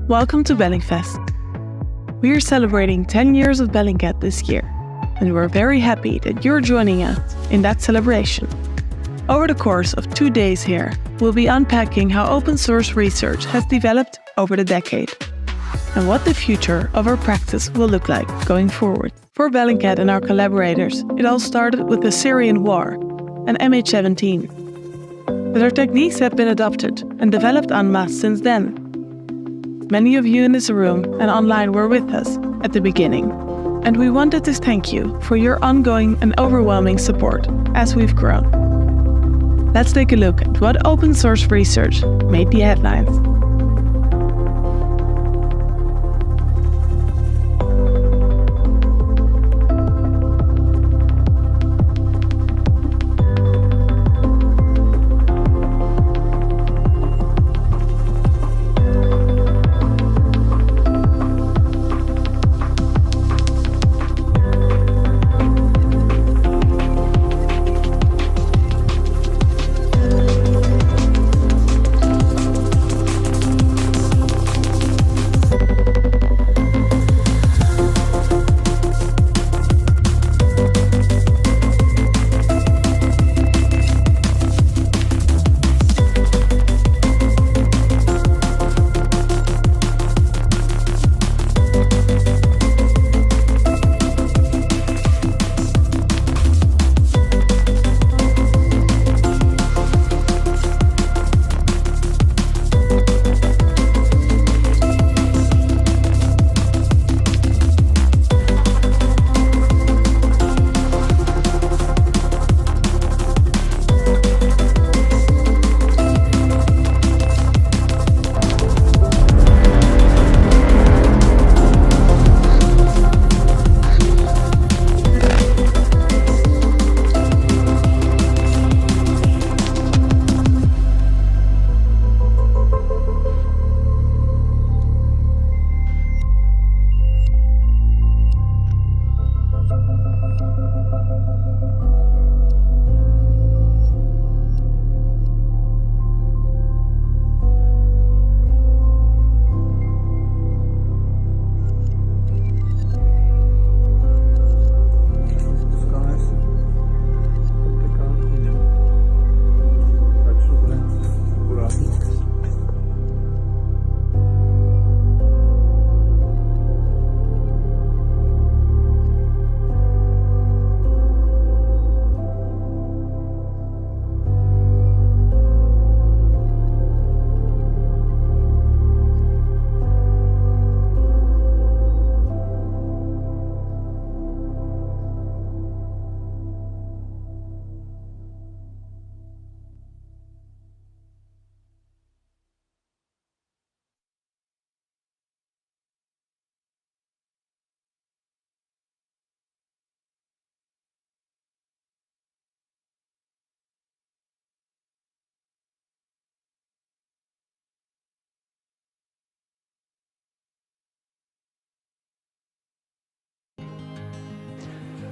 Welcome to Bellingfest. We are celebrating 10 years of Bellingcat this year, and we're very happy that you're joining us in that celebration. Over the course of 2 days here, we'll be unpacking how open source research has developed over the decade, and what the future of our practice will look like going forward. For Bellingcat and our collaborators, it all started with the Syrian war and MH17. But our techniques have been adopted and developed en masse since then. Many of you in this room and online were with us at the beginning, and we wanted to thank you for your ongoing and overwhelming support as we've grown. Let's take a look at what open source research made the headlines.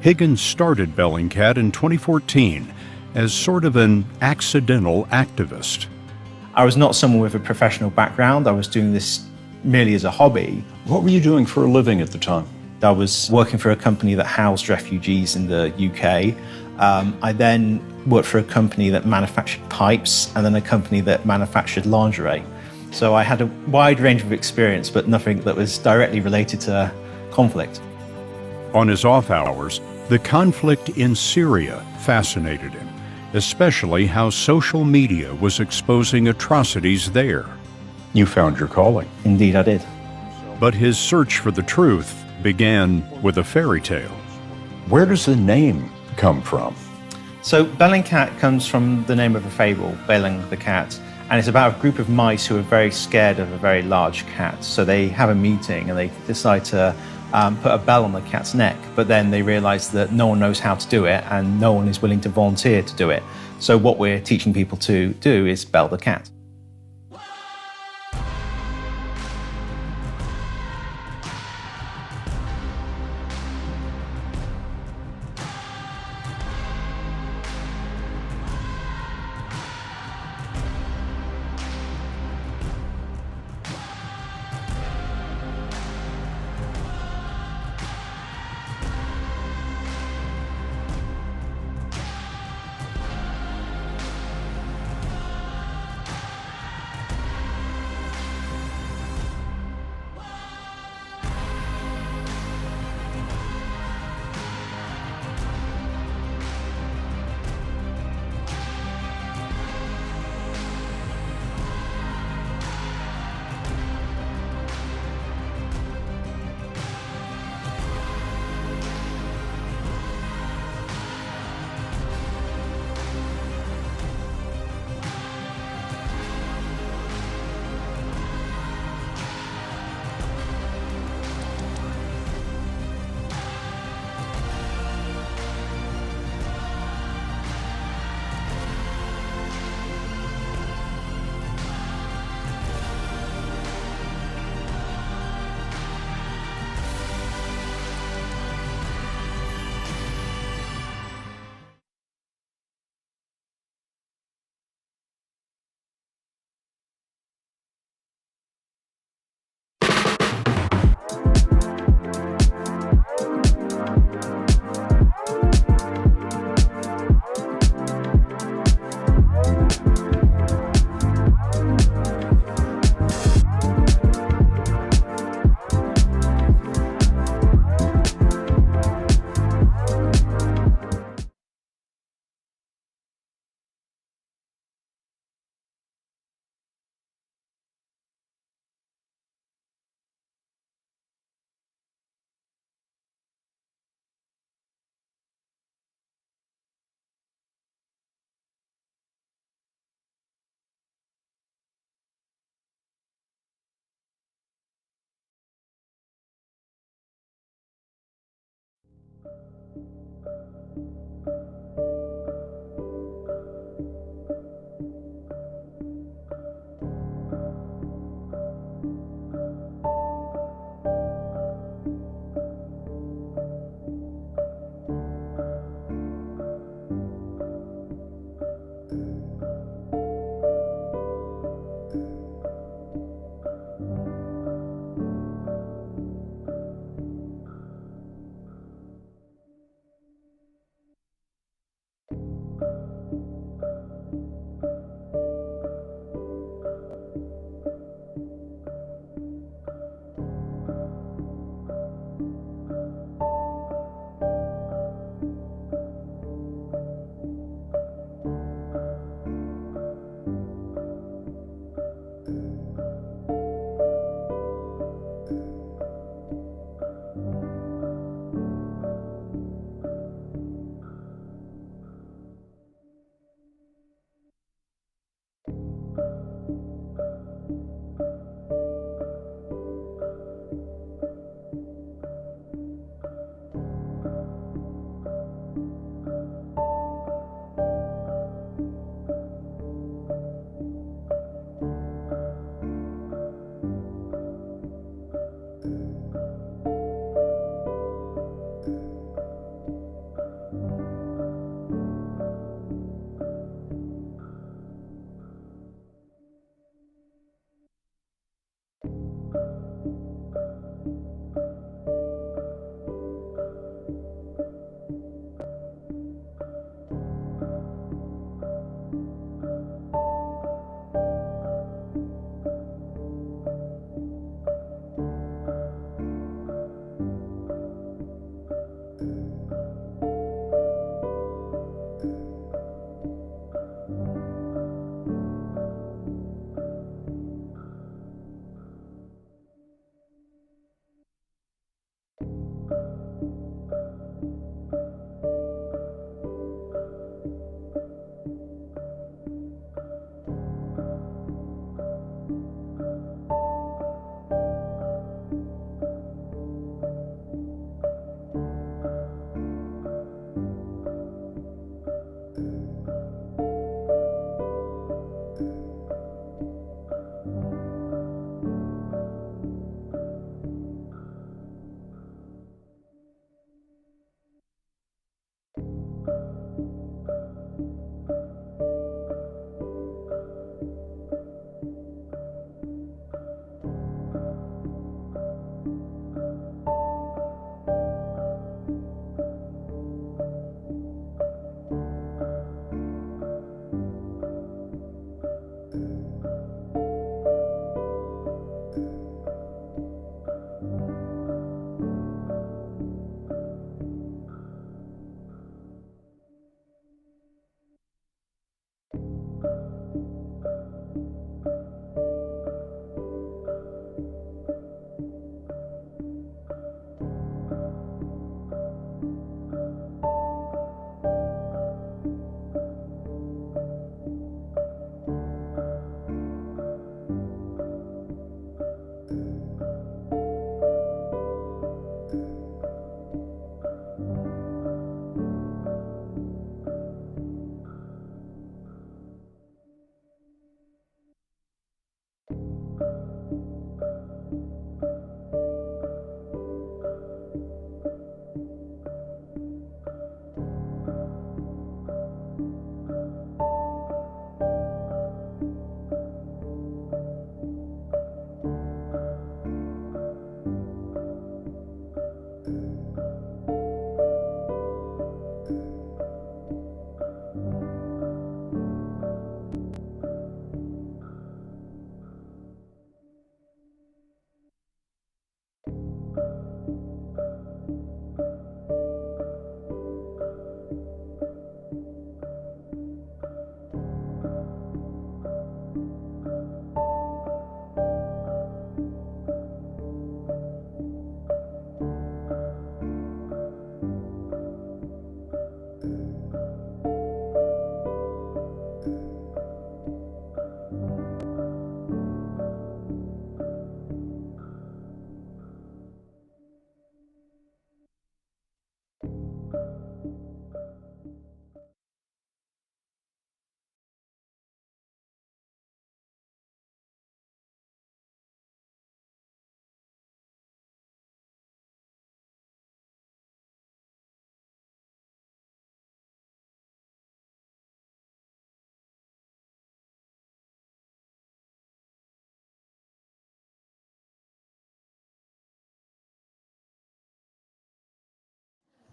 Higgins started Bellingcat in 2014 as sort of an accidental activist. I was not someone with a professional background. I was doing this merely as a hobby. What were you doing for a living at the time? I was working for a company that housed refugees in the UK. I then worked for a company that manufactured pipes and then a company that manufactured lingerie. So I had a wide range of experience, but nothing that was directly related to conflict. On his off hours, the conflict in Syria fascinated him, especially how social media was exposing atrocities there. You found your calling. Indeed, I did. But his search for the truth began with a fairy tale. Where does the name come from? So Bellingcat comes from the name of a fable, Belling the cat, and it's about a group of mice who are very scared of a very large cat. So they have a meeting and they decide to put a bell on the cat's neck, but then they realize that no one knows how to do it and no one is willing to volunteer to do it. So what we're teaching people to do is bell the cat.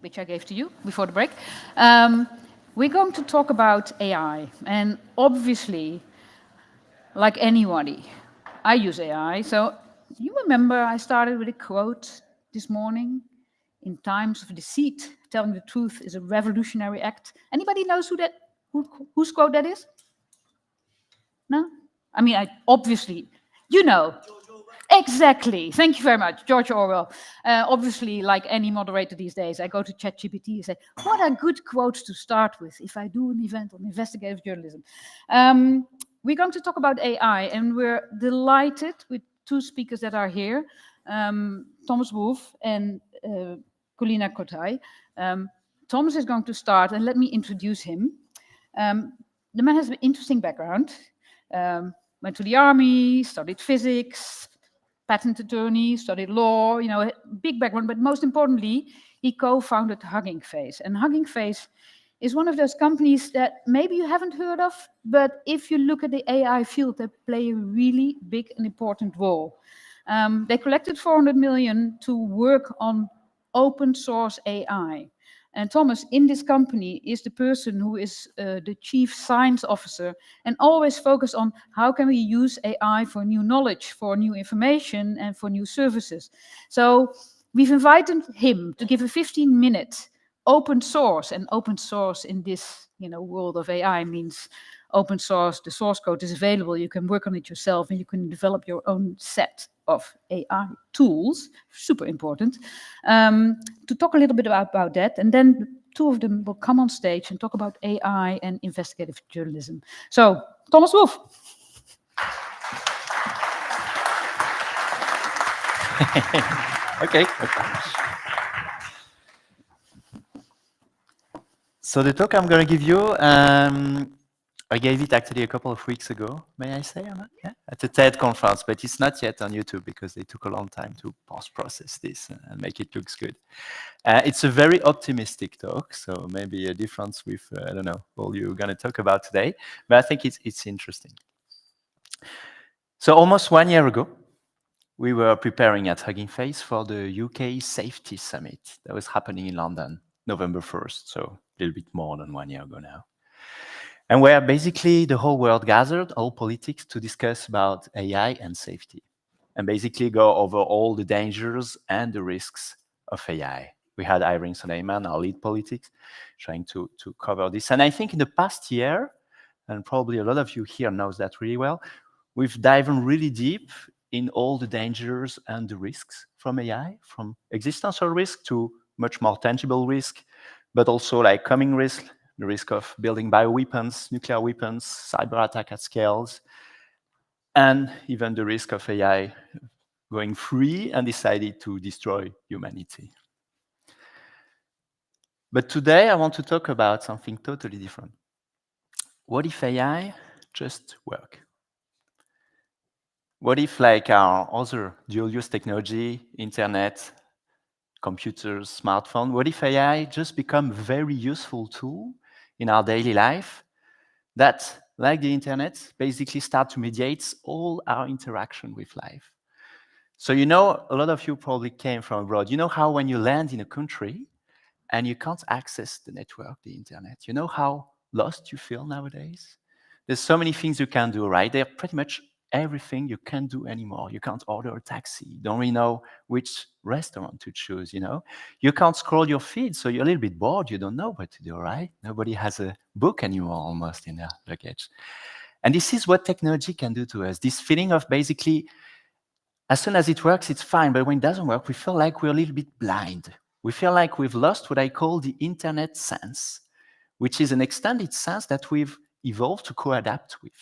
which I gave to you before the break. We're going to talk about AI. And obviously, like anybody, I use AI. So you remember I started with a quote this morning. In times of deceit, telling the truth is a revolutionary act. Anybody knows whose quote that is? No? I mean, obviously, you know. Exactly. Thank you very much, George Orwell. Obviously, like any moderator these days, I go to ChatGPT and say, what are good quotes to start with if I do an event on investigative journalism? We're going to talk about AI, and we're delighted with two speakers that are here, Thomas Wolff and Kolina Koltai. Thomas is going to start, and let me introduce him. The man has an interesting background. Went to the army, studied physics, patent attorney, studied law, you know, big background, but most importantly, he co-founded Hugging Face. And Hugging Face is one of those companies that maybe you haven't heard of, but if you look at the AI field, they play a really big and important role. They collected 400 million to work on open source AI. And Thomas, in this company, is the person who is the chief science officer and always focus on how can we use AI for new knowledge, for new information, and for new services. So we've invited him to give a 15-minute open source, and open source in this world of AI means open source. The source code is available. You can work on it yourself, and you can develop your own set of AI tools, super important, to talk a little bit about that. And then two of them will come on stage and talk about AI and investigative journalism. So, Thomas Wolff. Okay. So the talk I'm going to give you, I gave it actually a couple of weeks ago, may I say, Anna? Yeah, at the TED conference, but it's not yet on YouTube because they took a long time to post-process this and make it look good. It's a very optimistic talk, so maybe a difference with, I don't know, all you're going to talk about today, but I think it's interesting. So almost 1 year ago, we were preparing at Hugging Face for the UK Safety Summit that was happening in London, November 1st, so a little bit more than 1 year ago now. And where basically the whole world gathered, all politics, to discuss about AI and safety, and basically go over all the dangers and the risks of AI. We had Irene Suleiman, our lead politics, trying to cover this. And I think in the past year, and probably a lot of you here knows that really well, we've dived really deep in all the dangers and the risks from AI, from existential risk to much more tangible risk, but also like coming risk, the risk of building bioweapons, nuclear weapons, cyber attack at scales, and even the risk of AI going free and decided to destroy humanity. But today I want to talk about something totally different. What if AI just work? What if, like our other dual-use technology, internet, computers, smartphone, what if AI just become a very useful tool in our daily life that, like the internet, basically start to mediate all our interaction with life? So a lot of you probably came from abroad. You know how when you land in a country and you can't access the network, the internet, you know how lost you feel nowadays? There's so many things you can do, right? They're pretty much everything you can't do anymore. You can't order a taxi. You don't really know which restaurant to choose, You can't scroll your feed, so you're a little bit bored. You don't know what to do, right? Nobody has a book anymore almost in their luggage. And this is what technology can do to us. This feeling of basically, as soon as it works, it's fine. But when it doesn't work, we feel like we're a little bit blind. We feel like we've lost what I call the internet sense, which is an extended sense that we've evolved to co-adapt with.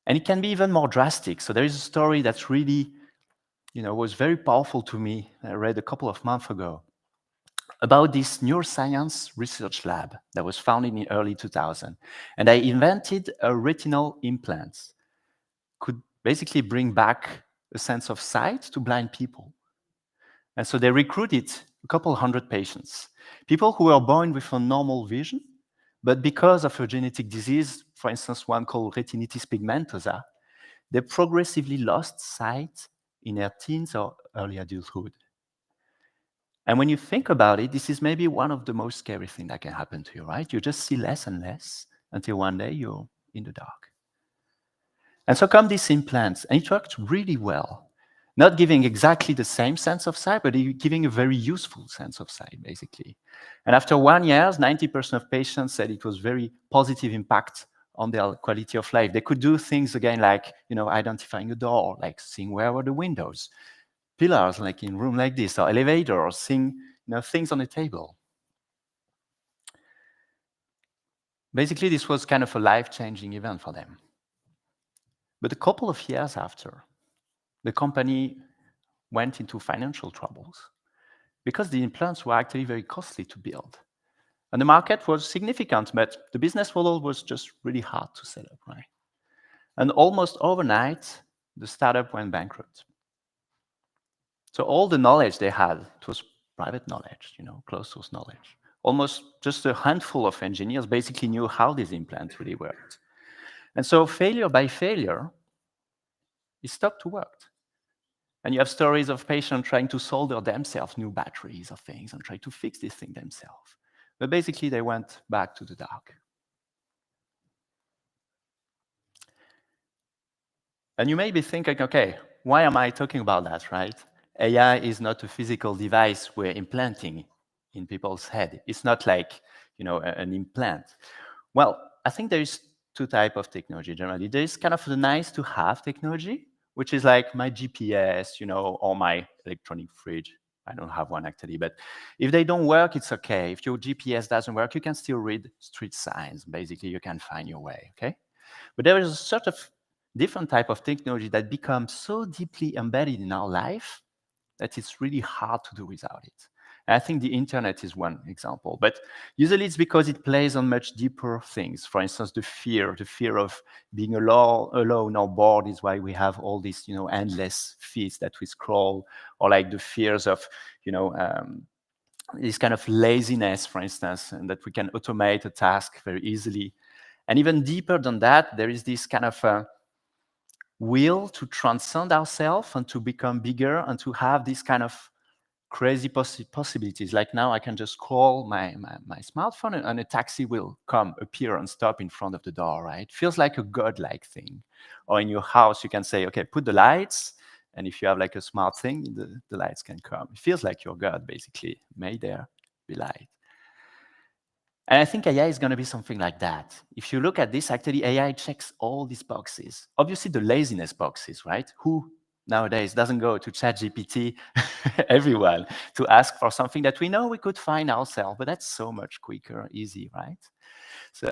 And it can be even more drastic. So there is a story that's really, was very powerful to me. I read a couple of months ago about this neuroscience research lab that was founded in early 2000. And they invented a retinal implant, could basically bring back a sense of sight to blind people. And so they recruited a couple hundred patients, people who were born with a normal vision, but because of a genetic disease, for instance, one called retinitis pigmentosa, they progressively lost sight in their teens or early adulthood. And when you think about it, this is maybe one of the most scary things that can happen to you, right? You just see less and less until one day you're in the dark. And so come these implants, and it worked really well. Not giving exactly the same sense of sight, but giving a very useful sense of sight, basically. And after 1 year, 90% of patients said it was very positive impact on their quality of life. They could do things again like, identifying a door, like seeing where were the windows, pillars, like in a room like this, or elevator, or seeing things on the table. Basically, this was kind of a life-changing event for them. But a couple of years after, the company went into financial troubles because the implants were actually very costly to build. And the market was significant, but the business model was just really hard to set up, right? And almost overnight, the startup went bankrupt. So all the knowledge they had, it was private knowledge, closed source knowledge. Almost just a handful of engineers basically knew how these implants really worked. And so failure by failure, it stopped to work. And you have stories of patients trying to solder themselves new batteries or things and try to fix this thing themselves. But basically, they went back to the dark. And you may be thinking, okay, why am I talking about that, right? AI is not a physical device we're implanting in people's head. It's not like, an implant. Well, I think there is two types of technology generally. There is kind of the nice to have technology, which is like my GPS, or my electronic fridge. I don't have one actually, but if they don't work, it's okay. If your GPS doesn't work, you can still read street signs. Basically, you can find your way, okay? But there is a sort of different type of technology that becomes so deeply embedded in our life that it's really hard to do without it. And I think the internet is one example, but usually it's because it plays on much deeper things. For instance, the fear of being alone or bored is why we have all these, endless feeds that we scroll, or like the fears of, this kind of laziness, for instance, and that we can automate a task very easily. And even deeper than that, there is this kind of will to transcend ourselves and to become bigger and to have this kind of crazy possibilities. Like now I can just call my smartphone and a taxi will appear and stop in front of the door, right? It feels like a godlike thing. Or in your house, you can say, okay, put the lights. And if you have like a smart thing, the lights can come. It feels like your God, basically. May there be light. And I think AI is going to be something like that. If you look at this, actually, AI checks all these boxes. Obviously, the laziness boxes, right? Who nowadays doesn't go to ChatGPT, everyone, to ask for something that we know we could find ourselves, but that's so much quicker, easy, right? So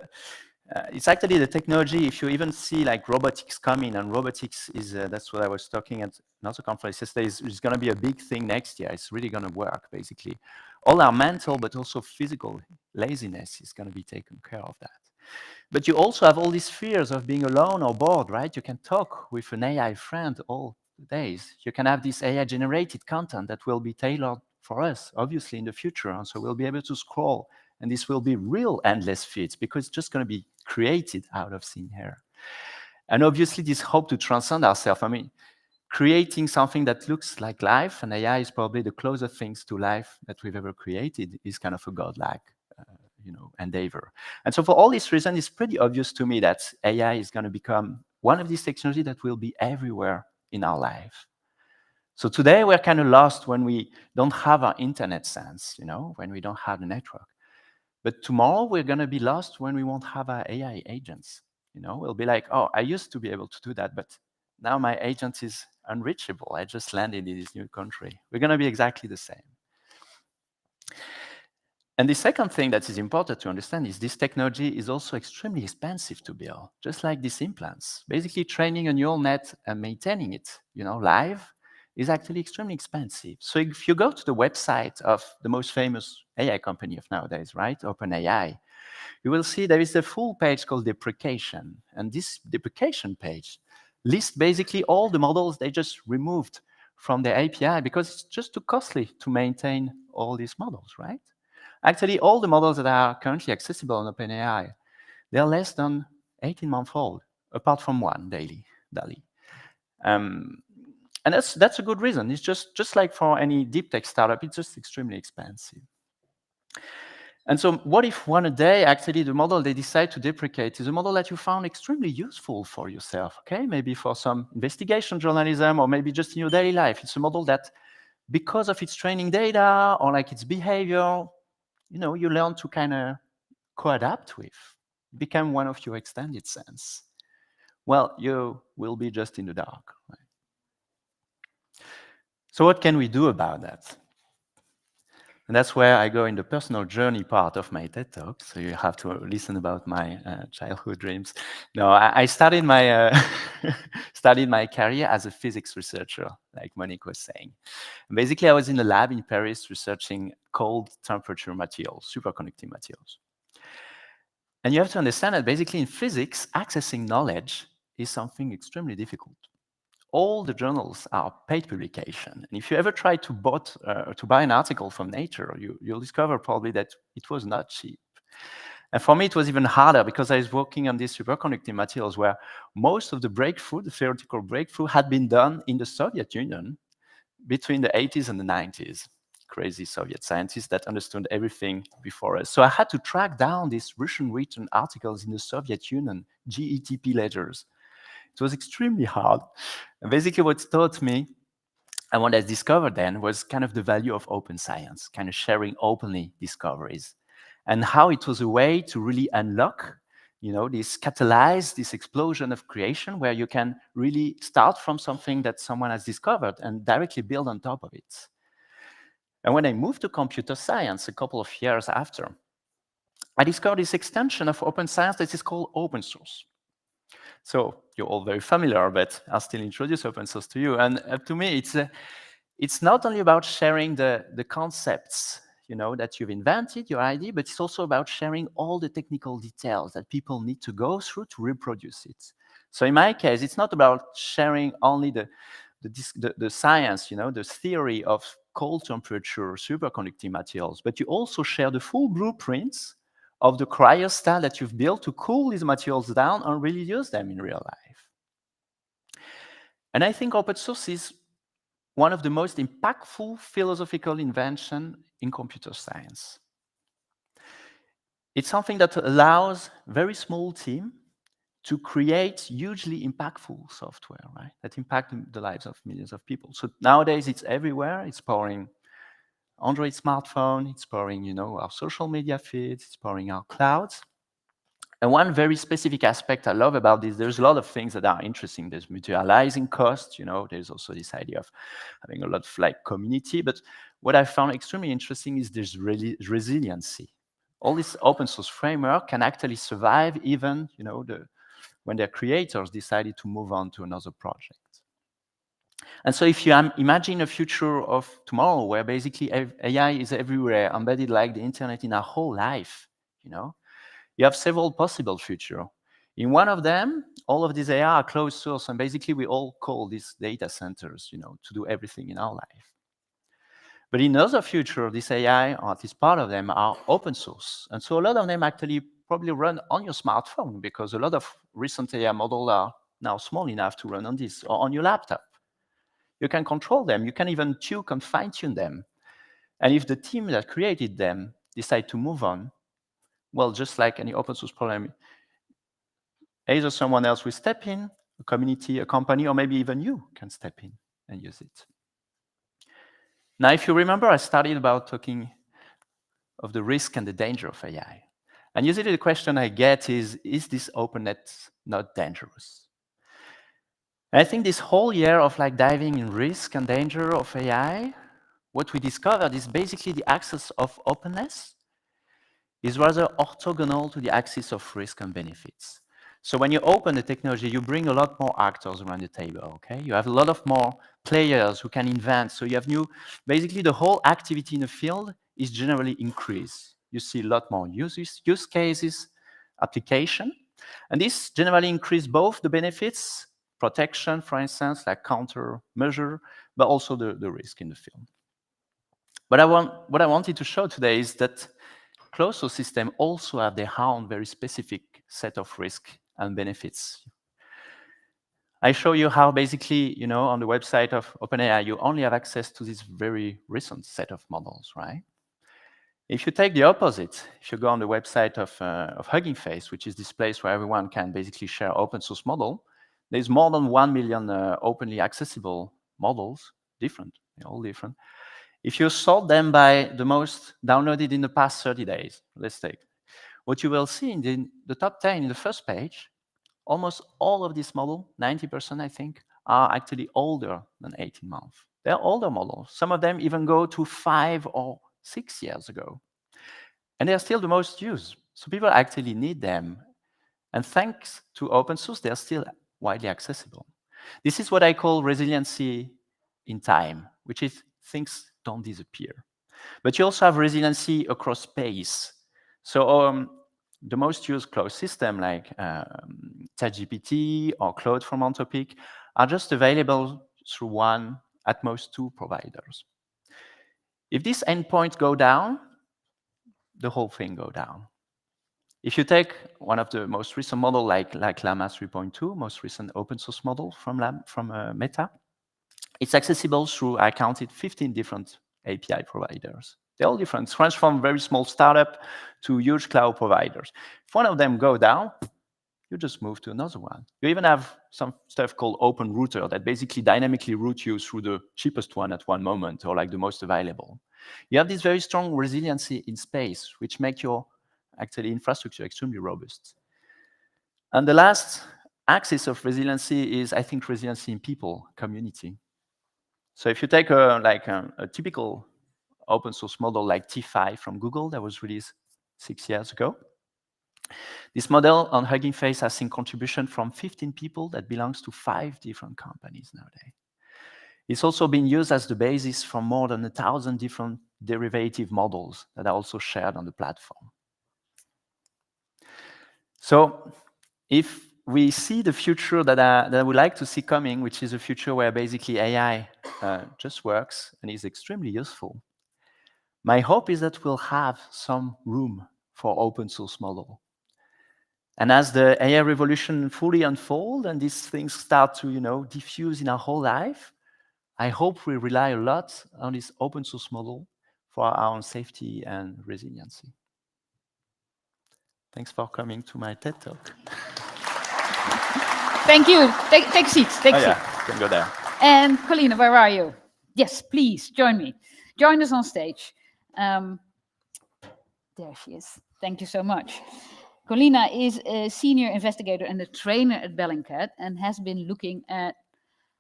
it's actually the technology. If you even see like robotics coming, and robotics is, that's what I was talking at another conference yesterday, is going to be a big thing next year. It's really going to work, basically. All our mental, but also physical laziness is going to be taken care of that. But you also have all these fears of being alone or bored, right? You can talk with an AI friend all the days. You can have this AI-generated content that will be tailored for us, obviously, in the future. And so we'll be able to scroll, and this will be real endless feeds because it's just going to be created out of thin air. And obviously, this hope to transcend ourselves. I mean, creating something that looks like life, and AI is probably the closest things to life that we've ever created, is kind of a godlike endeavor. And so for all these reasons, it's pretty obvious to me that AI is going to become one of these technologies that will be everywhere in our life. So today we're kind of lost when we don't have our internet sense, when we don't have the network. But tomorrow we're going to be lost when we won't have our AI agents. We'll be like, oh, I used to be able to do that, but now my agent is unreachable. I just landed in this new country. We're going to be exactly the same. And the second thing that is important to understand is this technology is also extremely expensive to build, just like these implants. Basically, training a neural net and maintaining it, live, is actually extremely expensive. So if you go to the website of the most famous AI company of nowadays, right, OpenAI, you will see there is a full page called deprecation. And this deprecation page lists basically all the models they just removed from the API because it's just too costly to maintain all these models, right? Actually, all the models that are currently accessible on OpenAI, they're less than 18 months old, apart from one, DALL-E. And that's a good reason. It's just like for any deep tech startup, it's just extremely expensive. And so what if one day, actually, the model they decide to deprecate is a model that you found extremely useful for yourself, okay? Maybe for some investigation journalism, or maybe just in your daily life. It's a model that, because of its training data or like its behavior, you learn to kind of co-adapt with, become one of your extended sense. Well, you will be just in the dark, right? So what can we do about that? And that's where I go in the personal journey part of my TED Talk. So you have to listen about my childhood dreams. No, I started my studied my career as a physics researcher, like Monique was saying. And basically, I was in the lab in Paris researching cold temperature materials, superconducting materials. And you have to understand that basically in physics, accessing knowledge is something extremely difficult. All the journals are paid publication. And if you ever try to buy an article from Nature, you'll discover probably that it was not cheap. And for me, it was even harder because I was working on these superconducting materials where most of the breakthrough, the theoretical breakthrough, had been done in the Soviet Union between the 80s and the 90s. Crazy Soviet scientists that understood everything before us. So I had to track down these Russian-written articles in the Soviet Union, GETP ledgers. It was extremely hard. And basically what it taught me, and what I discovered then, was kind of the value of open science, kind of sharing openly discoveries, and how it was a way to really unlock, this catalyze this explosion of creation where you can really start from something that someone has discovered and directly build on top of it. And when I moved to computer science a couple of years after, I discovered this extension of open science that is called open source. So you're all very familiar, but I'll still introduce open source to you. And to me, it's not only about sharing the concepts, that you've invented, your idea, but it's also about sharing all the technical details that people need to go through to reproduce it. So in my case, it's not about sharing only the science, the theory of cold temperature superconducting materials, but you also share the full blueprints of the cryostat that you've built to cool these materials down and really use them in real life. And I think open source is one of the most impactful philosophical inventions in computer science. It's something that allows a very small team to create hugely impactful software, right? That impact the lives of millions of people. So nowadays it's everywhere. It's powering Android smartphone, it's powering, our social media feeds, it's powering our clouds. And one very specific aspect I love about this, there's a lot of things that are interesting. There's mutualizing cost, there's also this idea of having a lot of community. But what I found extremely interesting is there's resiliency. All this open source framework can actually survive even, when their creators decided to move on to another project. And so if you imagine a future of tomorrow where basically AI is everywhere, embedded like the internet in our whole life, you have several possible futures. In one of them, all of these AI are closed source, and basically we all call these data centers, to do everything in our life. But in another future, this AI, or at least part of them, are open source. And so a lot of them actually probably run on your smartphone because a lot of recent AI models are now small enough to run on this or on your laptop. You can control them. You can even tuke and fine-tune them. And if the team that created them decide to move on, well, just like any open source problem, either someone else will step in, a community, a company, or maybe even you can step in and use it. Now, if you remember, I started about talking of the risk and the danger of AI. And usually the question I get is this openness not dangerous? And I think this whole year of diving in risk and danger of AI, what we discovered is basically the axis of openness is rather orthogonal to the axis of risk and benefits. So when you open the technology, you bring a lot more actors around the table, okay? You have a lot of more players who can invent. So you have basically the whole activity in the field is generally increased. You see a lot more use cases, application, and this generally increase both the benefits, protection, for instance, like countermeasure, but also the risk in the field. But what I wanted to show today is that closed source systems also have their own very specific set of risk and benefits. I show you how basically, on the website of OpenAI, you only have access to this very recent set of models, right? If you take the opposite, if you go on the website of Hugging Face, which is this place where everyone can basically share open source model, there's more than 1 million openly accessible models, all different. If you sort them by the most downloaded in the past 30 days, let's take, what you will see in the top 10 in the first page, almost all of these models, 90% I think, are actually older than 18 months. They're older models. Some of them even go to 5 or 6 years ago. And they're still the most used. So people actually need them. And thanks to open source, they're still widely accessible. This is what I call resiliency in time, which is things don't disappear. But you also have resiliency across space. So the most used closed system like ChatGPT or Claude from Anthropic are just available through one, at most two providers. If these endpoints go down, the whole thing go down. If you take one of the most recent model like Llama 3.2, most recent open source model from Meta, it's accessible through, I counted 15 different API providers. They're all different. It runs from very small startup to huge cloud providers. If one of them go down, you just move to another one. You even have some stuff called Open Router that basically dynamically route you through the cheapest one at one moment, or like the most available. You have this very strong resiliency in space, which make your actually infrastructure extremely robust. And the last axis of resiliency is, I think, resiliency in people, community. So if you take a typical open source model like T5 from Google that was released 6 years ago, this model on Hugging Face has seen contribution from 15 people that belongs to 5 different companies nowadays. It's also been used as the basis for more than 1,000 different derivative models that are also shared on the platform. So if we see the future that I would like to see coming, which is a future where basically AI just works and is extremely useful, my hope is that we'll have some room for open source model. And as the AI revolution fully unfolds and these things start to diffuse in our whole life, I hope we rely a lot on this open source model for our own safety and resiliency. Thanks for coming to my TED Talk. Thank you. Take a seat. Take a seat. Yeah, you can go there. And Kolina, where are you? Yes, please join me. Join us on stage. There she is. Thank you so much. Kolina is a senior investigator and a trainer at Bellingfest and has been looking at,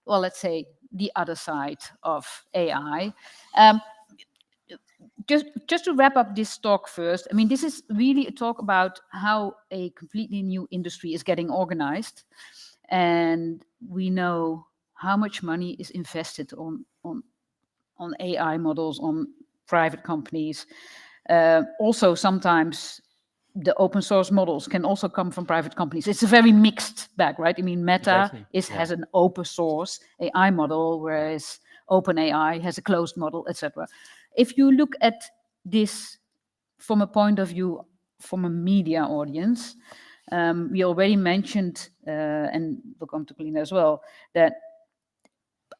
well, let's say, the other side of AI. Just to wrap up this talk first, I mean, this is really a talk about how a completely new industry is getting organized. And we know how much money is invested on AI models, on private companies. Also, sometimes the open source models can also come from private companies. It's a very mixed bag, right? I mean, Meta has an open source AI model, whereas OpenAI has a closed model, etc. If you look at this from a point of view from a media audience, we already mentioned, and we'll come to Kolina as well, that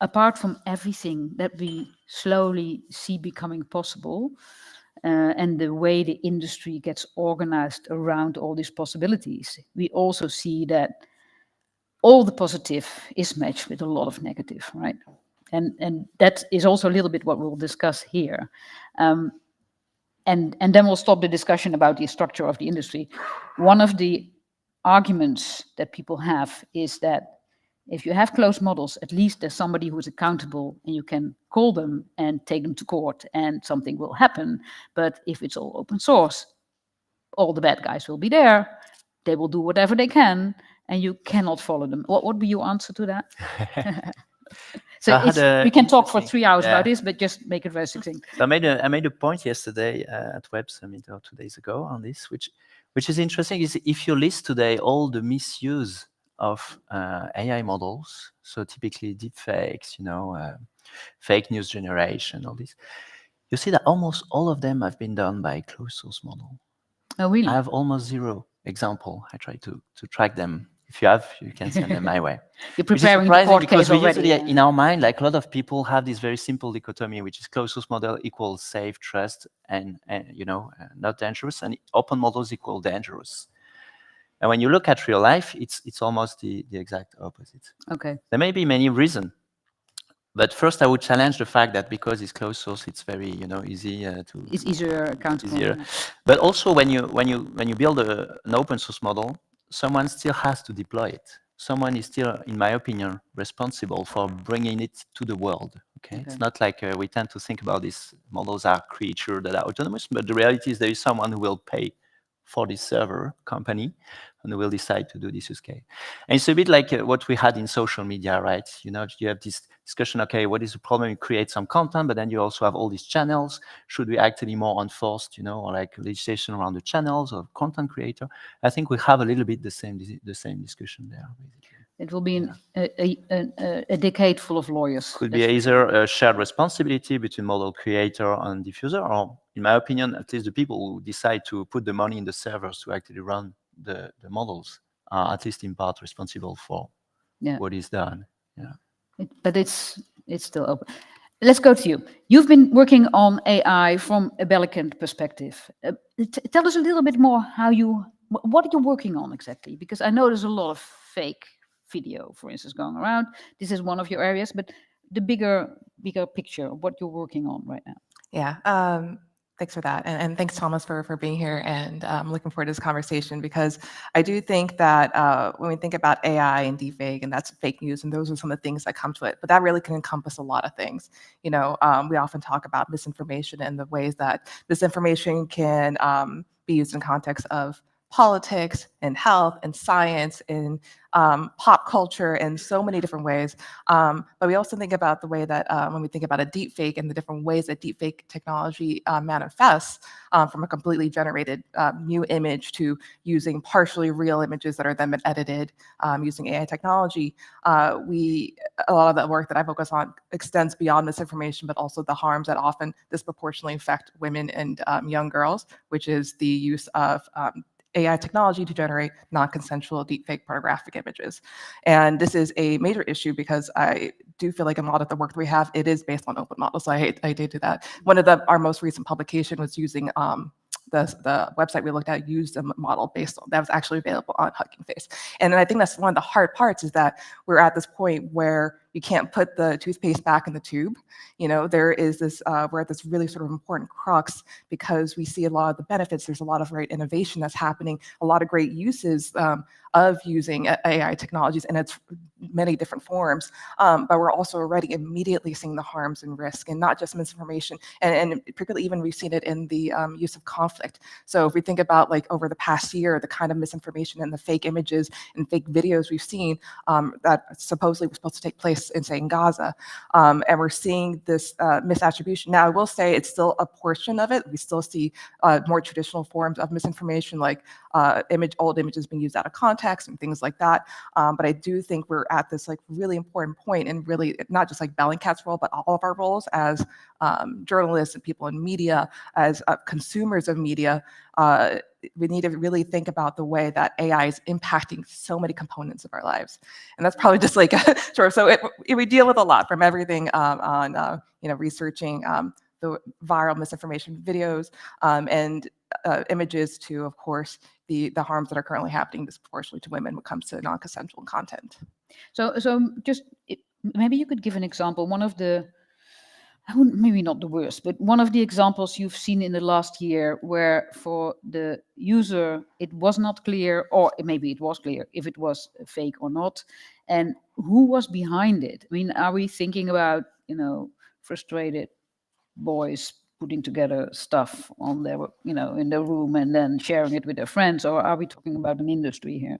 apart from everything that we slowly see becoming possible, and the way the industry gets organized around all these possibilities, we also see that all the positive is matched with a lot of negative, right? And that is also a little bit what we'll discuss here. And then we'll stop the discussion about the structure of the industry. One of the arguments that people have is that if you have closed models, at least there's somebody who's accountable and you can call them and take them to court and something will happen. But if it's all open source, all the bad guys will be there. They will do whatever they can and you cannot follow them. What would be your answer to that? So we can talk for 3 hours about this, but just make it very succinct. So I made a point yesterday at Web Summit, or 2 days ago, on this, which is interesting. Is if you list today all the misuse of AI models, so typically deepfakes, fake news generation, all this, you see that almost all of them have been done by closed source model. Oh, really? I have almost 0 example. I try to track them If you have, you can send them my way. You're Which is preparing the surprising court because case we already. usually, in our mind, like a lot of people have this very simple dichotomy, which is closed source model equals safe, trust, and not dangerous, and open models equal dangerous. And when you look at real life, it's almost the exact opposite. Okay. There may be many reasons. But first, I would challenge the fact that because it's closed source, it's very easy to. It's easier accountable. Easier. But also, when you build an open source model, someone still has to deploy it. Someone is still, in my opinion, responsible for bringing it to the world. Okay, it's not like we tend to think about these models are creatures that are autonomous, but the reality is there is someone who will pay for this server company and will decide to do this use case. And it's a bit like what we had in social media, right? You have this discussion, okay, what is the problem? You create some content, but then you also have all these channels. Should we actually more enforced, or like legislation around the channels of content creator? I think we have a little bit the same discussion there, basically. It will be a decade full of lawyers. Could be either a shared responsibility between model creator and diffuser, or in my opinion, at least the people who decide to put the money in the servers to actually run the models are at least in part responsible for what is done. Yeah. But it's still open. Let's go to you. You've been working on AI from a Bellingcat perspective. Tell us a little bit more what are you working on exactly? Because I know there's a lot of fake video, for instance, going around. This is one of your areas, but the bigger picture of what you're working on right now. Yeah. Thanks for that. And thanks, Thomas, for being here. And I'm looking forward to this conversation because I do think that when we think about AI and deepfake, and that's fake news, and those are some of the things that come to it, but that really can encompass a lot of things. We often talk about misinformation and the ways that misinformation can be used in context of politics and health and science and pop culture in so many different ways. But we also think about the way that when we think about a deepfake and the different ways that deepfake technology manifests from a completely generated new image to using partially real images that are then been edited using AI technology, a lot of that work that I focus on extends beyond misinformation, but also the harms that often disproportionately affect women and young girls, which is the use of AI technology to generate non-consensual deepfake pornographic images. And this is a major issue because I do feel like in a lot of the work that we have, it is based on open models. So I did do that. One of our most recent publication was using the website we looked at used a model based on that was actually available on Hugging Face. And I think that's one of the hard parts is that we're at this point where you can't put the toothpaste back in the tube. There is this, we're at this really sort of important crux because we see a lot of the benefits. There's a lot of great innovation that's happening, a lot of great uses of using AI technologies in its many different forms. But we're also already immediately seeing the harms and risk, and not just misinformation. And particularly even we've seen it in the use of conflict. So if we think about like over the past year, the kind of misinformation and the fake images and fake videos we've seen that supposedly were supposed to take place in, say, in Gaza. And we're seeing this misattribution. Now, I will say it's still a portion of it. We still see more traditional forms of misinformation, like old images being used out of context and things like that. But I do think we're at this like really important point, and really not just like Bellingcat's role, but all of our roles as journalists and people in media, as consumers of media. We need to really think about the way that AI is impacting so many components of our lives. And that's probably just like, sure. So we deal with a lot, from everything on researching the viral misinformation videos and images to, of course, the harms that are currently happening disproportionately to women when it comes to non-consensual content. So just maybe you could give an example. One of the, maybe not the worst, but one of the examples you've seen in the last year where for the user it was not clear, or maybe it was clear if it was fake or not, and who was behind it. I mean, are we thinking about frustrated boys putting together stuff on their in their room and then sharing it with their friends, or are we talking about an industry here?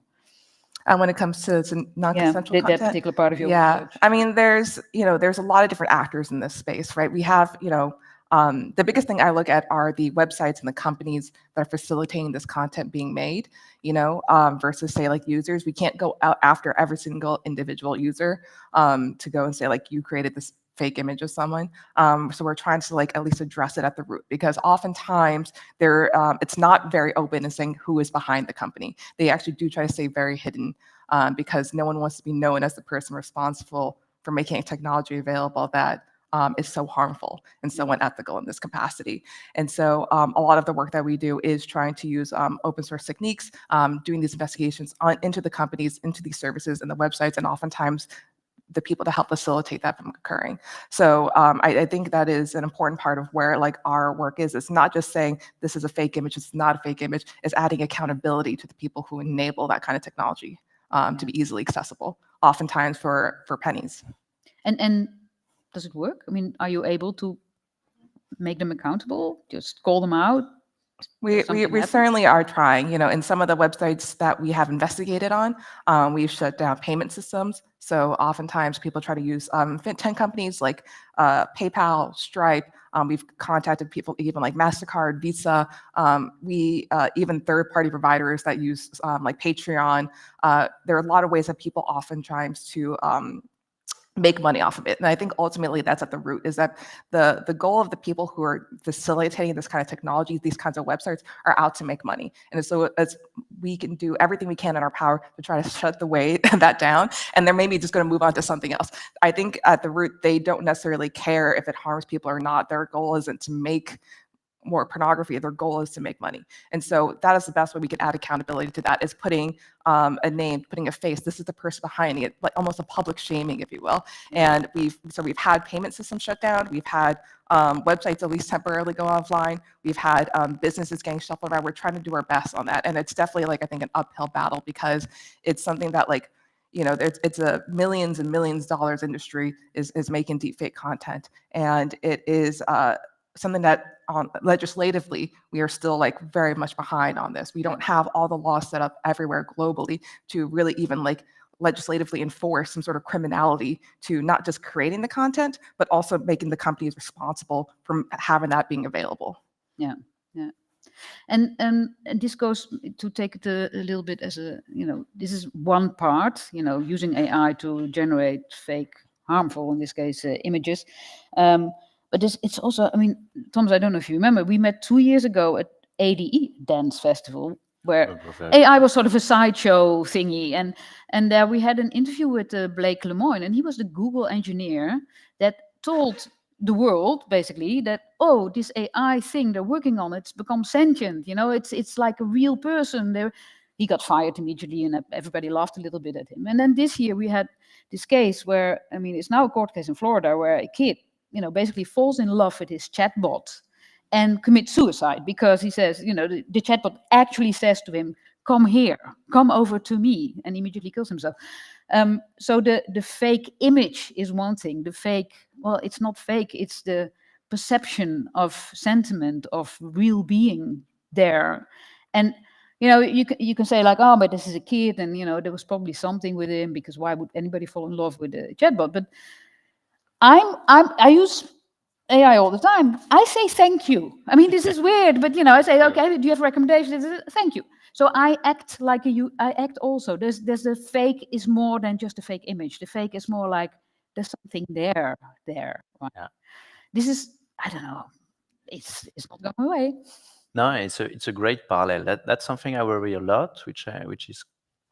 When it comes to non-consensual content, that particular part of your research. I mean, there's a lot of different actors in this space, right? We have the biggest thing I look at are the websites and the companies that are facilitating this content being made, versus say like users. We can't go out after every single individual user to go and say like you created this fake image of someone. So we're trying to like at least address it at the root, because oftentimes it's not very open in saying who is behind the company. They actually do try to stay very hidden. because no one wants to be known as the person responsible for making a technology available that is so harmful and so unethical in this capacity. And so a lot of the work that we do is trying to use open source techniques, doing these investigations into the companies, into these services and the websites, and oftentimes the people to help facilitate that from occurring. So I think that is an important part of where like our work is. It's not just saying this is a fake image, it's not a fake image, it's adding accountability to the people who enable that kind of technology to be easily accessible, oftentimes for pennies. And does it work? I mean, are you able to make them accountable? Just call them out? We certainly are trying. In some of the websites that we have investigated on, we've shut down payment systems. So oftentimes people try to use fintech companies like PayPal, Stripe. We've contacted people even like MasterCard, Visa. We even third-party providers that use like Patreon. There are a lot of ways that people oftentimes to make money off of it. And I think ultimately that's at the root, is that the goal of the people who are facilitating this kind of technology, these kinds of websites, are out to make money. And so as we can do everything we can in our power to try to shut that down, and they're maybe just going to move on to something else. I think at the root, they don't necessarily care if it harms people or not. Their goal isn't to make more pornography. Their goal is to make money. And so that is the best way we can add accountability to that, is putting a name, putting a face. This is the person behind it, like almost a public shaming, if you will. And we've had payment systems shut down. We've had websites at least temporarily go offline. We've had businesses getting shuffled around. We're trying to do our best on that. And it's definitely like, I think, an uphill battle, because it's something that it's a millions and millions dollars industry is making deepfake content. And it is something that legislatively, we are still like very much behind on this. We don't have all the laws set up everywhere globally to really even like legislatively enforce some sort of criminality to not just creating the content, but also making the companies responsible for having that being available. Yeah, yeah. And this goes to take it a little bit as this is one part, using AI to generate fake, harmful, in this case, images. But it's also, I mean, Thomas, I don't know if you remember, we met 2 years ago at ADE Dance Festival, where AI was sort of a sideshow thingy. And there we had an interview with Blake Lemoine, and he was the Google engineer that told the world, basically, that, oh, this AI thing they're working on, it's become sentient, it's like a real person. He got fired immediately, and everybody laughed a little bit at him. And then this year we had this case where, I mean, it's now a court case in Florida where a kid, basically falls in love with his chatbot and commits suicide, because he says, the chatbot actually says to him, come here, come over to me, and immediately kills himself. So the fake image is one thing. The fake, well, it's not fake, it's the perception of sentiment, of real being there. And you can say like, oh, but this is a kid, and there was probably something with him, because why would anybody fall in love with a chatbot? But I use AI all the time. I say thank you. I mean, this is weird, but I say, okay, do you have recommendations? Thank you. So I act like I act also. There's the fake is more than just a fake image. The fake is more like there's something there. Right? Yeah. This is, I don't know. It's not going away. No, it's a great parallel. That's something I worry a lot, which is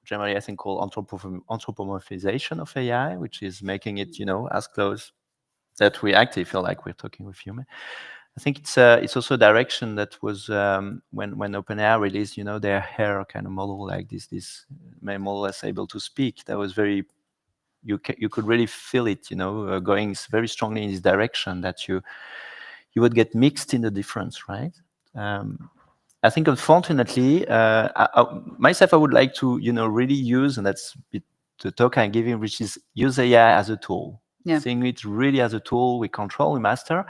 generally, I think, called anthropomorphization of AI, which is making it, as close that we actually feel like we're talking with human. I think it's also a direction that was when OpenAI released, their hair kind of model, like this model that's able to speak. That was very, you could really feel it, going very strongly in this direction, that you would get mixed in the difference, right? I think, unfortunately, myself, I would like to, really use, and that's the talk I'm giving, which is use AI as a tool. Yeah. Seeing it really as a tool we control, we master.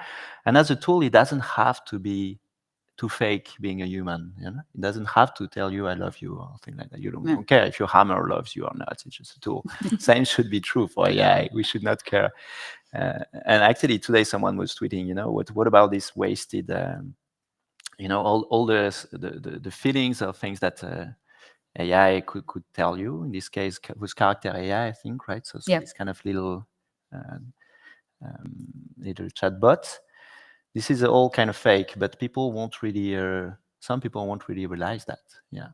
And as a tool, it doesn't have to be too fake being a human. It doesn't have to tell you I love you or something like that. You don't care if your hammer loves you or not. It's just a tool. Same should be true for AI. We should not care. And actually, today someone was tweeting, what about this wasted, all the feelings of things that AI could tell you. In this case, with character AI, I think, right? So it's kind of little chatbots. This is all kind of fake, but people won't really. Some people won't really realize that. Yeah.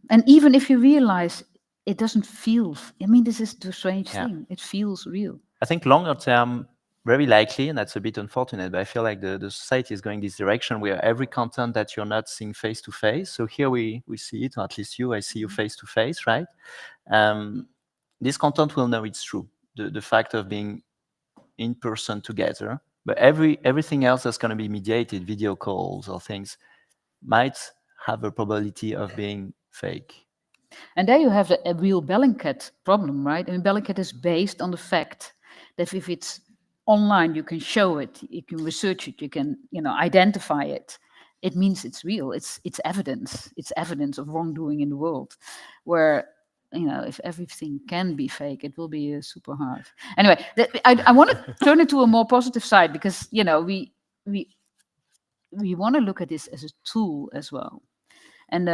And even if you realize it doesn't feel. I mean, this is the strange Yeah. thing. It feels real. I think longer term, very likely, and that's a bit unfortunate, but I feel like the society is going this direction where every content that you're not seeing face to face. So here we see it, or at least I see you face to face, right? This content will know it's true. The fact of being in person together, but everything else that's going to be mediated, video calls or things, might have a probability of being fake. And there you have a real Bellingcat problem, right? I mean, Bellingcat is based on the fact that if it's online, you can show it, you can research it, you can, identify it. It means it's real. It's evidence. It's evidence of wrongdoing in the world. Where, if everything can be fake, it will be super hard. Anyway, I want to turn it to a more positive side because we want to look at this as a tool as well. And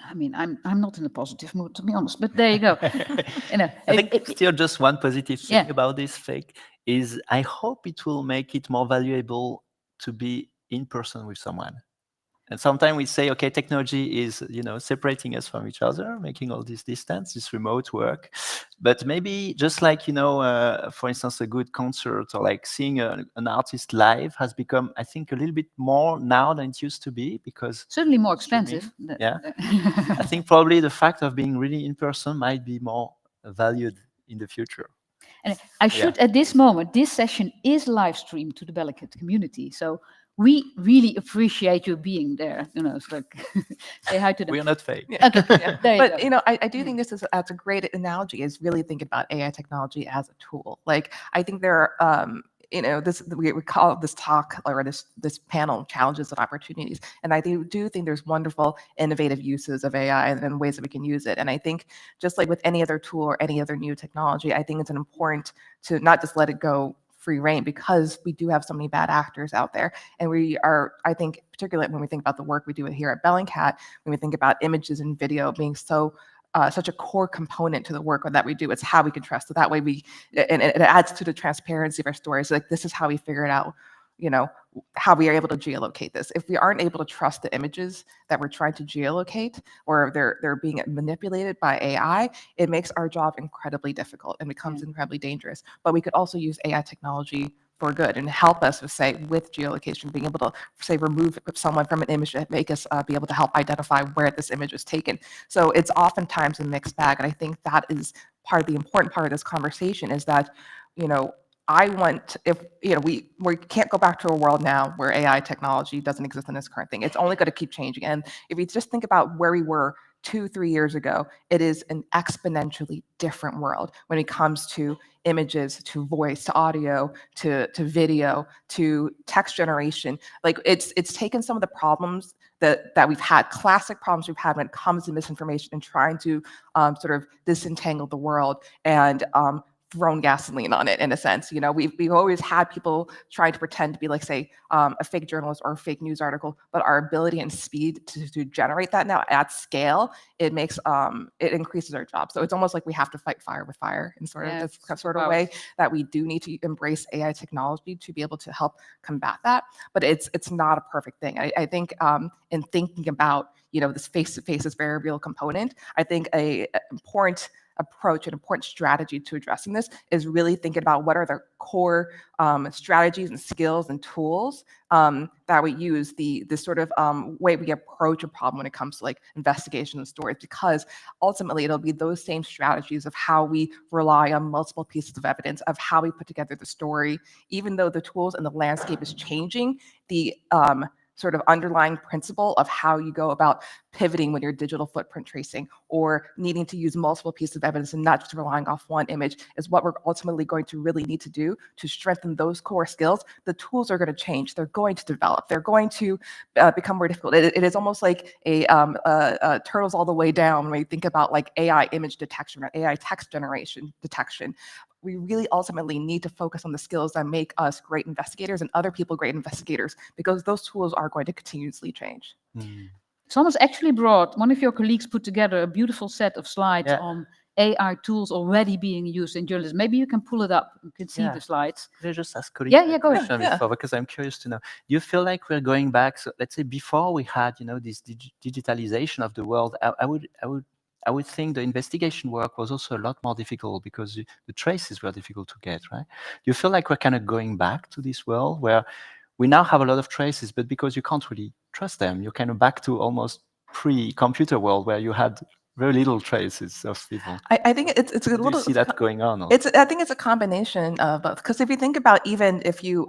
I mean, I'm not in a positive mood, to be honest, but there you go. I think still just one positive thing about this fake is I hope it will make it more valuable to be in person with someone. And sometimes we say, okay, technology is, separating us from each other, making all this distance, this remote work. But maybe just like, for instance, a good concert or like seeing an artist live has become, I think, a little bit more now than it used to be because certainly more expensive. Yeah. I think probably the fact of being really in person might be more valued in the future. And I should, at this moment, this session is live streamed to the Bellingcat community. So we really appreciate you being there. It's like say hi to them. We are not fake. Okay, but I do think this is that's a great analogy. Is really thinking about AI technology as a tool. Like I think there are. We call this talk or this panel challenges and opportunities. And I do think there's wonderful, innovative uses of AI and ways that we can use it. And I think just like with any other tool or any other new technology, I think it's important to not just let it go free reign because we do have so many bad actors out there. And we are, I think, particularly when we think about the work we do here at Bellingcat, when we think about images and video being such a core component to the work that we do. It's how we can trust. So that way and it adds to the transparency of our stories. Like this is how we figured out, how we are able to geolocate this. If we aren't able to trust the images that we're trying to geolocate or they're being manipulated by AI, it makes our job incredibly difficult and becomes incredibly dangerous. But we could also use AI technology for good and help us with geolocation, being able to remove someone from an image and make us be able to help identify where this image was taken. So it's oftentimes a mixed bag. And I think that is part of the important part of this conversation is that, I want, we can't go back to a world now where AI technology doesn't exist in this current thing. It's only going to keep changing. And if you just think about where we were 2-3 years ago, it is an exponentially different world when it comes to images, to voice, to audio, to video, to text generation. Like it's taken some of the problems that we've had, classic problems we've had when it comes to misinformation and trying to sort of disentangle the world and thrown gasoline on it in a sense. We've always had people trying to pretend to be like, say, a fake journalist or a fake news article, but our ability and speed to generate that now at scale, it makes it increases our job. So it's almost like we have to fight fire with fire in sort of this sort of way that we do need to embrace AI technology to be able to help combat that. But it's not a perfect thing. I think in thinking about this face-to-face, this very real component, I think a important approach, an important strategy to addressing this is really thinking about what are the core strategies and skills and tools that we use, the sort of way we approach a problem when it comes to like investigation and stories, because ultimately it'll be those same strategies of how we rely on multiple pieces of evidence, of how we put together the story, even though the tools and the landscape is changing, the sort of underlying principle of how you go about pivoting when you're digital footprint tracing or needing to use multiple pieces of evidence and not just relying off one image is what we're ultimately going to really need to do to strengthen those core skills. The tools are going to change. They're going to develop. They're going to become more difficult. It is almost like a turtles all the way down when you think about like AI image detection or AI text generation detection. We really ultimately need to focus on the skills that make us great investigators and other people great investigators, because those tools are going to continuously change. Thomas actually one of your colleagues put together a beautiful set of slides on AI tools already being used in journalism. Maybe you can pull it up. You can see the slides. Could I just ask Kolina go ahead. before, because I'm curious to know. Do you feel like we're going back? So let's say before we had, this digitalization of the world, I would I would think the investigation work was also a lot more difficult because the traces were difficult to get, right? You feel like we're kind of going back to this world where we now have a lot of traces, but because you can't really trust them, you're kind of back to almost pre-computer world where you had very little traces of people. I think it's a Do you little. see that going on? Or? I think it's a combination of both. Because if you think about, even if you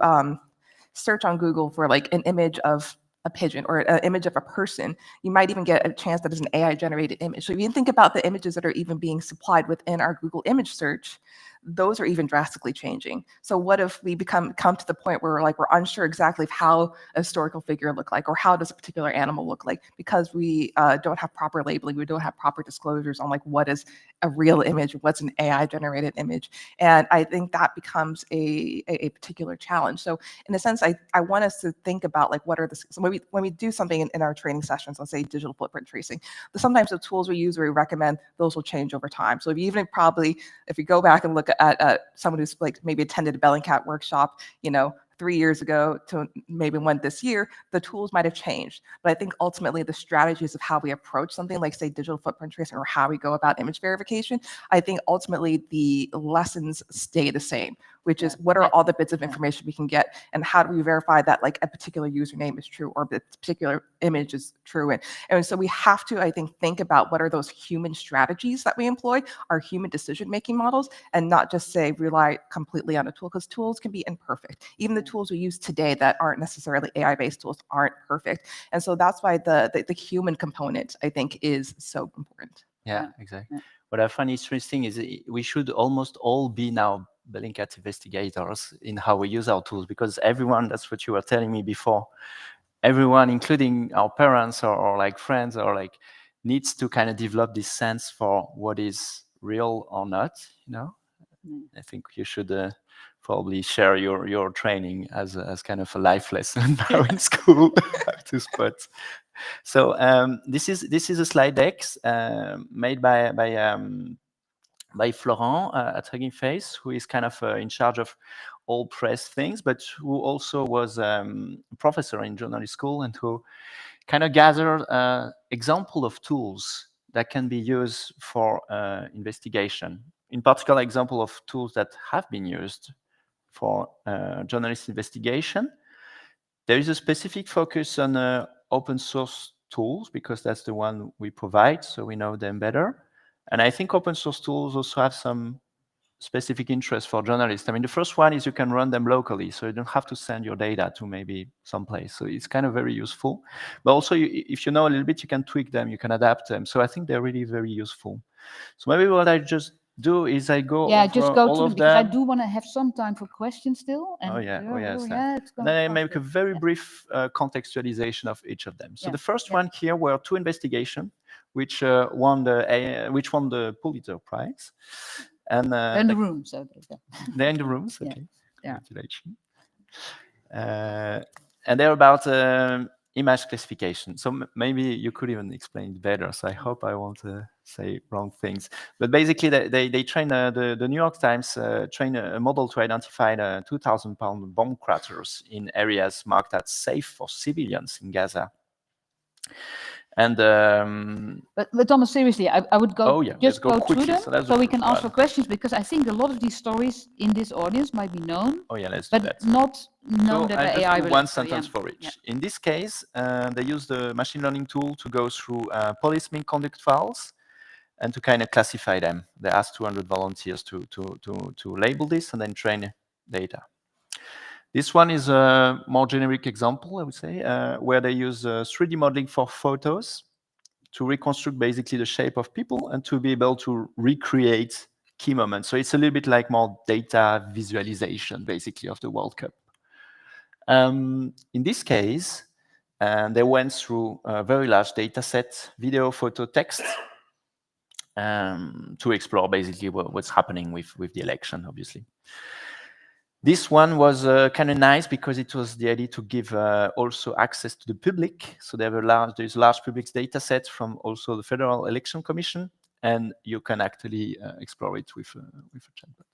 search on Google for like an image of a pigeon or an image of a person, you might even get a chance that it's an AI generated image. So if you think about the images that are even being supplied within our Google image search, those are even drastically changing. So what if we come to the point where we're unsure exactly of how a historical figure look like, or how does a particular animal look like, because we don't have proper labeling, we don't have proper disclosures on like what is a real image, what's an AI generated image. And I think that becomes a particular challenge. So in a sense, I want us to think about like what are the, so when we do something in our training sessions, let's say digital footprint tracing, sometimes the tools we use or we recommend, those will change over time. So if you go back and look at someone who's like maybe attended a Bellingcat workshop, 3 years ago to maybe one this year, the tools might have changed. But I think ultimately the strategies of how we approach something like, say, digital footprint tracing, or how we go about image verification, I think ultimately the lessons stay the same, which is what are all the bits of information we can get, and how do we verify that like a particular username is true or a particular image is true. And so we have to, I think about what are those human strategies that we employ, our human decision-making models, and not just say rely completely on a tool, because tools can be imperfect. Even the tools we use today that aren't necessarily AI-based tools aren't perfect. And so that's why the human component, I think, is so important. Yeah, exactly. What I find interesting is we should almost all be now Bellingcat investigators in how we use our tools, because everyone, that's what you were telling me before, everyone, including our parents or like friends, or like needs to kind of develop this sense for what is real or not, I think you should probably share your training as kind of a life lesson now in school to spot. So this is a slide deck made by Florent at Hugging Face, who is kind of in charge of all press things, but who also was a professor in journalism school, and who kind of gathered example of tools that can be used for investigation. In particular, example of tools that have been used for journalist investigation. There is a specific focus on open source tools, because that's the one we provide, so we know them better. And I think open source tools also have some specific interest for journalists. I mean, the first one is you can run them locally, so you don't have to send your data to maybe someplace. So it's kind of very useful. But also, if you know a little bit, you can tweak them, you can adapt them. So I think they're really very useful. So maybe what I just do is I go over just go all to of them, because I them. do want to have some time for questions still. And It's then I make a very brief contextualization of each of them. So the first one here were two investigations, which won the Pulitzer Prize. And they're in the room, so they're in the rooms. Okay, congratulations. And they're about image classification. So maybe you could even explain it better. So I hope I won't say wrong things. But basically, they train the New York Times train a model to identify 2,000-pound bomb craters in areas marked as safe for civilians in Gaza. And but Thomas, seriously, I would go go quickly, through them so we can answer questions, because I think a lot of these stories in this audience might be known, let's but do that. not known that they're AI related. One sentence for each. In this case, they use the machine learning tool to go through police misconduct files and to kind of classify them. They asked 200 volunteers to label this and then train data. This one is a more generic example, I would say, where they use 3D modeling for photos to reconstruct basically the shape of people and to be able to recreate key moments. So it's a little bit like more data visualization, basically, of the World Cup. In this case, they went through a very large data set, video, photo, text, to explore basically what's happening with the election, obviously. This one was kind of nice because it was the idea to give also access to the public. So there's large public data sets from also the Federal Election Commission, and you can actually explore it with a chatbot.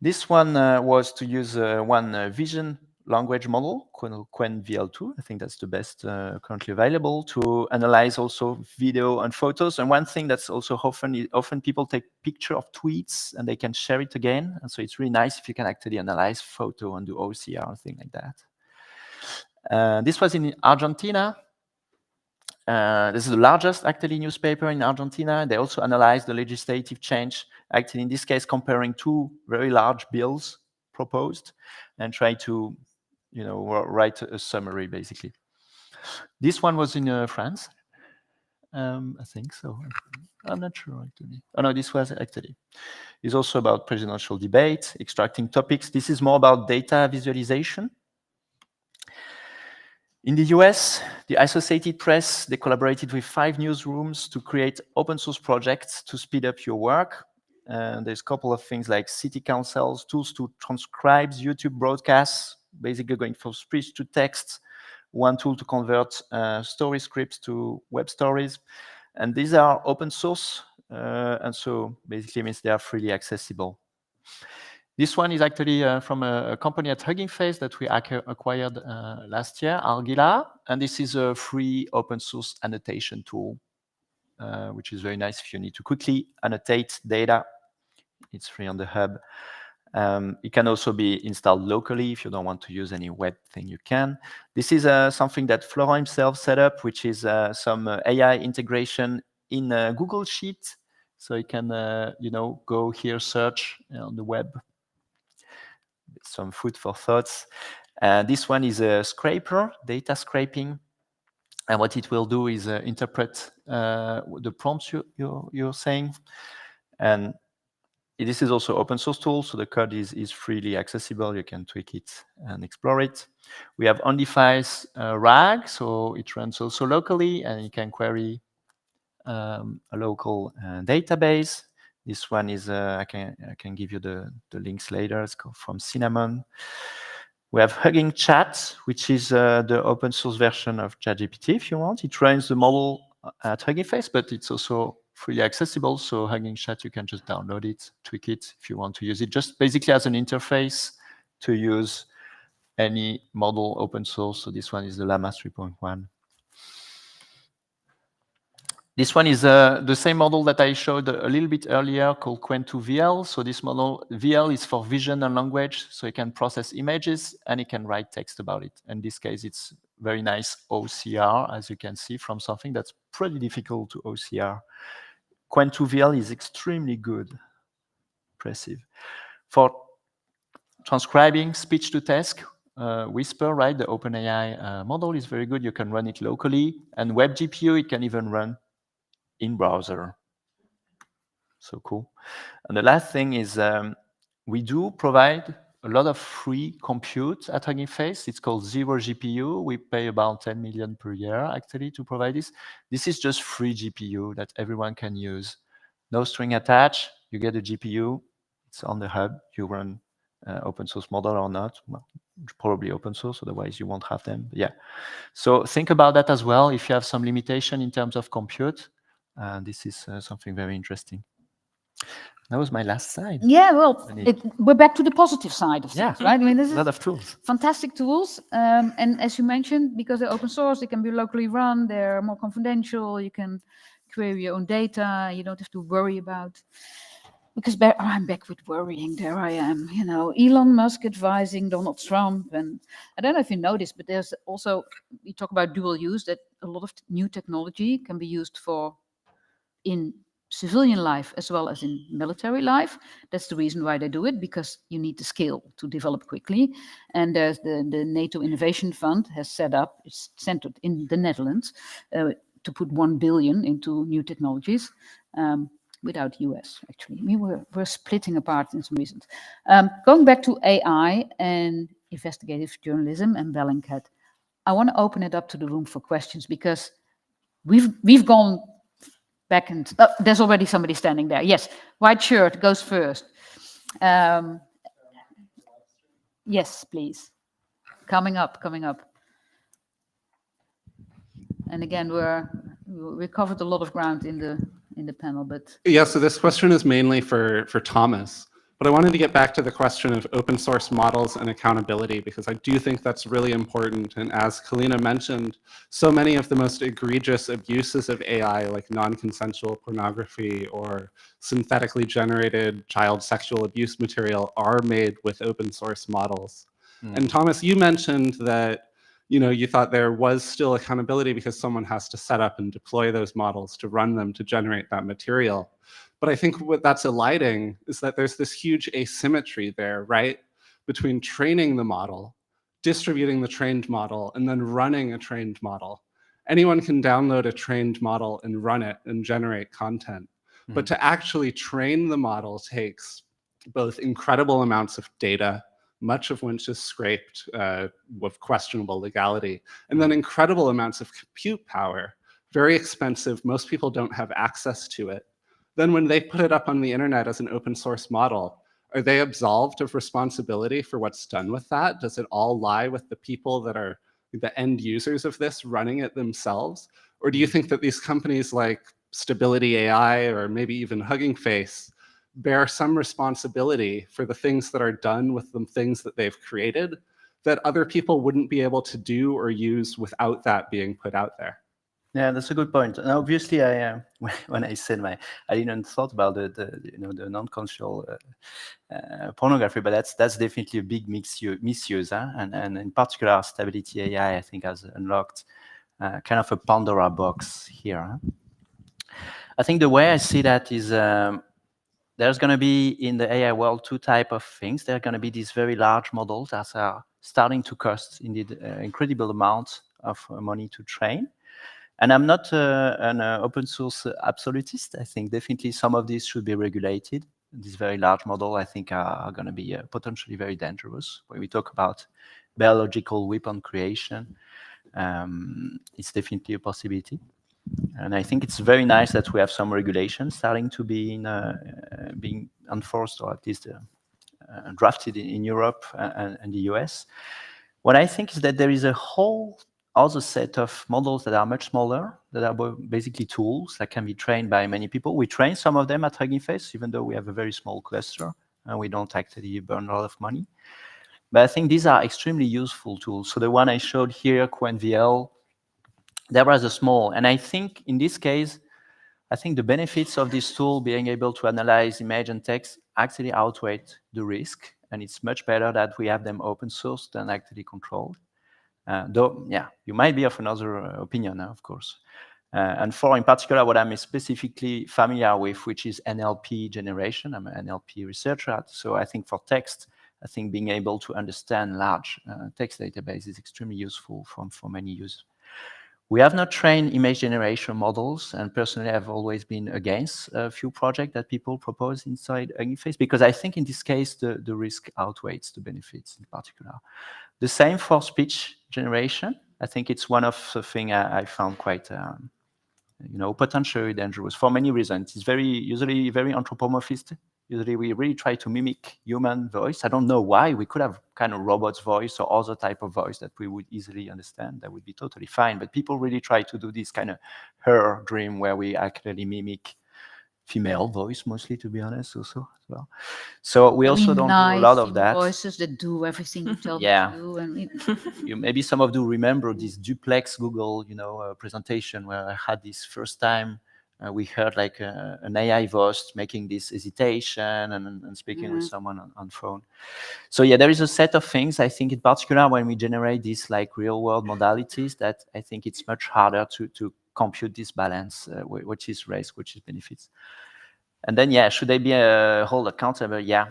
This one was to use one vision language model, Qwen VL2. I think that's the best currently available to analyze also video and photos. And one thing that's also often people take picture of tweets and they can share it again. And so it's really nice if you can actually analyze photo and do OCR, thing like that. This was in Argentina. This is the largest actually newspaper in Argentina. They also analyzed the legislative change, actually in this case comparing two very large bills proposed and try to, write a summary basically. This one was in France. I think so. I'm not sure actually. Oh no, this was actually. It's also about presidential debate, extracting topics. This is more about data visualization. In the US, the Associated Press, they collaborated with 5 newsrooms to create open source projects to speed up your work. There's a couple of things like city councils, tools to transcribe YouTube broadcasts, basically going from speech to text, one tool to convert story scripts to web stories. And these are open source, and so basically means they are freely accessible. This one is actually from a company at Hugging Face that we acquired last year, Argila, and this is a free open source annotation tool, which is very nice if you need to quickly annotate data. It's free on the hub. It can also be installed locally. If you don't want to use any web thing, you can. This is something that Florent himself set up, which is some AI integration in Google Sheet. So you can, go here, search on the web. Some food for thoughts. This one is a scraper, data scraping. And what it will do is interpret the prompts you're saying. And this is also open source tool, so the code is freely accessible. You can tweak it and explore it. We have OnDevice RAG, so it runs also locally, and you can query a local database. This one is, I can give you the links later. It's from Cinnamon. We have Hugging Chat, which is the open source version of ChatGPT, if you want. It runs the model at Hugging Face, but it's also freely accessible. So Hugging Chat, you can just download it, tweak it if you want to use it, just basically as an interface to use any model open source. So this one is the Llama 3.1. This one is the same model that I showed a little bit earlier called Qwen2 VL. So this model, VL, is for vision and language. So it can process images and it can write text about it. In this case, it's very nice OCR, as you can see, from something that's pretty difficult to OCR. Qwen2 VL is extremely good. Impressive. For transcribing speech to text, Whisper, right? The OpenAI model is very good. You can run it locally. And Web GPU, it can even run in browser. So cool. And the last thing is we do provide a lot of free compute at Hugging Face. It's called Zero GPU. We pay about 10 million per year actually to provide this. This is just free GPU that everyone can use. No string attached. You get a GPU. It's on the hub. You run open source model or not. Well, probably open source, otherwise you won't have them. But yeah. So think about that as well. If you have some limitation in terms of compute, this is something very interesting. That was my last slide. Yeah, well, we're back to the positive side of things, right? I mean, this is a lot of tools. Fantastic tools. And as you mentioned, because they're open source, they can be locally run, they're more confidential, you can query your own data, you don't have to worry about... Because I'm back with worrying, there I am, Elon Musk advising Donald Trump. And I don't know if you noticed, but there's also, we talk about dual use, that a lot of new technology can be used in civilian life as well as in military life. That's the reason why they do it, because you need the skill to develop quickly. And there's the NATO Innovation Fund has set up, it's centered in the Netherlands, to put 1 billion into new technologies. Without US, actually. I mean, we're splitting apart in some reasons. Going back to AI and investigative journalism and Bellingcat, I want to open it up to the room for questions, because we've gone back and... Oh, there's already somebody standing there. Yes, white shirt goes first. Yes, please. Coming up. And again, we covered a lot of ground in the panel, but... Yeah, so this question is mainly for Thomas. But I wanted to get back to the question of open source models and accountability, because I do think that's really important. And as Kolina mentioned, so many of the most egregious abuses of AI, like non-consensual pornography or synthetically generated child sexual abuse material, are made with open source models. And Thomas, you mentioned that you thought there was still accountability because someone has to set up and deploy those models to run them to generate that material. But I think what that's eliding is that there's this huge asymmetry there, right? Between training the model, distributing the trained model, and then running a trained model. Anyone can download a trained model and run it and generate content. But to actually train the model takes both incredible amounts of data, much of which is scraped with questionable legality, and then incredible amounts of compute power, very expensive. Most people don't have access to it. Then when they put it up on the internet as an open source model, are they absolved of responsibility for what's done with that? Does it all lie with the people that are the end users of this running it themselves? Or do you think that these companies like Stability AI or maybe even Hugging Face bear some responsibility for the things that are done with the things that they've created that other people wouldn't be able to do or use without that being put out there? Yeah, that's a good point. And obviously, when I said I didn't thought about the non-consensual pornography, but that's definitely a big misuse, huh? And in particular, Stability AI, I think, has unlocked kind of a Pandora box here. Huh? I think the way I see that is there's going to be in the AI world two types of things. There are going to be these very large models that are starting to cost indeed incredible amounts of money to train. And I'm not an open source absolutist. I think definitely some of these should be regulated. These very large models, I think, are going to be potentially very dangerous. When we talk about biological weapon creation, it's definitely a possibility. And I think it's very nice that we have some regulations starting to be being enforced, or at least drafted in Europe and the US. What I think is that there is a whole other set of models that are much smaller, that are basically tools that can be trained by many people. We train some of them at Hugging Face, even though we have a very small cluster and we don't actually burn a lot of money. But I think these are extremely useful tools. So the one I showed here, QuantVL, that was a small. And I think in this case, I think the benefits of this tool being able to analyze image and text actually outweigh the risk. And it's much better that we have them open source than actually controlled. Though, yeah, you might be of another opinion, of course. And for, in particular, what I'm specifically familiar with, which is NLP generation. I'm an NLP researcher, so I think for text, I think being able to understand large text database is extremely useful for many users. We have not trained image generation models, and personally, I've always been against a few projects that people propose inside Hugging Face, because I think in this case, the risk outweighs the benefits in particular. The same for speech generation. I think it's one of the things I found quite, potentially dangerous for many reasons. It's usually very anthropomorphist. Usually we really try to mimic human voice. I don't know why. We could have kind of robot's voice or other type of voice that we would easily understand. That would be totally fine. But people really try to do this kind of her dream where we actually mimic female voice, mostly, to be honest, also as well. So we also don't do a lot of that. Voices that do everything you tell them to do. And maybe some of you remember this duplex Google, presentation where I had this first time. We heard like an AI voice making this hesitation and speaking with someone on phone. So yeah, there is a set of things. I think in particular when we generate these like real world modalities, that I think it's much harder to compute this balance, which is risk, which is benefits. And then, yeah, should they be held accountable? Yeah,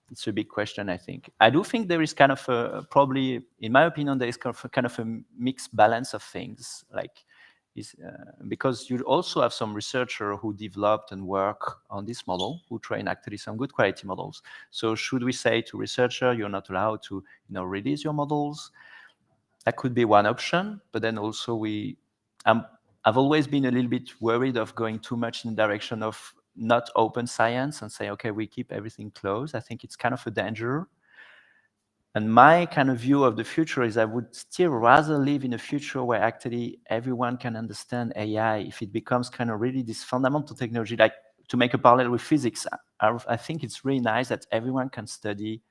it's a big question, I think. I do think there is kind of probably, in my opinion, there is kind of a mixed balance of things. Like, because you also have some researcher who developed and work on this model, who train actually some good quality models. So should we say to researcher, you're not allowed to release your models? That could be one option. But then also I've always been a little bit worried of going too much in the direction of not open science and say, okay, we keep everything closed. I think it's kind of a danger. And my kind of view of the future is I would still rather live in a future where actually everyone can understand AI if it becomes kind of really this fundamental technology. Like to make a parallel with physics, I think it's really nice that everyone can study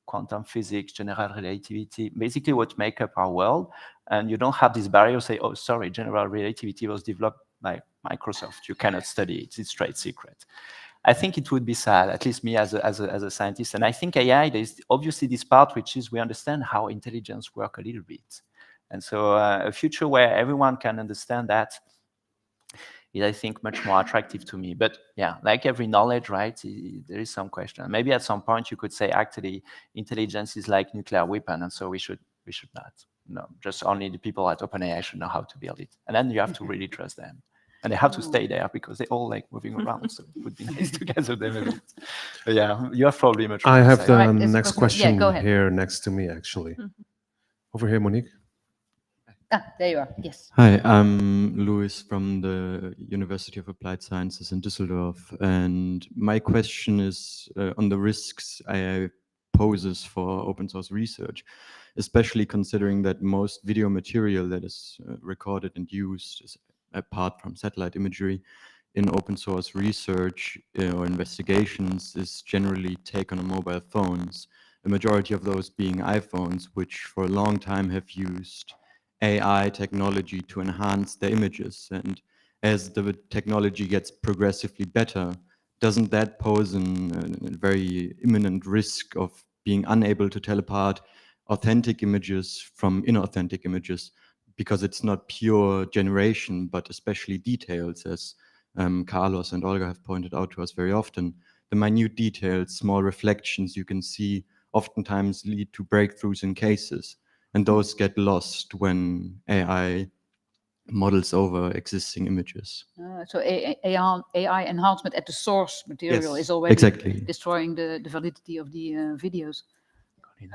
quantum physics, general relativity, basically what make up our world. And you don't have this barrier, say, oh, sorry, general relativity was developed by Microsoft. You cannot study it. It's trade secret. I think it would be sad, at least me as a scientist. And I think AI, there's obviously this part, which is we understand how intelligence works a little bit. And so a future where everyone can understand that is, I think, much more attractive to me. But yeah, like every knowledge, right, there is some question. Maybe at some point you could say, actually, intelligence is like nuclear weapon, and so we should not. No, just only the people at OpenAI should know how to build it. And then you have to really trust them. And they have to stay there because they all like moving around, so it would be nice to gather them a bit. But yeah, you have probably much more I to have say. the Right, next question go ahead. here next to me, actually. Over here, Monique. There you are. Yes. Hi, I'm Louis from the University of Applied Sciences in Düsseldorf, and my question is on the risks AI poses for open source research, especially considering that most video material that is recorded and used, is, apart from satellite imagery, in open source research or investigations is generally taken on mobile phones, a majority of those being iPhones, which for a long time have used AI technology to enhance the images. And as the technology gets progressively better, doesn't that pose a very imminent risk of being unable to tell apart authentic images from inauthentic images, because it's not pure generation, but especially details, as Carlos and Olga have pointed out to us very often. The minute details, small reflections you can see oftentimes lead to breakthroughs in cases. And those get lost when AI models over existing images. So AI enhancement at the source material is already exactly destroying the validity of the videos. I mean,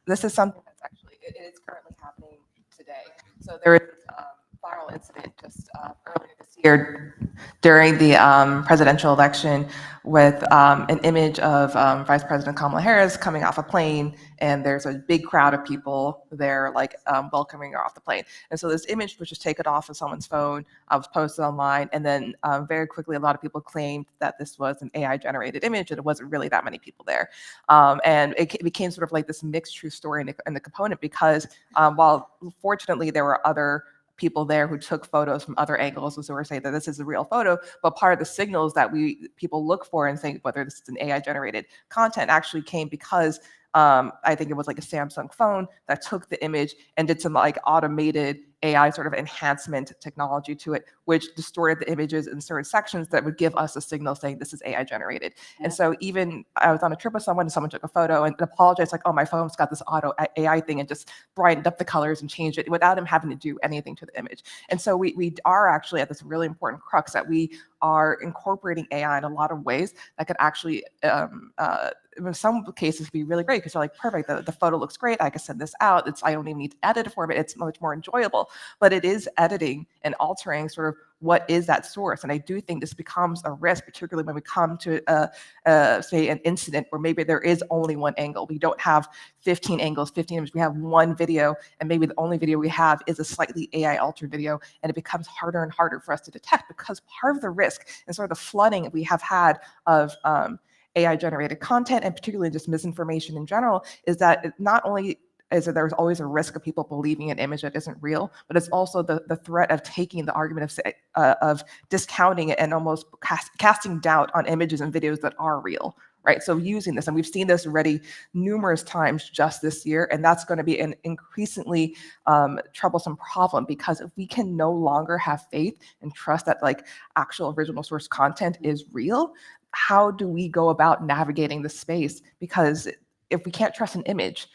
this is something that's actually, it is currently happening today. So there is a viral incident just earlier this year during the presidential election with an image of Vice President Kamala Harris coming off a plane, and there's a big crowd of people there like welcoming her off the plane. And so this image was just taken off of someone's phone, was posted online, and then very quickly a lot of people claimed that this was an AI generated image and it wasn't really that many people there. And it became sort of like this mixed true story in the component, because while fortunately there were other people there who took photos from other angles, and so we're saying that this is a real photo, but part of the signals that people look for and think whether this is an AI generated content actually came because I think it was like a Samsung phone that took the image and did some like automated AI sort of enhancement technology to it, which distorted the images in certain sections that would give us a signal saying this is AI generated. Yeah. And so even I was on a trip with someone and someone took a photo and apologized like, oh, my phone's got this auto AI thing, and just brightened up the colors and changed it without him having to do anything to the image. And so we are actually at this really important crux that we are incorporating AI in a lot of ways that could actually in some cases be really great, because you're like, perfect, the photo looks great, I can send this out, I don't even need to edit it for it, it's much more enjoyable. But it is editing and altering sort of what is that source. And I do think this becomes a risk, particularly when we come to say an incident where maybe there is only one angle. We don't have 15 angles, 15 images, we have one video, and maybe the only video we have is a slightly AI altered video, and it becomes harder and harder for us to detect, because part of the risk and sort of the flooding we have had of AI-generated content, and particularly just misinformation in general, is that it not only is that there's always a risk of people believing an image that isn't real, but it's also the threat of taking the argument of discounting it and almost casting doubt on images and videos that are real, right? So using this, and we've seen this already numerous times just this year, and that's going to be an increasingly troublesome problem, because if we can no longer have faith and trust that like actual original source content is real, how do we go about navigating the space? Because if we can't trust an image,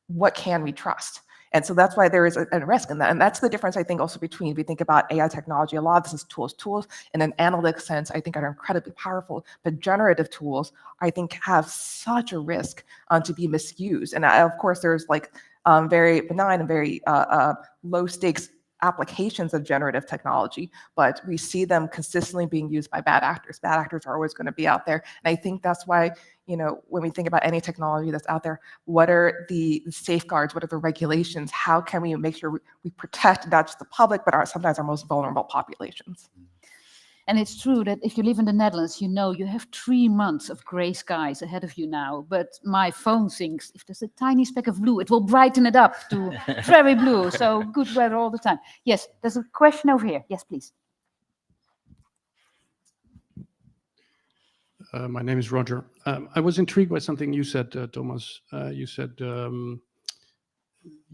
what can we trust? And so that's why there is a risk in that. And that's the difference, I think, also between, we think about AI technology, a lot of this is tools. Tools in an analytic sense, I think, are incredibly powerful, but generative tools, I think, have such a risk to be misused. And of course, there's like very benign and very low stakes applications of generative technology, but we see them consistently being used by bad actors. Bad actors are always going to be out there. And I think that's why, you know, when we think about any technology that's out there, what are the safeguards? What are the regulations? How can we make sure we protect not just the public, but sometimes our most vulnerable populations? And it's true that if you live in the Netherlands, you know you have 3 months of gray skies ahead of you now. But my phone thinks if there's a tiny speck of blue, it will brighten it up to very blue. So good weather all the time. Yes, there's a question over here. Yes, please. My name is Roger. I was intrigued by something you said, Thomas. You said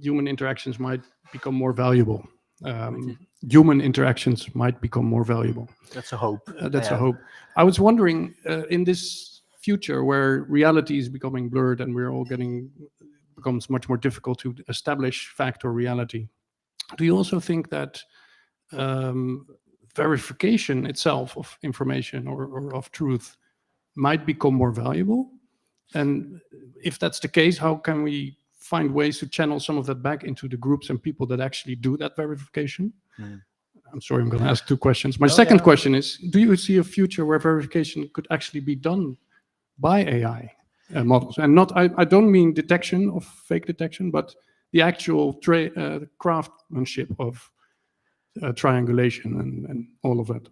human interactions might become more valuable. Human interactions might become more valuable. That's a hope. That's a hope. I was wondering, in this future where reality is becoming blurred and we're all becomes much more difficult to establish fact or reality, do you also think that verification itself of information or of truth might become more valuable? And if that's the case, how can we find ways to channel some of that back into the groups and people that actually do that verification? I'm sorry, I'm going to ask 2 questions. My second question is, do you see a future where verification could actually be done by AI models? And not, I don't mean detection of fake detection, but the actual craftsmanship of triangulation and all of that.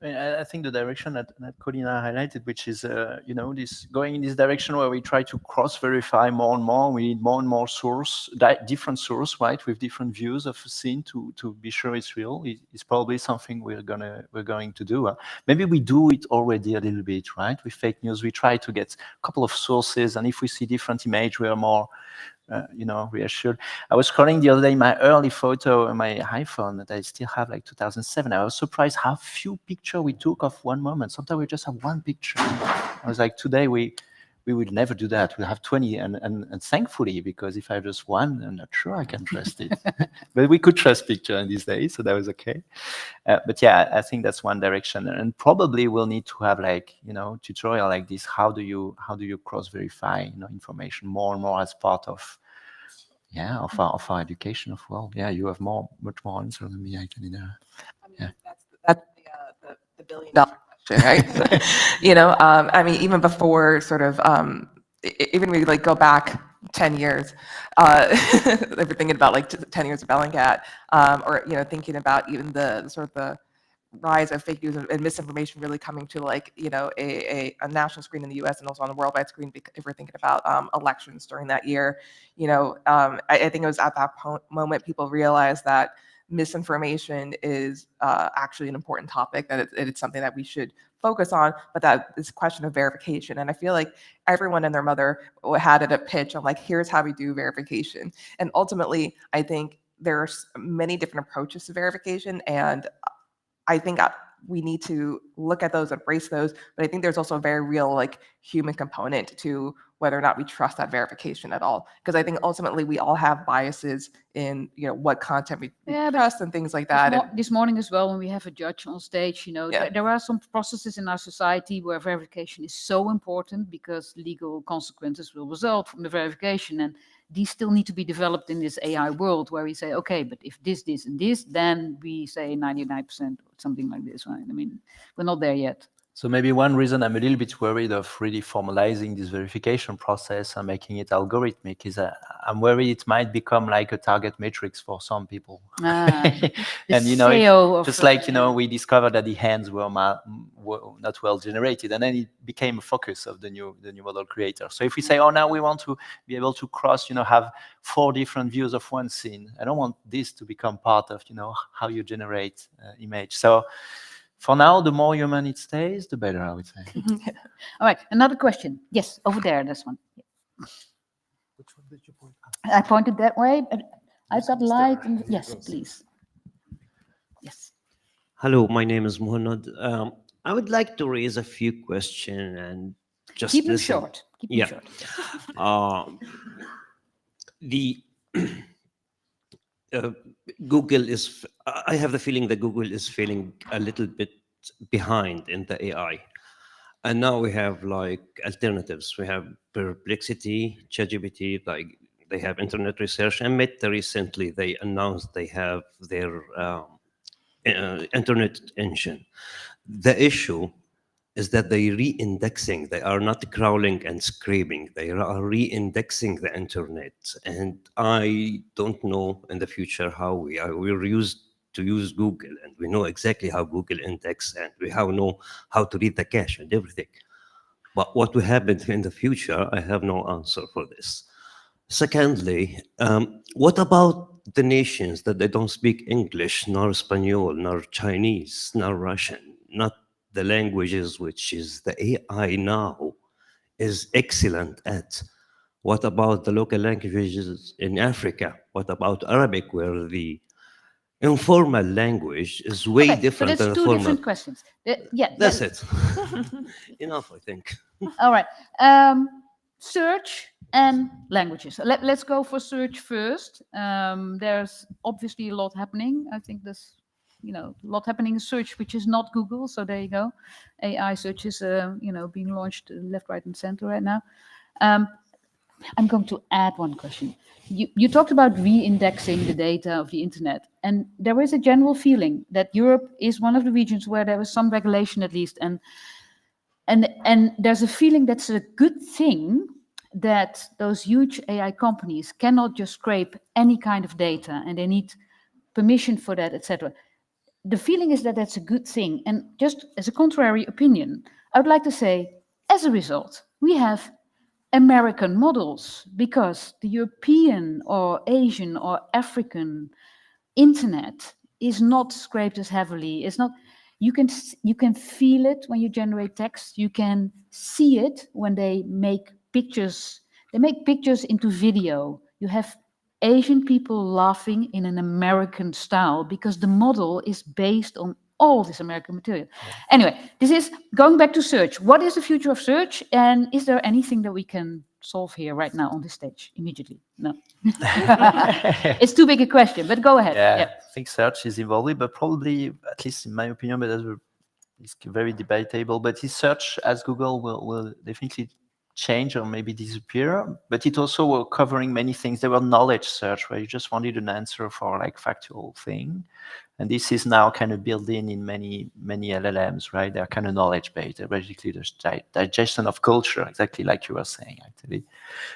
I think the direction that Kolina highlighted, which is, this going in this direction where we try to cross-verify more and more. We need more and more different source, right, with different views of a scene to be sure it's real. It's probably something we're going to do. Maybe we do it already a little bit, right? With fake news, we try to get a couple of sources, and if we see different image, we are more reassured. I was scrolling the other day my early photo on my iPhone that I still have, like 2007. I was surprised how few pictures we took of one moment. Sometimes we just have one picture. I was like, today we would never do that. We'll have 20, and thankfully, because if I have just one, I'm not sure I can trust it. But we could trust picture in these days, so that was okay. But yeah, I think that's one direction, and probably we'll need to have tutorial like this. How do you cross-verify information more and more as part of our education of world? Yeah, you have much more answer than me, actually. There. That's the billion-dollar question, right? I mean, even before sort of, even we go back 10 years, if we're thinking about 10 years of Bellingcat, or thinking about even the sort of the rise of fake news and misinformation really coming to a national screen in the US and also on the worldwide screen, if we're thinking about elections during that year. I think it was at that moment people realized that misinformation is actually an important topic, that it's something that we should focus on, but that is a question of verification. And I feel like everyone and their mother had it a pitch on here's how we do verification. And ultimately, I think there's many different approaches to verification, and I think we need to look at those, embrace those, but I think there's also a very real human component to whether or not we trust that verification at all. Because I think ultimately we all have biases in what content we trust and things like that. This morning as well, when we have a judge on stage, there are some processes in our society where verification is so important because legal consequences will result from the verification, and these still need to be developed in this AI world where we say, okay, but if this, and this, then we say 99% or something like this, right? I mean, we're not there yet. So maybe one reason I'm a little bit worried of really formalizing this verification process and making it algorithmic is I'm worried it might become like a target matrix for some people. And we discovered that the hands were not well generated, and then it became a focus of the new model creator. So if we say, oh, now we want to be able to cross, have 4 different views of one scene, I don't want this to become part of, how you generate image. So for now, the more human it stays, the better, I would say. All right, another question. Yes, over there, this one. Which one did you point out? I pointed that way, but I've got light. Yes, please. Yes. Hello, my name is Muhammad. I would like to raise a few questions and just keep them listen. short. Keep them short. Google is, I have the feeling that Google is feeling a little bit behind in the AI. And now we have alternatives. We have Perplexity, ChatGPT, they have internet research, and Meta recently they announced they have their internet engine. The issue is that they re-indexing. They are not crawling and scraping. They are re-indexing the internet. And I don't know in the future how we will use to use Google, and we know exactly how Google index, and we know how to read the cache and everything. But what will happen in the future, I have no answer for this. Secondly, what about the nations that they don't speak English, nor Spanish, nor Chinese, nor Russian, not the languages which is the AI now is excellent at? What about the local languages in Africa? What about Arabic, where the informal language is way Okay, so different that's than the two formal? different questions. Yeah, That's it. Enough, I think. all right. Search and languages. Let's go for search first. There's obviously a lot happening. I think there's a lot happening in search, which is not Google. So there you go. AI search is being launched left, right, and center right now. I'm going to add one question. You talked about re-indexing the data of the internet, and there is a general feeling that Europe is one of the regions where there is some regulation, at least, and there's a feeling that's a good thing that those huge AI companies cannot just scrape any kind of data, and they need permission for that, etc. The feeling is that that's a good thing, and just as a contrary opinion, I would like to say, as a result, we have American models, because the European or Asian or African internet is not scraped as heavily. It's not. You can feel it when you generate text. You can see it when they make pictures. They make pictures into video. You have Asian people laughing in an American style because the model is based on all this American material. Anyway, this is going back to search. What is the future of search? And is there anything that we can solve here right now on this stage immediately? No. It's too big a question, but go ahead. Yeah, I think search is evolving, but probably, at least in my opinion, but it's very debatable, but is search as Google will definitely change or maybe disappear, but it also were covering many things. There were knowledge search where you just wanted an answer for like factual thing. And this is now kind of built in many LLMs, right? They're kind of knowledge-based. They're basically the digestion of culture, exactly like you were saying, actually.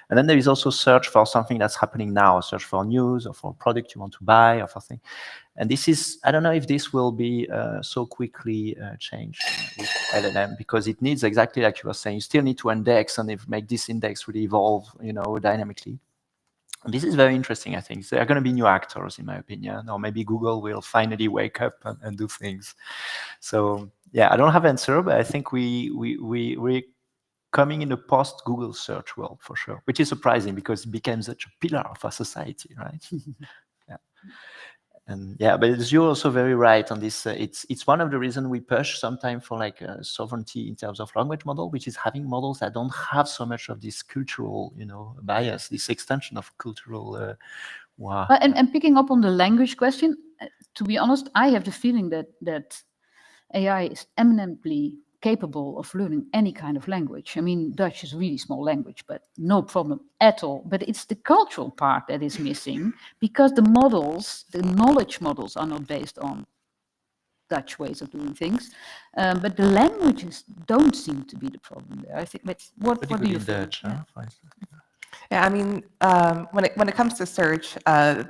And then there is also search for something that's happening now, search for news or for a product you want to buy or for things. And this is, I don't know if this will be so quickly changed with LLM, because it needs, exactly like you were saying, you still need to index and make this index really evolve, dynamically. And this is very interesting, I think. There are going to be new actors, in my opinion, or maybe Google will finally wake up and do things. So yeah, I don't have an answer, but I think we're coming in a post-Google search world for sure, which is surprising because it became such a pillar of our society, right? Yeah. And yeah, but you're also very right on this. It's one of the reasons we push sometimes for like sovereignty in terms of language model, which is having models that don't have so much of this cultural, bias, this extension of cultural. Wow. And picking up on the language question, to be honest, I have the feeling that AI is eminently capable of learning any kind of language. I mean, Dutch is a really small language, but no problem at all. But it's the cultural part that is missing, because the knowledge models are not based on Dutch ways of doing things. But the languages don't seem to be the problem there. I think that's what do you think? Dutch, huh? Yeah, I mean, when it comes to search, I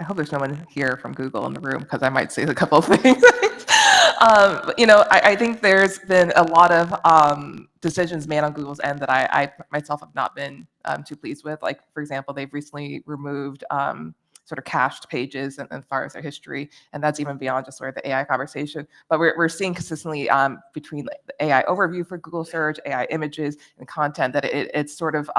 hope there's no one here from Google in the room, because I might say a couple of things. I think there's been a lot of decisions made on Google's end that I myself have not been too pleased with. Like, for example, they've recently removed sort of cached pages and as far as their history, and that's even beyond just sort of the AI conversation. But we're seeing consistently between the AI overview for Google search, AI images, and content that it's sort of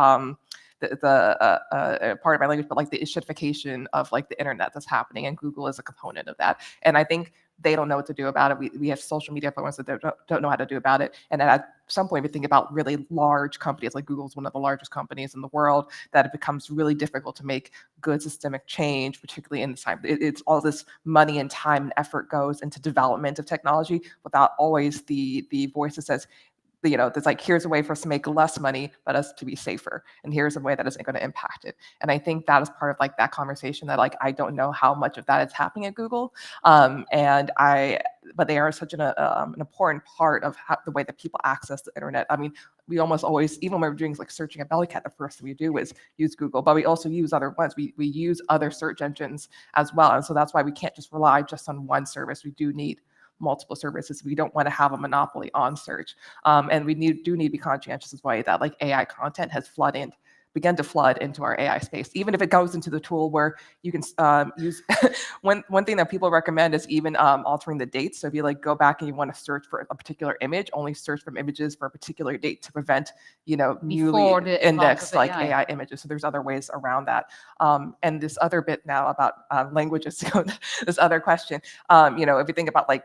the part of my language, but like the ishification of like the internet that's happening, and Google is a component of that. And I think they don't know what to do about it. We have social media platforms that don't know how to do about it. And at some point, we think about really large companies, like Google's one of the largest companies in the world, that it becomes really difficult to make good systemic change, particularly in this time. It's all this money and time and effort goes into development of technology without always the voice that says, there's like, here's a way for us to make less money, but us to be safer. And here's a way that isn't going to impact it. And I think that is part of like that conversation that like, I don't know how much of that is happening at Google. But they are such an important part of the way that people access the internet. I mean, we almost always, even when we're doing like searching at Bellingcat, the first thing we do is use Google, but we also use other ones. We use other search engines as well. And so that's why we can't just rely just on one service. We do need multiple services. We don't want to have a monopoly on search. And we do need to be conscientious as well that like AI content has begun to flood into our AI space, even if it goes into the tool where you can use one thing that people recommend is even altering the dates. So if you like go back and you want to search for a particular image, only search from images for a particular date to prevent, newly indexed like AI images. So there's other ways around that. And this other bit now about languages, this other question, if you think about like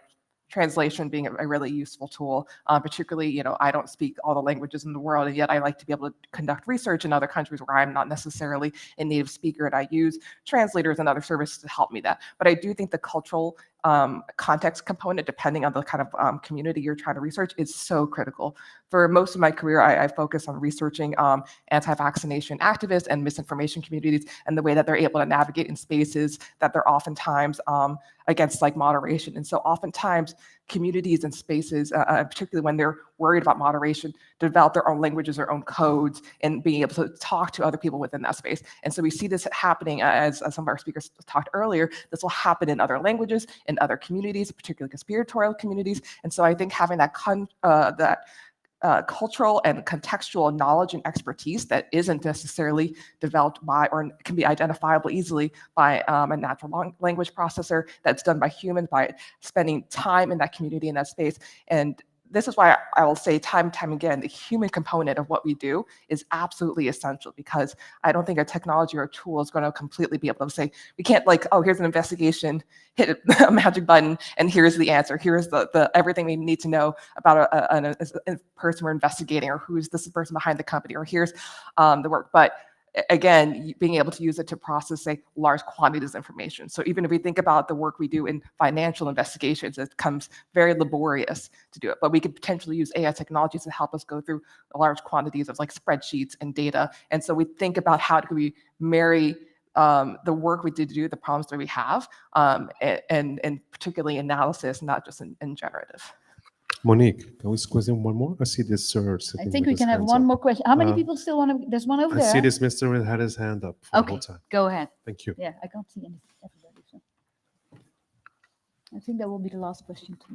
translation being a really useful tool, particularly, I don't speak all the languages in the world, and yet I like to be able to conduct research in other countries where I'm not necessarily a native speaker, and I use translators and other services to help me that. But I do think the cultural context component, depending on the kind of community you're trying to research, is so critical. For most of my career, I focus on researching anti-vaccination activists and misinformation communities and the way that they're able to navigate in spaces that they're oftentimes against like moderation. And so oftentimes communities and spaces, particularly when they're worried about moderation, develop their own languages, their own codes, and being able to talk to other people within that space. And so we see this happening, as some of our speakers talked earlier, this will happen in other languages, in other communities, particularly conspiratorial communities. And so I think having that cultural and contextual knowledge and expertise that isn't necessarily developed by or can be identifiable easily by a natural language processor, that's done by humans, by spending time in that community, in that space. And this is why I will say time and time again, the human component of what we do is absolutely essential, because I don't think a technology or a tool is going to completely be able to say, we can't like, oh, here's an investigation, hit a magic button, and here's the answer. Here's the everything we need to know about a person we're investigating, or who's this person behind the company, or here's the work. But again, being able to use it to process, say, large quantities of information. So even if we think about the work we do in financial investigations, it becomes very laborious to do it. But we could potentially use AI technologies to help us go through large quantities of like spreadsheets and data. And so we think about how do we marry the work we did to do, the problems that we have, and particularly analysis, not just in generative. Monique, can we squeeze in one more? I see this sir. I think we can have one more question. How many people still want to? There's one over there. I see this Mr. had his hand up for the whole time. Go ahead. Thank you. Yeah, I can't see everybody. So I think that will be the last question to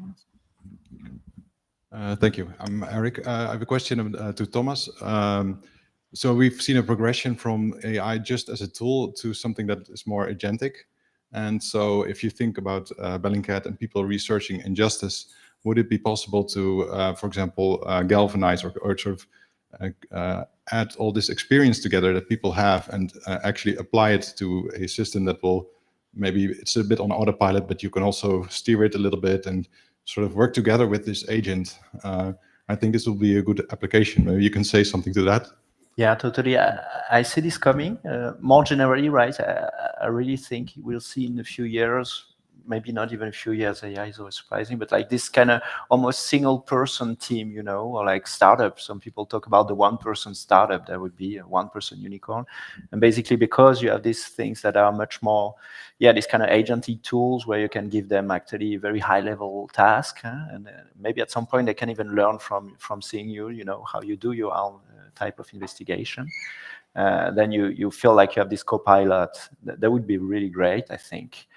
ask. Thank you. I'm Eric. I have a question to Thomas. So we've seen a progression from AI just as a tool to something that is more agentic. And so if you think about Bellingcat and people researching injustice, would it be possible to, for example, galvanize or sort of add all this experience together that people have and actually apply it to a system that will, maybe it's a bit on autopilot, but you can also steer it a little bit and sort of work together with this agent. I think this will be a good application. Maybe you can say something to that. Yeah, totally. I see this coming. More generally, right? I really think we'll see in a few years, maybe not even a few years, AI is always surprising, but like this kind of almost single person team, you know, or like startup. Some people talk about the one-person startup. That would be a one-person unicorn. And basically because you have these things that are much more, yeah, these kind of agentic tools where you can give them actually a very high-level task. And maybe at some point they can even learn from seeing you, you know, how you do your own type of investigation. Then you feel like you have this co-pilot. That would be really great, I think.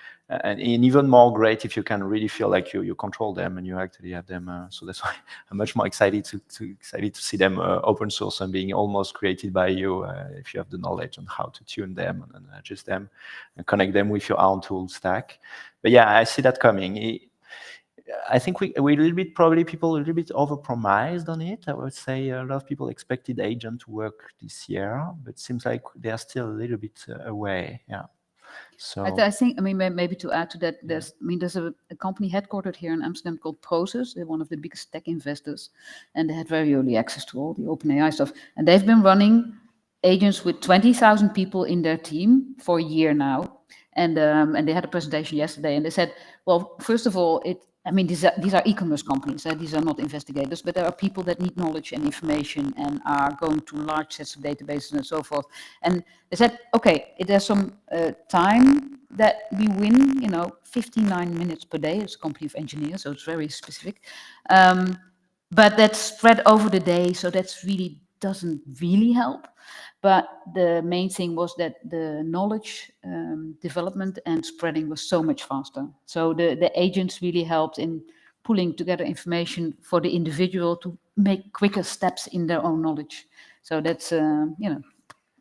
And even more great if you can really feel like you control them and you actually have them. So that's why I'm much more excited to see them open source and being almost created by you if you have the knowledge on how to tune them and adjust them and connect them with your own tool stack. But yeah, I see that coming. I think we a little bit, probably people a little bit overpromised on it. I would say a lot of people expected agent to work this year, but it seems like they are still a little bit away. Yeah. So I think, I mean, maybe to add to that, there's a company headquartered here in Amsterdam called Prosus. They're one of the biggest tech investors, and they had very early access to all the OpenAI stuff. And they've been running agents with 20,000 people in their team for a year now. and they had a presentation yesterday, and they said, well, first of all, these are e-commerce companies. These are not investigators, but there are people that need knowledge and information and are going to large sets of databases and so forth. And they said, okay, there's some time that we win, 59 minutes per day. It's a company of engineers, so it's very specific. But that's spread over the day, so that's really doesn't really help. But the main thing was that the knowledge development and spreading was so much faster. So the agents really helped in pulling together information for the individual to make quicker steps in their own knowledge. So that's,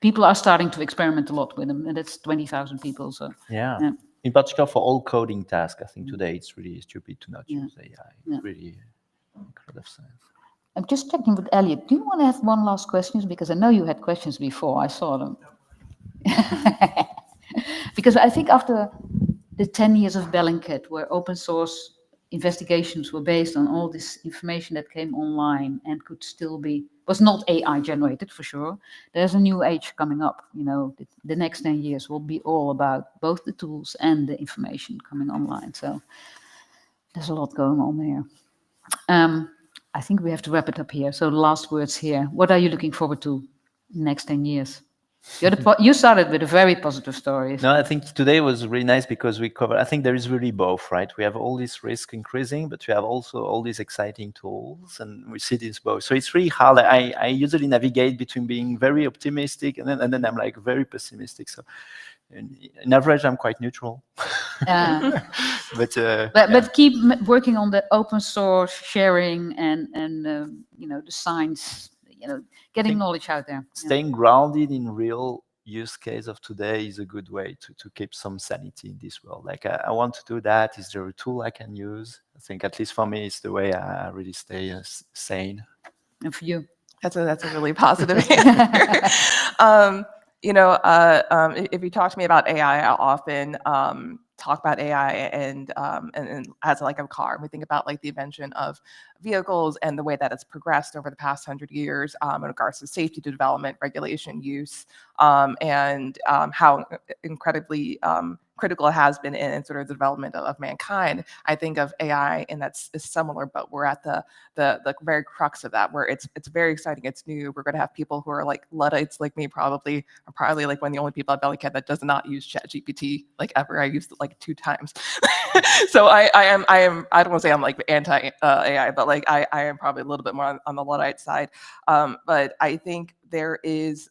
people are starting to experiment a lot with them, and that's 20,000 people. So yeah. In particular for all coding tasks, I think today it's really stupid to not use AI. It's really incredible sense. I'm just checking with Elliot. Do you want to have one last question? Because I know you had questions before. I saw them. Because I think after the 10 years of Bellingcat, where open source investigations were based on all this information that came online and could still was not AI generated for sure. There's a new age coming up. The next 10 years will be all about both the tools and the information coming online. So there's a lot going on there. I think we have to wrap it up here. So the last words here. What are you looking forward to next 10 years? You started with a very positive story. No, I think today was really nice because we covered, I think there is really both, right? We have all this risk increasing, but we have also all these exciting tools, and we see this both. So it's really hard. I usually navigate between being very optimistic and then I'm like very pessimistic. So in average, I'm quite neutral. But keep working on the open source sharing and the science, getting knowledge out there. Staying grounded in real use case of today is a good way to keep some sanity in this world. Like I want to do that. Is there a tool I can use? I think at least for me, it's the way I really stay sane. And for you? That's a really positive answer. If you talk to me about AI, I'll often talk about AI and as like a car. We think about like the invention of vehicles and the way that it's progressed over the past 100 years in regards to safety development, regulation, use, and how incredibly critical it has been in sort of the development of mankind. I think of AI, and that's similar, but we're at the very crux of that, where it's very exciting, it's new. We're going to have people who are like Luddites like me, probably. I'm probably like one of the only people at Bellingcat that does not use ChatGPT like ever. I used it like 2 times. So I don't want to say I'm like anti AI, but like I am probably a little bit more on the Luddite side. But I think there is.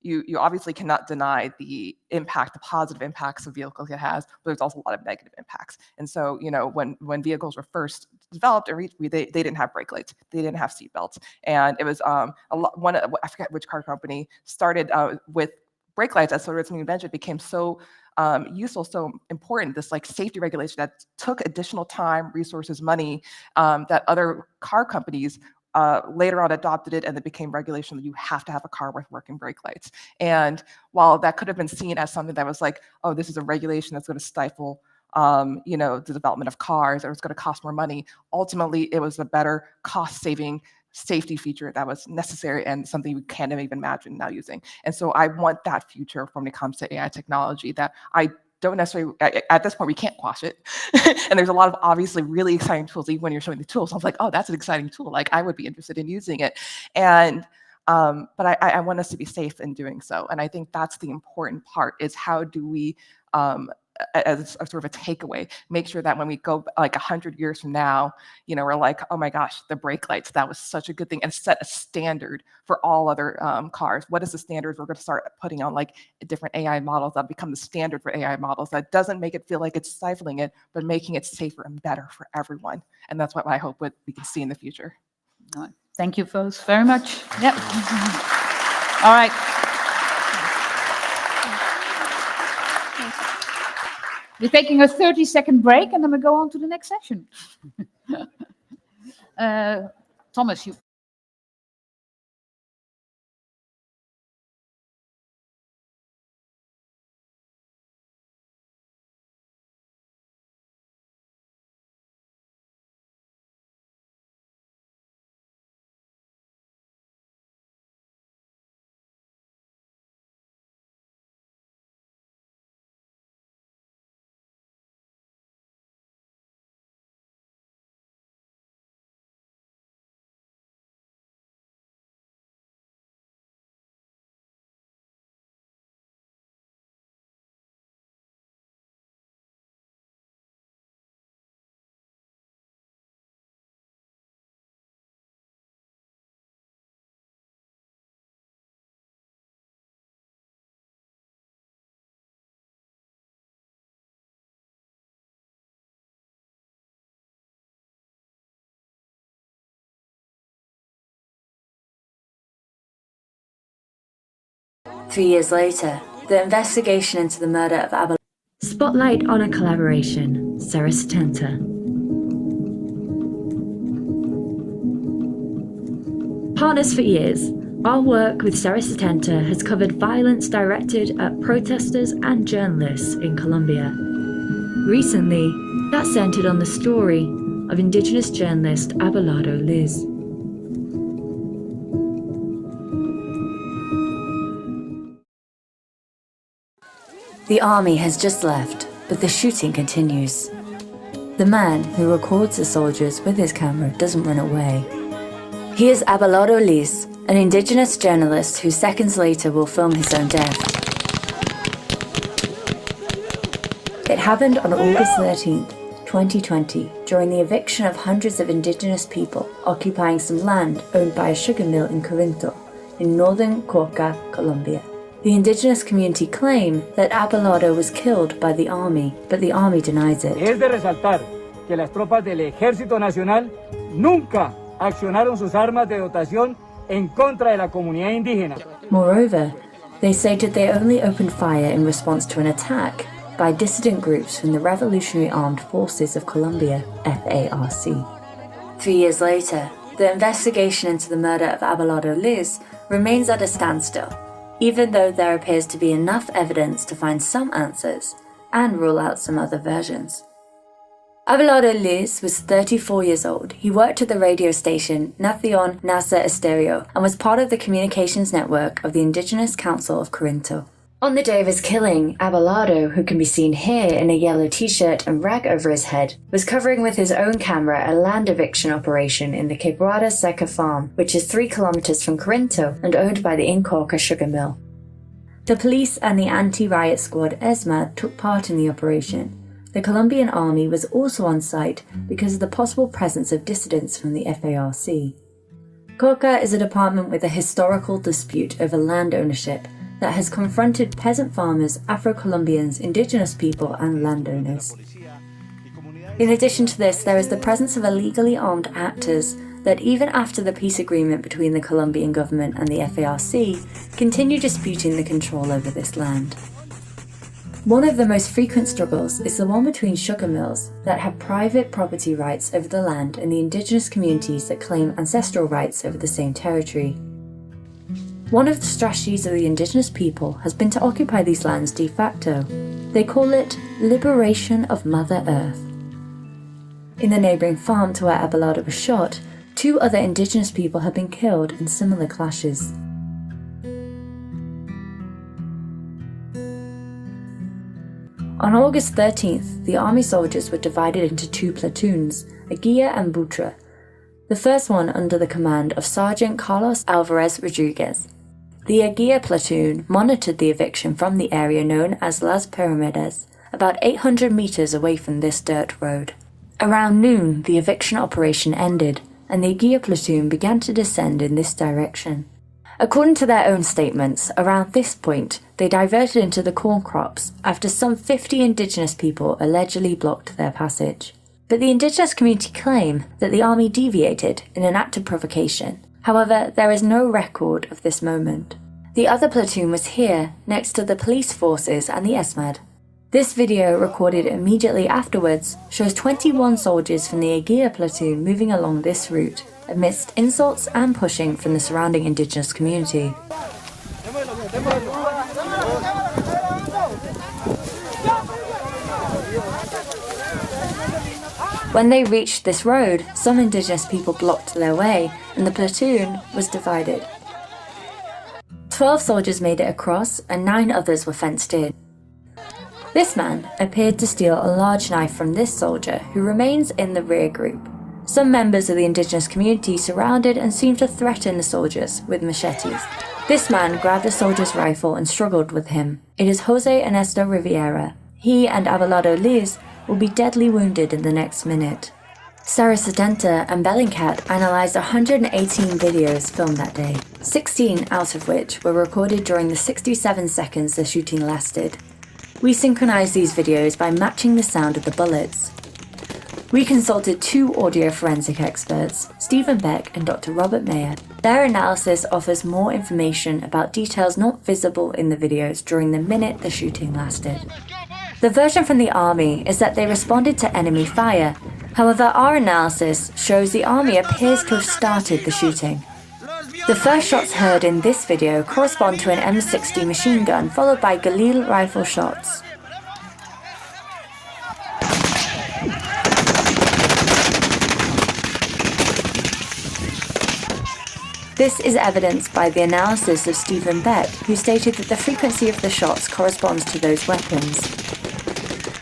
You obviously cannot deny the impact, the positive impacts a vehicle has, but there's also a lot of negative impacts. And so, when vehicles were first developed, they didn't have brake lights, they didn't have seat belts, and it was I forget which car company started with brake lights as sort of its new invention. Became so useful, so important. This like safety regulation that took additional time, resources, money that other car companies later on adopted it, and it became regulation that you have to have a car with working brake lights. And while that could have been seen as something that was like, oh, this is a regulation that's going to stifle the development of cars, or it's going to cost more money, ultimately it was a better cost-saving safety feature that was necessary and something we can't even imagine now using. And so I want that future when it comes to AI technology, that I don't necessarily, at this point, we can't quash it. And there's a lot of obviously really exciting tools, even when you're showing the tools. I was like, oh, that's an exciting tool. Like I would be interested in using it. And, but I want us to be safe in doing so. And I think that's the important part, is how do we, as a sort of a takeaway, make sure that when we go like 100 years from now, we're like, oh my gosh, the brake lights, that was such a good thing, and set a standard for all other cars. What is the standards we're going to start putting on like different AI models that become the standard for AI models, that doesn't make it feel like it's stifling it, but making it safer and better for everyone. And that's what I hope we can see in the future. All right. Thank you both very much. Yep. All right. We're taking a 30-second break, and then we go on to the next session. Thomas, you. 3 years later, the investigation into the murder of Abelardo. Spotlight on a collaboration, Sarah Setenta. Partners for years, our work with Sarah Setenta has covered violence directed at protesters and journalists in Colombia. Recently, that centered on the story of Indigenous journalist Abelardo Liz. The army has just left, but the shooting continues. The man who records the soldiers with his camera doesn't run away. He is Abelardo Liz, an indigenous journalist who seconds later will film his own death. It happened on August 13th, 2020, during the eviction of hundreds of indigenous people occupying some land owned by a sugar mill in Corinto, in northern Cauca, Colombia. The indigenous community claim that Abelardo was killed by the army, but the army denies it. Es de resaltar que las tropas del Ejército Nacional nunca accionaron sus armas de dotación en contra de la comunidad indígena. Moreover, they stated they only opened fire in response to an attack by dissident groups from the Revolutionary Armed Forces of Colombia, FARC. 3 years later, the investigation into the murder of Abelardo Liz remains at a standstill, even though there appears to be enough evidence to find some answers and rule out some other versions. Abelardo Liz was 34 years old. He worked at the radio station Nación Nasa Estéreo and was part of the communications network of the Indigenous Council of Corinto. On the day of his killing, Abelardo, who can be seen here in a yellow t-shirt and rag over his head, was covering with his own camera a land eviction operation in the Quebrada Seca farm, which is 3 kilometers from Corinto and owned by the Incorca sugar mill. The police and the anti-riot squad ESMAD took part in the operation. The Colombian army was also on site because of the possible presence of dissidents from the FARC. Cauca is a department with a historical dispute over land ownership that has confronted peasant farmers, Afro-Colombians, indigenous people and landowners. In addition to this, there is the presence of illegally armed actors that even after the peace agreement between the Colombian government and the FARC, continue disputing the control over this land. One of the most frequent struggles is the one between sugar mills that have private property rights over the land and the indigenous communities that claim ancestral rights over the same territory. One of the strategies of the indigenous people has been to occupy these lands de facto. They call it liberation of Mother Earth. In the neighbouring farm to where Abelardo was shot, 2 other indigenous people have been killed in similar clashes. On August 13th, the army soldiers were divided into 2 platoons, Aguia and Butra, the first one under the command of Sergeant Carlos Alvarez Rodriguez. The Aguia platoon monitored the eviction from the area known as Las Piramides, about 800 meters away from this dirt road. Around noon, the eviction operation ended, and the Aguia platoon began to descend in this direction. According to their own statements, around this point, they diverted into the corn crops after some 50 indigenous people allegedly blocked their passage. But the indigenous community claim that the army deviated in an act of provocation. However, there is no record of this moment. The other platoon was here, next to the police forces and the ESMAD. This video, recorded immediately afterwards, shows 21 soldiers from the Aguia platoon moving along this route, amidst insults and pushing from the surrounding indigenous community. When they reached this road, some indigenous people blocked their way, and the platoon was divided. 12 soldiers made it across, and 9 others were fenced in. This man appeared to steal a large knife from this soldier, who remains in the rear group. Some members of the indigenous community surrounded and seemed to threaten the soldiers with machetes. This man grabbed a soldier's rifle and struggled with him. It is Jose Ernesto Riviera. He and Abelardo Liz will be deadly wounded in the next minute. Sarah Setenta and Bellingfest analysed 118 videos filmed that day, 16 out of which were recorded during the 67 seconds the shooting lasted. We synchronised these videos by matching the sound of the bullets. We consulted two audio forensic experts, Stephen Beck and Dr. Robert Mayer. Their analysis offers more information about details not visible in the videos during the minute the shooting lasted. The version from the army is that they responded to enemy fire. However, our analysis shows the army appears to have started the shooting. The first shots heard in this video correspond to an M60 machine gun, followed by Galil rifle shots. This is evidenced by the analysis of Stephen Beck, who stated that the frequency of the shots corresponds to those weapons.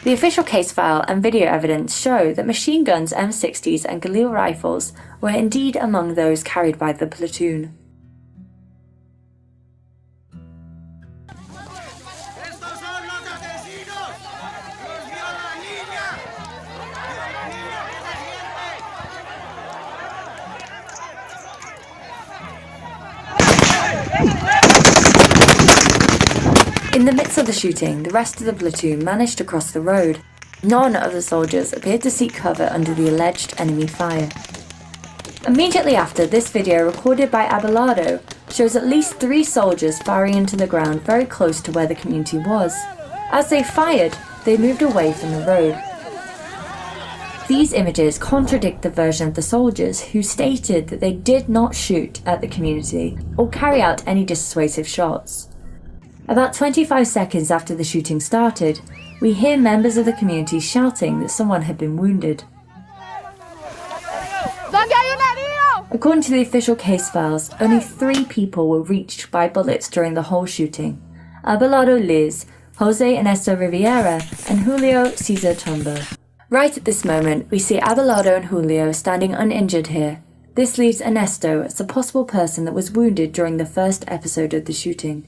The official case file and video evidence show that machine guns, M60s and Galil rifles were indeed among those carried by the platoon. In the midst of the shooting, the rest of the platoon managed to cross the road. None of the soldiers appeared to seek cover under the alleged enemy fire. Immediately after, this video recorded by Abelardo shows at least 3 soldiers firing into the ground very close to where the community was. As they fired, they moved away from the road. These images contradict the version of the soldiers who stated that they did not shoot at the community or carry out any dissuasive shots. About 25 seconds after the shooting started, we hear members of the community shouting that someone had been wounded. According to the official case files, only 3 people were reached by bullets during the whole shooting: Abelardo Liz, Jose Ernesto Riviera, and Julio Cesar Tombo. Right at this moment, we see Abelardo and Julio standing uninjured here. This leaves Ernesto as the possible person that was wounded during the first episode of the shooting.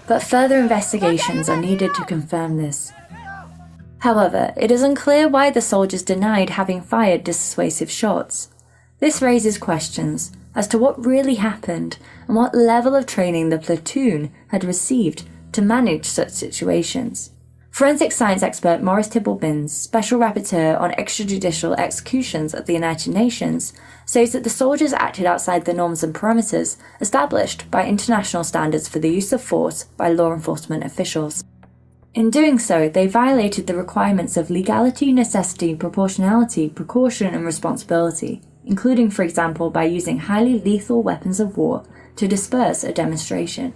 But further investigations are needed to confirm this. However, it is unclear why the soldiers denied having fired dissuasive shots. This raises questions as to what really happened and what level of training the platoon had received to manage such situations. Forensic science expert Maurice Tibble-Binns, Special Rapporteur on Extrajudicial Executions of the United Nations, says that the soldiers acted outside the norms and parameters established by international standards for the use of force by law enforcement officials. In doing so, they violated the requirements of legality, necessity, proportionality, precaution, and responsibility, including, for example, by using highly lethal weapons of war to disperse a demonstration.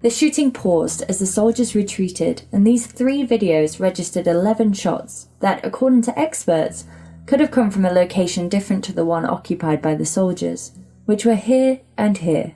The shooting paused as the soldiers retreated, and these 3 videos registered 11 shots that, according to experts, could have come from a location different to the one occupied by the soldiers, which were here and here.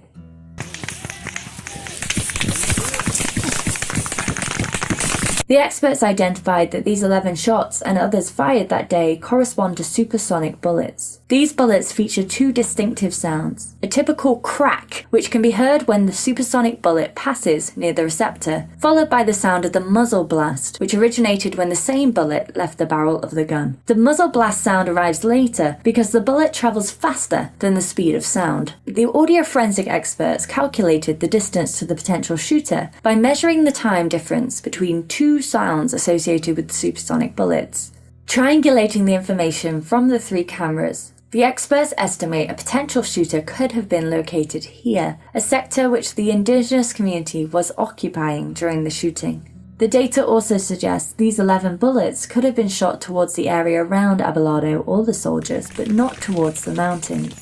The experts identified that these 11 shots and others fired that day correspond to supersonic bullets. These bullets feature 2 distinctive sounds: a typical crack, which can be heard when the supersonic bullet passes near the receptor, followed by the sound of the muzzle blast, which originated when the same bullet left the barrel of the gun. The muzzle blast sound arrives later because the bullet travels faster than the speed of sound. The audio forensic experts calculated the distance to the potential shooter by measuring the time difference between 2 sounds associated with supersonic bullets. Triangulating the information from the 3 cameras, the experts estimate a potential shooter could have been located here, a sector which the indigenous community was occupying during the shooting. The data also suggests these 11 bullets could have been shot towards the area around Abelardo or the soldiers, but not towards the mountains.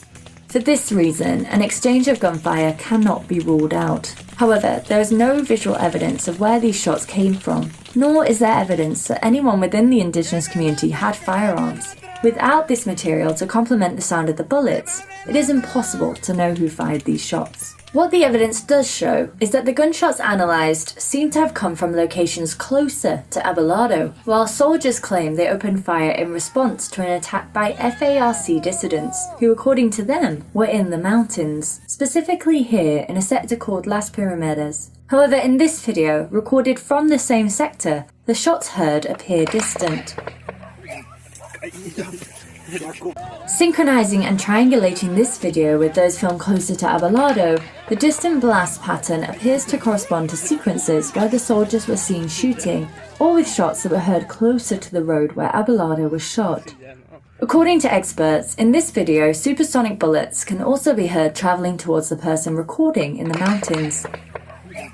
For this reason, an exchange of gunfire cannot be ruled out. However, there is no visual evidence of where these shots came from, nor is there evidence that anyone within the indigenous community had firearms. Without this material to complement the sound of the bullets, it is impossible to know who fired these shots. What the evidence does show is that the gunshots analysed seem to have come from locations closer to Abelardo, while soldiers claim they opened fire in response to an attack by FARC dissidents, who according to them were in the mountains, specifically here in a sector called Las Pyramidas. However, in this video, recorded from the same sector, the shots heard appear distant. Synchronizing and triangulating this video with those filmed closer to Abelardo, the distant blast pattern appears to correspond to sequences where the soldiers were seen shooting, or with shots that were heard closer to the road where Abelardo was shot. According to experts, in this video, supersonic bullets can also be heard travelling towards the person recording in the mountains.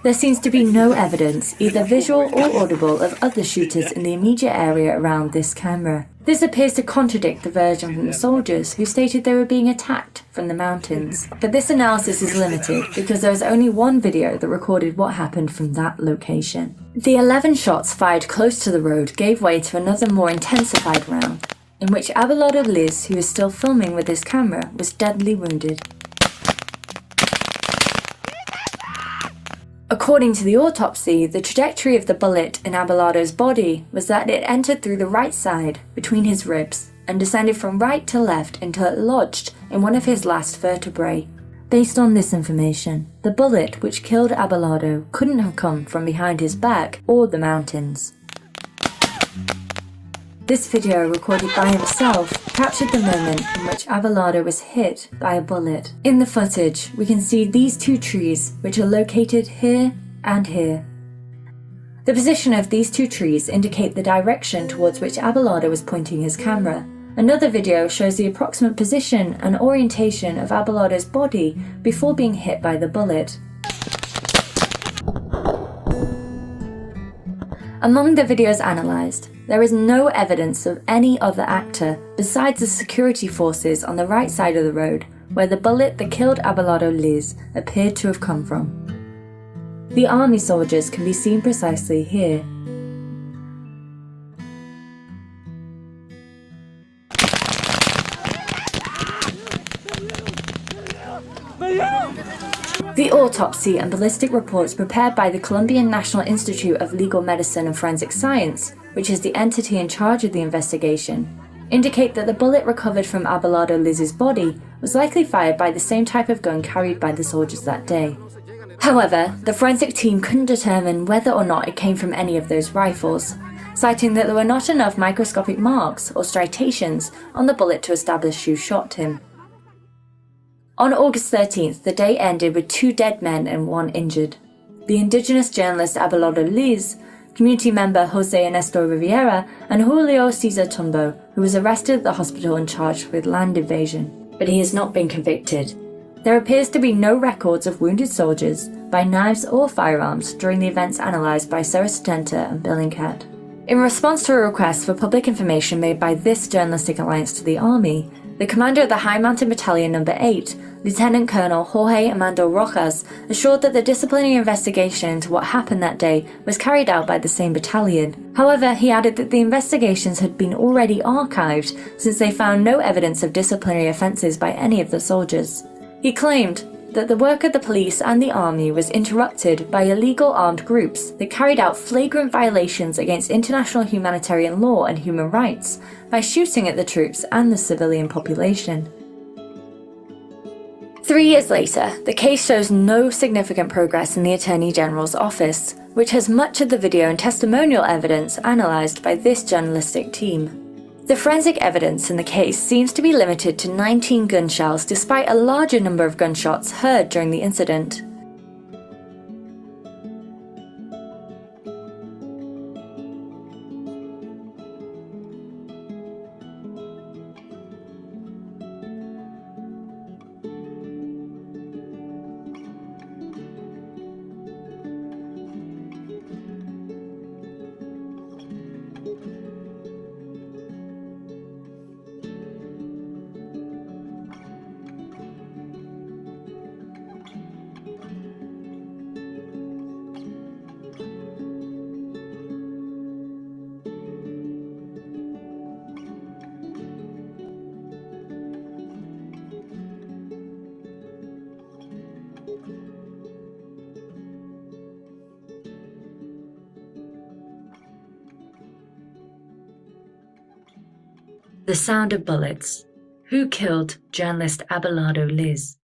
There seems to be no evidence, either visual or audible, of other shooters in the immediate area around this camera. This appears to contradict the version from the soldiers, who stated they were being attacked from the mountains. But this analysis is limited because there is only one video that recorded what happened from that location. The 11 shots fired close to the road gave way to another more intensified round, in which Abelardo Liz, who is still filming with his camera, was deadly wounded. According to the autopsy, the trajectory of the bullet in Abelardo's body was that it entered through the right side, between his ribs, and descended from right to left until it lodged in one of his last vertebrae. Based on this information, the bullet which killed Abelardo couldn't have come from behind his back or the mountains. This video, recorded by himself, captured the moment in which Abelardo was hit by a bullet. In the footage, we can see these two trees, which are located here and here. The position of these two trees indicate the direction towards which Abelardo was pointing his camera. Another video shows the approximate position and orientation of Abelardo's body before being hit by the bullet. Among the videos analysed, there is no evidence of any other actor besides the security forces on the right side of the road where the bullet that killed Abelardo Liz appeared to have come from. The army soldiers can be seen precisely here. The autopsy and ballistic reports prepared by the Colombian National Institute of Legal Medicine and Forensic Science, which is the entity in charge of the investigation, indicate that the bullet recovered from Abelardo Liz's body was likely fired by the same type of gun carried by the soldiers that day. However, the forensic team couldn't determine whether or not it came from any of those rifles, citing that there were not enough microscopic marks or striations on the bullet to establish who shot him. On August 13th, the day ended with 2 dead men and 1 injured. The indigenous journalist Abelardo Liz, community member Jose Ernesto Riviera, and Julio Cesar Tumbo, who was arrested at the hospital and charged with land invasion. But he has not been convicted. There appears to be no records of wounded soldiers by knives or firearms during the events analysed by Sarah Stenta and Bellingcat. In response to a request for public information made by this journalistic alliance to the army, the commander of the High Mountain Battalion No. 8, Lieutenant Colonel Jorge Amando Rojas, assured that the disciplinary investigation into what happened that day was carried out by the same battalion. However, he added that the investigations had been already archived since they found no evidence of disciplinary offences by any of the soldiers. He claimed that the work of the police and the army was interrupted by illegal armed groups that carried out flagrant violations against international humanitarian law and human rights by shooting at the troops and the civilian population. 3 years later, the case shows no significant progress in the Attorney General's office, which has much of the video and testimonial evidence analysed by this journalistic team. The forensic evidence in the case seems to be limited to 19 gun shells despite a larger number of gunshots heard during the incident. The sound of bullets. Who killed journalist Abelardo Liz?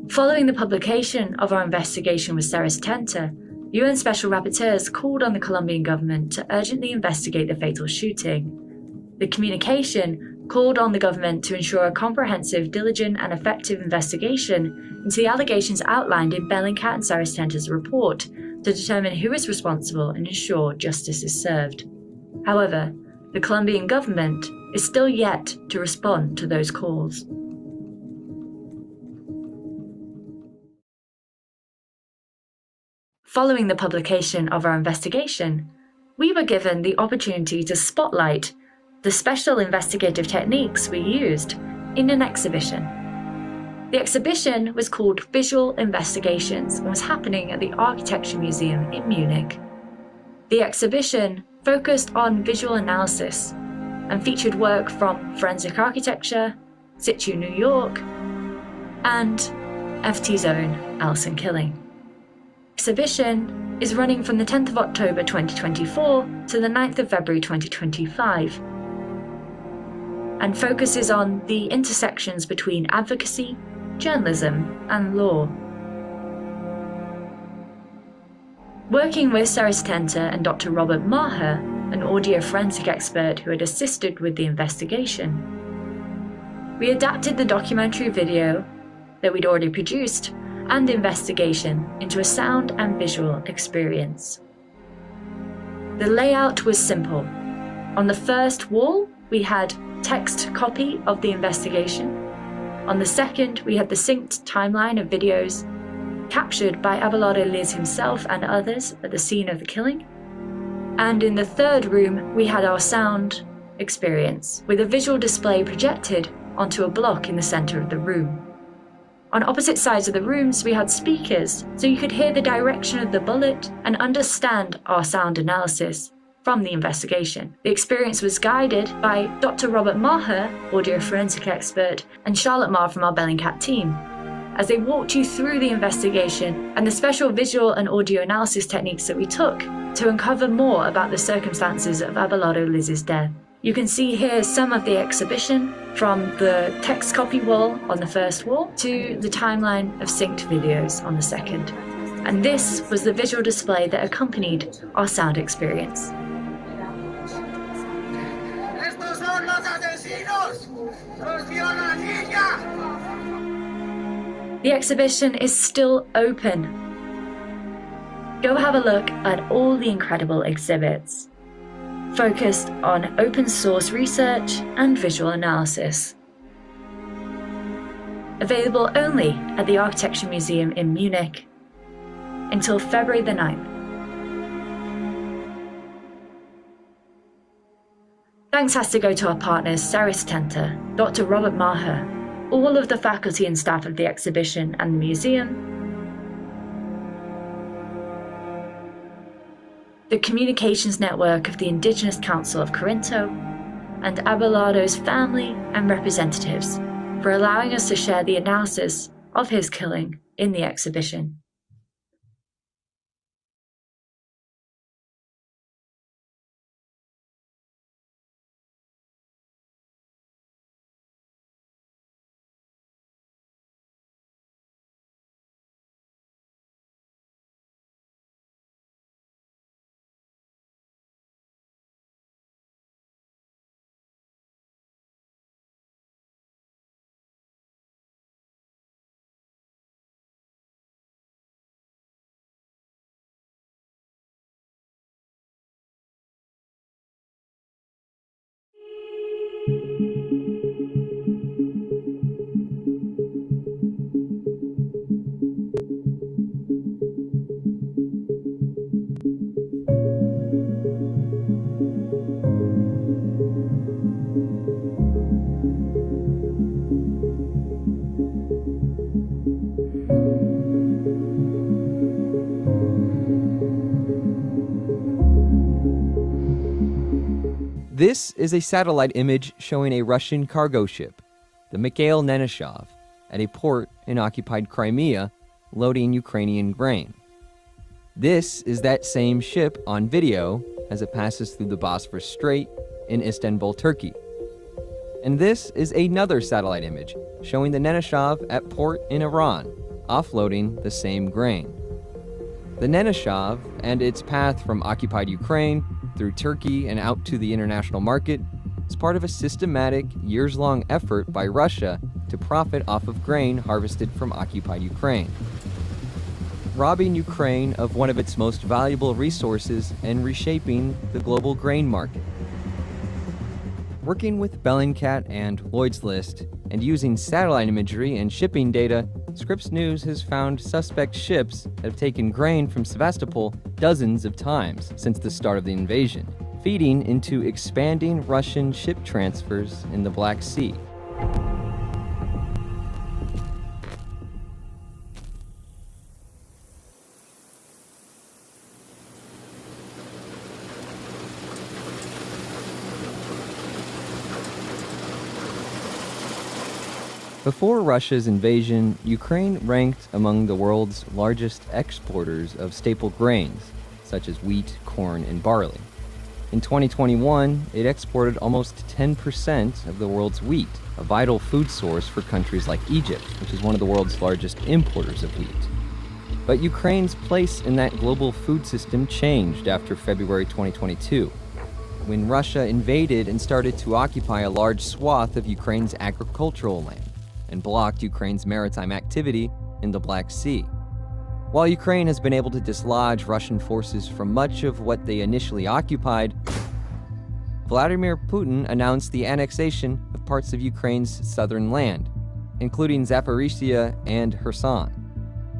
Following the publication of our investigation with Sarah Stenta, UN Special Rapporteurs called on the Colombian government to urgently investigate the fatal shooting. The communication called on the government to ensure a comprehensive, diligent and effective investigation into the allegations outlined in Bellingcat and Sarah Stenta's report to determine who is responsible and ensure justice is served. However, the Colombian government is still yet to respond to those calls. Following the publication of our investigation, we were given the opportunity to spotlight the special investigative techniques we used in an exhibition. The exhibition was called Visual Investigations and was happening at the Architecture Museum in Munich. The exhibition focused on visual analysis and featured work from forensic architecture, Situ New York, and FT's own Alison Killing. The exhibition is running from the 10th of October 2024 to the 9th of February 2025 and focuses on the intersections between advocacy, journalism, and law. Working with Sarah Stenter and Dr. Robert Maher, an audio forensic expert who had assisted with the investigation, we adapted the documentary video that we'd already produced and the investigation into a sound and visual experience. The layout was simple. On the first wall, we had text copy of the investigation. On the second, we had the synced timeline of videos captured by Abelardo Liz himself and others at the scene of the killing. And in the third room, we had our sound experience with a visual display projected onto a block in the center of the room. On opposite sides of the rooms, we had speakers, so you could hear the direction of the bullet and understand our sound analysis from the investigation. The experience was guided by Dr. Robert Maher, audio forensic expert, and Charlotte Marr from our Bellingcat team, as they walked you through the investigation and the special visual and audio analysis techniques that we took to uncover more about the circumstances of Abelardo Liz's death. You can see here some of the exhibition, from the text copy wall on the first wall to the timeline of synced videos on the second. And this was the visual display that accompanied our sound experience. The exhibition is still open. Go have a look at all the incredible exhibits, focused on open source research and visual analysis. Available only at the Architecture Museum in Munich until February the 9th. Thanks has to go to our partners Sarah Stenter, Dr. Robert Maher, all of the faculty and staff of the exhibition and the museum, the communications network of the Indigenous Council of Corinto, and Abelardo's family and representatives for allowing us to share the analysis of his killing in the exhibition. This is a satellite image showing a Russian cargo ship, the Mikhail Neneshov, at a port in occupied Crimea, loading Ukrainian grain. This is that same ship on video as it passes through the Bosphorus Strait in Istanbul, Turkey. And this is another satellite image showing the Neneshov at port in Iran, offloading the same grain. The Neneshov and its path from occupied Ukraine through Turkey and out to the international market is part of a systematic, years-long effort by Russia to profit off of grain harvested from occupied Ukraine, robbing Ukraine of one of its most valuable resources and reshaping the global grain market. Working with Bellingcat and Lloyd's List, and using satellite imagery and shipping data, Scripps News has found suspect ships that have taken grain from Sevastopol dozens of times since the start of the invasion, feeding into expanding Russian ship transfers in the Black Sea. Before Russia's invasion, Ukraine ranked among the world's largest exporters of staple grains, such as wheat, corn, and barley. In 2021, it exported almost 10% of the world's wheat, a vital food source for countries like Egypt, which is one of the world's largest importers of wheat. But Ukraine's place in that global food system changed after February 2022, when Russia invaded and started to occupy a large swath of Ukraine's agricultural land and blocked Ukraine's maritime activity in the Black Sea. While Ukraine has been able to dislodge Russian forces from much of what they initially occupied, Vladimir Putin announced the annexation of parts of Ukraine's southern land, including Zaporizhzhia and Kherson.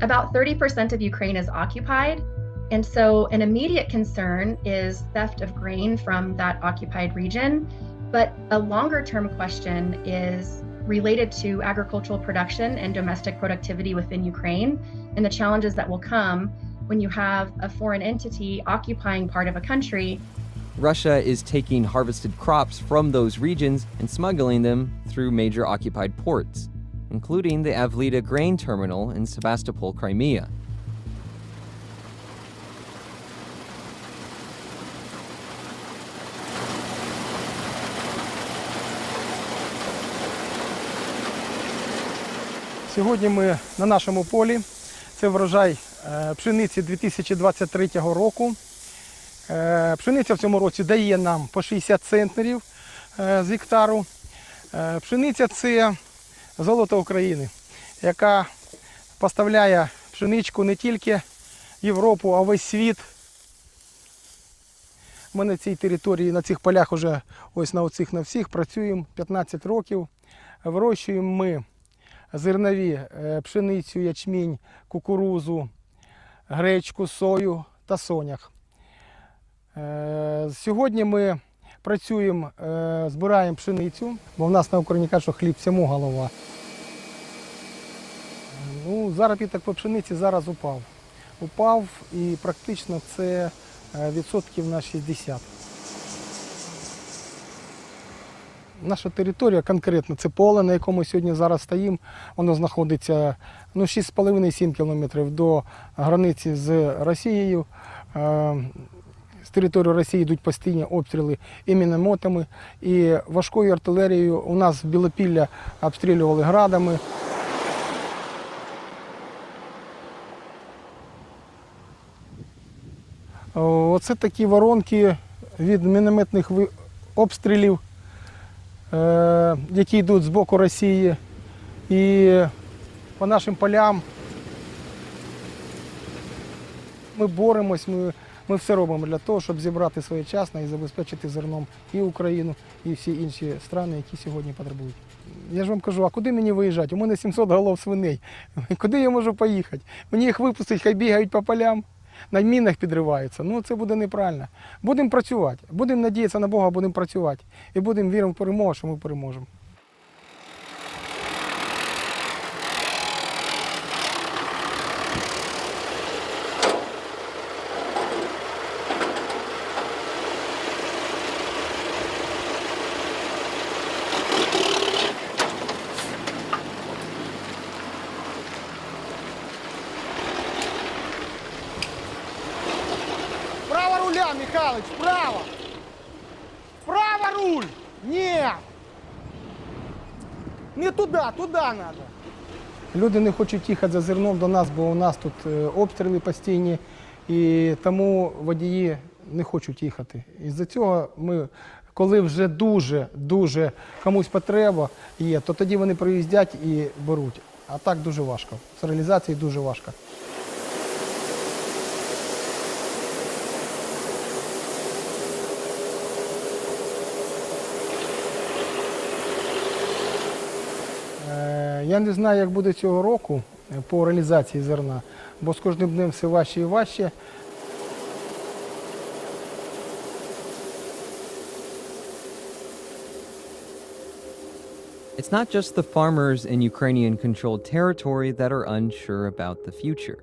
About 30% of Ukraine is occupied, and so an immediate concern is theft of grain from that occupied region, but a longer-term question is related to agricultural production and domestic productivity within Ukraine, and the challenges that will come when you have a foreign entity occupying part of a country. Russia is taking harvested crops from those regions and smuggling them through major occupied ports, including the Avlita grain terminal in Sevastopol, Crimea. Сьогодні ми на нашому полі. Це врожай пшениці 2023 року. Пшениця в цьому році дає нам по 60 центнерів з гектару. Пшениця – це золото України, яка поставляє пшеничку не тільки в Європу, а весь світ. Ми на цій території, на цих полях вже ось на оцих на всіх працюємо 15 років. Вирощуємо ми зернові, пшеницю, ячмінь, кукурузу, гречку, сою та сонях. Сьогодні ми працюємо, збираємо пшеницю, бо в нас на Україні кажуть, що хліб всьому голова. Заробіток по пшениці зараз упав. Упав і практично це відсотків на 60. Наша територія конкретно, це поле, на якому сьогодні зараз стоїмо, воно знаходиться 6,5-7 кілометрів до границі з Росією. З території Росії йдуть постійні обстріли і мінометами, і важкою артилерією. У нас в Білопілля обстрілювали градами. Оце такі воронки від мінометних обстрілів, які йдуть з боку Росії, і по нашим полям ми боремось, ми все робимо для того, щоб зібрати своєчасно і забезпечити зерном і Україну, і всі інші країни, які сьогодні потребують. Я ж вам кажу, а куди мені виїжджати? У мене 700 голов свиней. Куди я можу поїхати? Мені їх випустять, хай бігають по полям, на мінах підриваються. Це буде неправильно. Будемо працювати, будемо надіятися на Бога, будемо працювати. І будемо вірити в перемогу, що ми переможемо. Михайлович, вправо! Вправо руль! Нет! Не туди, туди треба. Люди не хочуть їхати за зерном до нас, бо у нас тут обстріли постійні, і тому водії не хочуть їхати. Із-за цього ми, коли вже дуже комусь потреба є, то тоді вони приїздять і беруть. А так дуже важко. З реалізацією дуже важко. Я не знаю, як буде цього року по реалізації зерна, бо з кожним днем все важче і важче. It's not just the farmers in Ukrainian-controlled territory that are unsure about the future.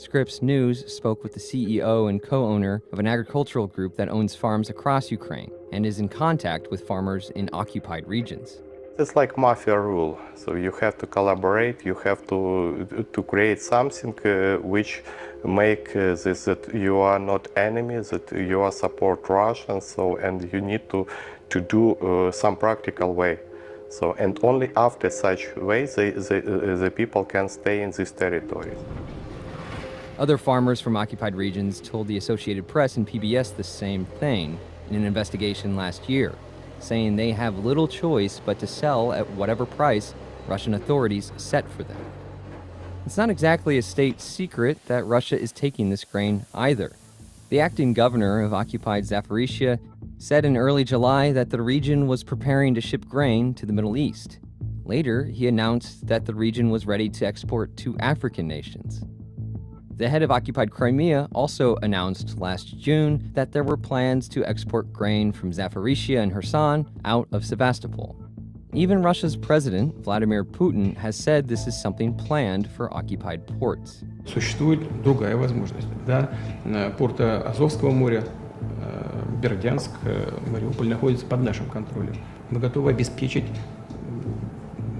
Scripps News spoke with the CEO and co-owner of an agricultural group that owns farms across Ukraine and is in contact with farmers in occupied regions. It's like mafia rule. So you have to collaborate, you have to create something which make this that you are not enemies, that you are support Russia, and you need to do some practical way. So, and only after such way the people can stay in these territories. Other farmers from occupied regions told the Associated Press and PBS the same thing in an investigation last year, saying they have little choice but to sell at whatever price Russian authorities set for them. It's not exactly a state secret that Russia is taking this grain either. The acting governor of occupied Zaporizhia said in early July that the region was preparing to ship grain to the Middle East. Later, he announced that the region was ready to export to African nations. The head of occupied Crimea also announced last June that there were plans to export grain from Zaporizhia and Kherson out of Sevastopol. Even Russia's president, Vladimir Putin, has said this is something planned for occupied ports. Существует другая возможность. Да, порты Азовского моря, Бердянск, Мариуполь находятся под нашим контролем. Мы готовы обеспечить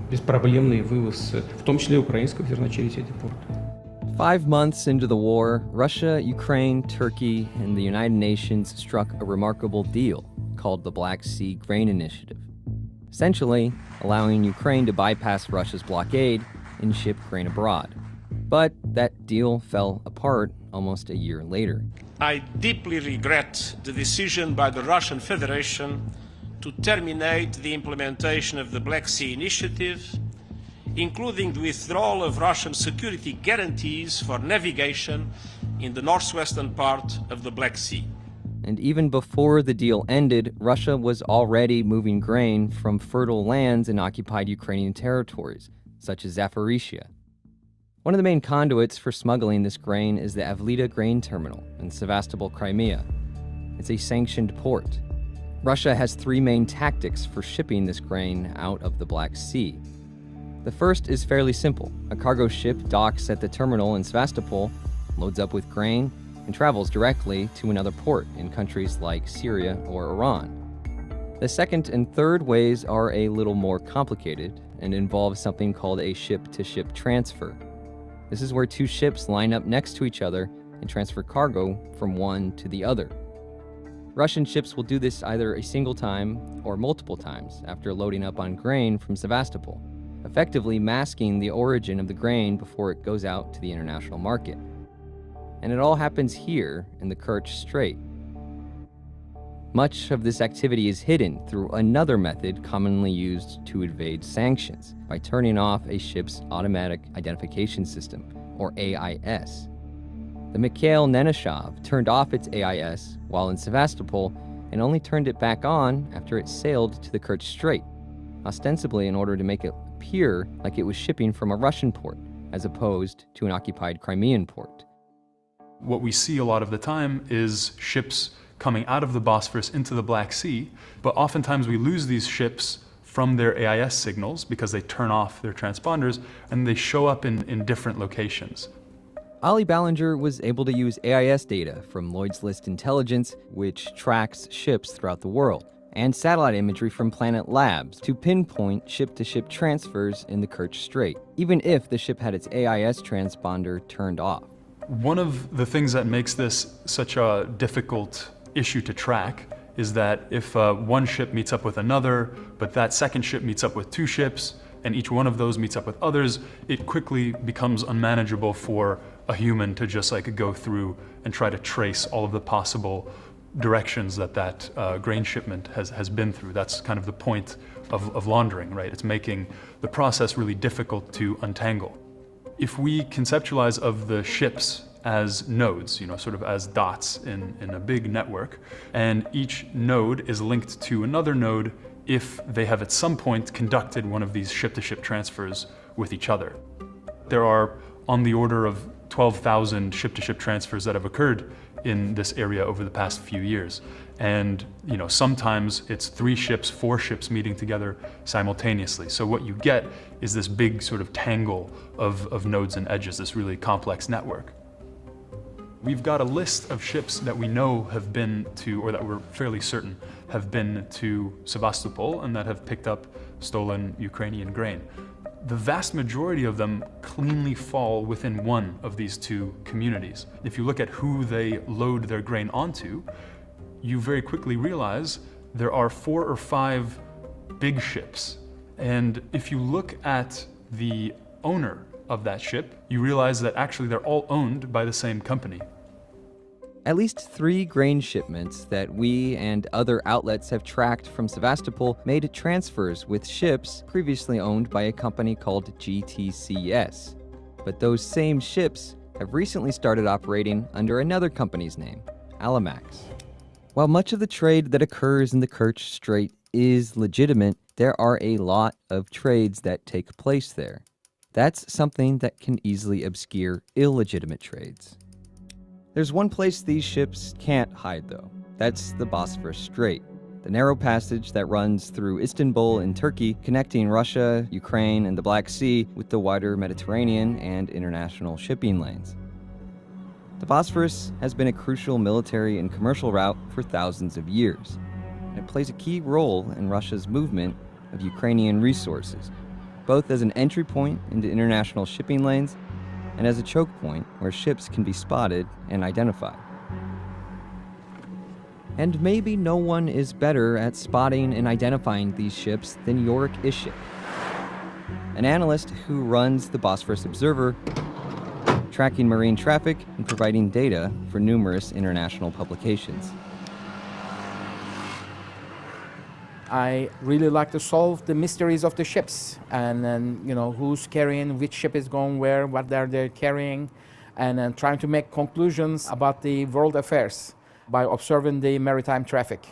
беспроблемный вывоз, в том числе украинского зерна через эти порты. 5 months into the war, Russia, Ukraine, Turkey, and the United Nations struck a remarkable deal called the Black Sea Grain Initiative, essentially allowing Ukraine to bypass Russia's blockade and ship grain abroad. But that deal fell apart almost a year later. I deeply regret the decision by the Russian Federation to terminate the implementation of the Black Sea Initiative, including the withdrawal of Russian security guarantees for navigation in the northwestern part of the Black Sea. And even before the deal ended, Russia was already moving grain from fertile lands in occupied Ukrainian territories, such as Zaporizhia. One of the main conduits for smuggling this grain is the Avlita grain terminal in Sevastopol, Crimea. It's a sanctioned port. Russia has 3 main tactics for shipping this grain out of the Black Sea. The first is fairly simple. A cargo ship docks at the terminal in Sevastopol, loads up with grain, and travels directly to another port in countries like Syria or Iran. The second and third ways are a little more complicated and involve something called a ship-to-ship transfer. This is where 2 ships line up next to each other and transfer cargo from one to the other. Russian ships will do this either a single time or multiple times after loading up on grain from Sevastopol, effectively masking the origin of the grain before it goes out to the international market. And it all happens here in the Kerch Strait. Much of this activity is hidden through another method commonly used to evade sanctions, by turning off a ship's automatic identification system, or AIS. The Mikhail Neneshov turned off its AIS while in Sevastopol and only turned it back on after it sailed to the Kerch Strait, ostensibly in order to make it appear like it was shipping from a Russian port, as opposed to an occupied Crimean port. What we see a lot of the time is ships coming out of the Bosphorus into the Black Sea, but oftentimes we lose these ships from their AIS signals because they turn off their transponders and they show up in different locations. Ollie Ballinger was able to use AIS data from Lloyd's List Intelligence, which tracks ships throughout the world, and satellite imagery from Planet Labs to pinpoint ship-to-ship transfers in the Kerch Strait, even if the ship had its AIS transponder turned off. One of the things that makes this such a difficult issue to track is that if one ship meets up with another, but that second ship meets up with 2 ships, and each one of those meets up with others, it quickly becomes unmanageable for a human to just go through and try to trace all of the possible directions that grain shipment has been through. That's kind of the point of laundering, right? It's making the process really difficult to untangle. If we conceptualize of the ships as nodes, sort of as dots in a big network, and each node is linked to another node if they have at some point conducted one of these ship-to-ship transfers with each other. There are on the order of 12,000 ship-to-ship transfers that have occurred in this area over the past few years. And sometimes it's 3 ships, 4 ships meeting together simultaneously. So what you get is this big sort of tangle of nodes and edges, this really complex network. We've got a list of ships that we know have been to, or that we're fairly certain have been to Sevastopol and that have picked up stolen Ukrainian grain. The vast majority of them cleanly fall within one of these 2 communities. If you look at who they load their grain onto, you very quickly realize there are 4 or 5 big ships. And if you look at the owner of that ship, you realize that actually they're all owned by the same company. At least 3 grain shipments that we and other outlets have tracked from Sevastopol made transfers with ships previously owned by a company called GTCS. But those same ships have recently started operating under another company's name, Alimax. While much of the trade that occurs in the Kerch Strait is legitimate, there are a lot of trades that take place there. That's something that can easily obscure illegitimate trades. There's one place these ships can't hide, though. That's the Bosphorus Strait, the narrow passage that runs through Istanbul in Turkey, connecting Russia, Ukraine, and the Black Sea with the wider Mediterranean and international shipping lanes. The Bosphorus has been a crucial military and commercial route for thousands of years, and it plays a key role in Russia's movement of Ukrainian resources, both as an entry point into international shipping lanes and as a choke point where ships can be spotted and identified. And maybe no one is better at spotting and identifying these ships than Yorick Ishik, an analyst who runs the Bosphorus Observer, tracking marine traffic and providing data for numerous international publications. I really like to solve the mysteries of the ships, and then who's carrying, which ship is going where, what they're carrying, and then trying to make conclusions about the world affairs by observing the maritime traffic.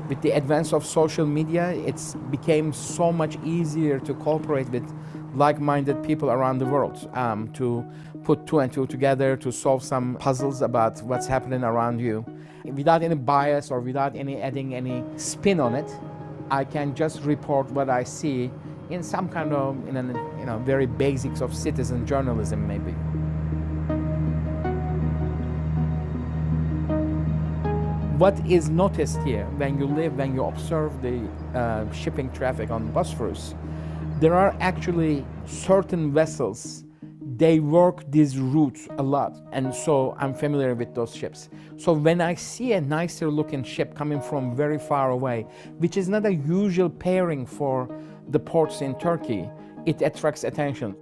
With the advance of social media, it's became so much easier to cooperate with like-minded people around the world, to put 2 and 2 together, to solve some puzzles about what's happening around you. Without any bias or without adding any spin on it, I can just report what I see in some kind of, very basics of citizen journalism, maybe. What is noticed here when you observe the shipping traffic on Bosphorus, there are actually certain vessels, they work these routes a lot, and so I'm familiar with those ships. So when I see a nicer looking ship coming from very far away, which is not a usual pairing for the ports in Turkey, it attracts attention.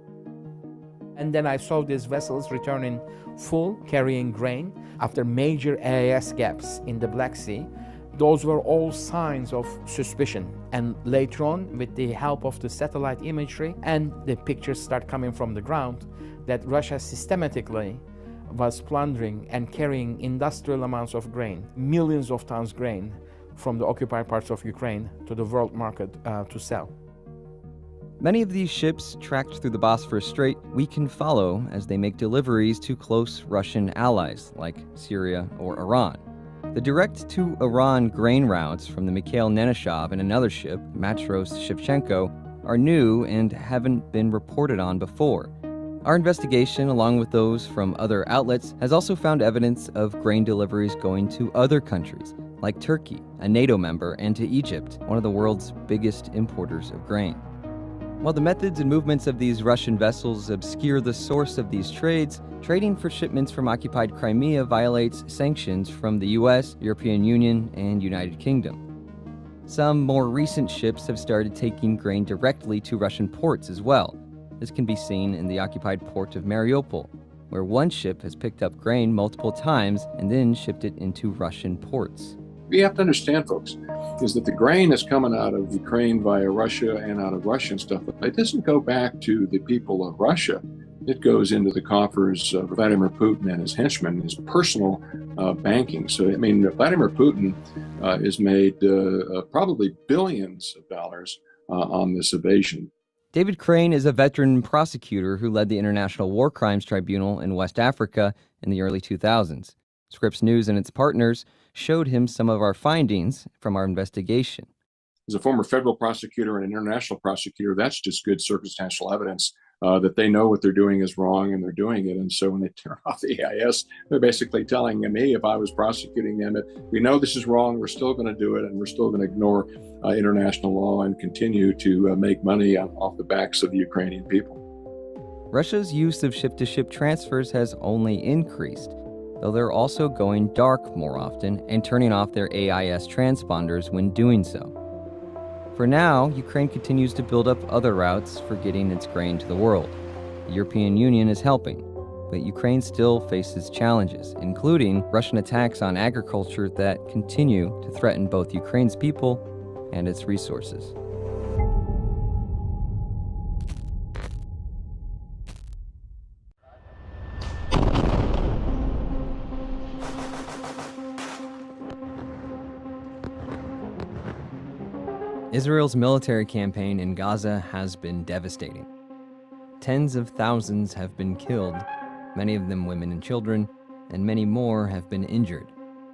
And then I saw these vessels returning full, carrying grain after major AIS gaps in the Black Sea. Those were all signs of suspicion. And later on, with the help of the satellite imagery and the pictures start coming from the ground, that Russia systematically was plundering and carrying industrial amounts of grain, millions of tons grain, from the occupied parts of Ukraine to the world market to sell. Many of these ships tracked through the Bosphorus Strait we can follow as they make deliveries to close Russian allies like Syria or Iran. The direct to Iran grain routes from the Mikhail Neneshov and another ship, Matros Shevchenko, are new and haven't been reported on before. Our investigation, along with those from other outlets, has also found evidence of grain deliveries going to other countries, like Turkey, a NATO member, and to Egypt, one of the world's biggest importers of grain. While the methods and movements of these Russian vessels obscure the source of these trades, trading for shipments from occupied Crimea violates sanctions from the US, European Union, and United Kingdom. Some more recent ships have started taking grain directly to Russian ports as well. This can be seen in the occupied port of Mariupol, where one ship has picked up grain multiple times and then shipped it into Russian ports. We have to understand, folks, is that the grain is coming out of Ukraine via Russia and out of Russia and stuff, but it doesn't go back to the people of Russia. it goes into the coffers of Vladimir Putin and his henchmen, his personal banking. So, I mean, Vladimir Putin has made probably billions of dollars on this evasion. David Crane is a veteran prosecutor who led the International War Crimes Tribunal in West Africa in the early 2000s. Scripps News and its partners showed him some of our findings from our investigation. As a former federal prosecutor and an international prosecutor, that's just good circumstantial evidence that they know what they're doing is wrong and they're doing it. And so when they turn off the EIS, they're basically telling me, if I was prosecuting them, we know this is wrong, we're still going to do it, and we're still going to ignore international law and continue to make money off the backs of the Ukrainian people. Russia's use of ship-to-ship transfers has only increased, though they're also going dark more often and turning off their AIS transponders when doing so. For now, Ukraine continues to build up other routes for getting its grain to the world. The European Union is helping, but Ukraine still faces challenges, including Russian attacks on agriculture that continue to threaten both Ukraine's people and its resources. Israel's military campaign in Gaza has been devastating. Tens of thousands have been killed, many of them women and children, and many more have been injured.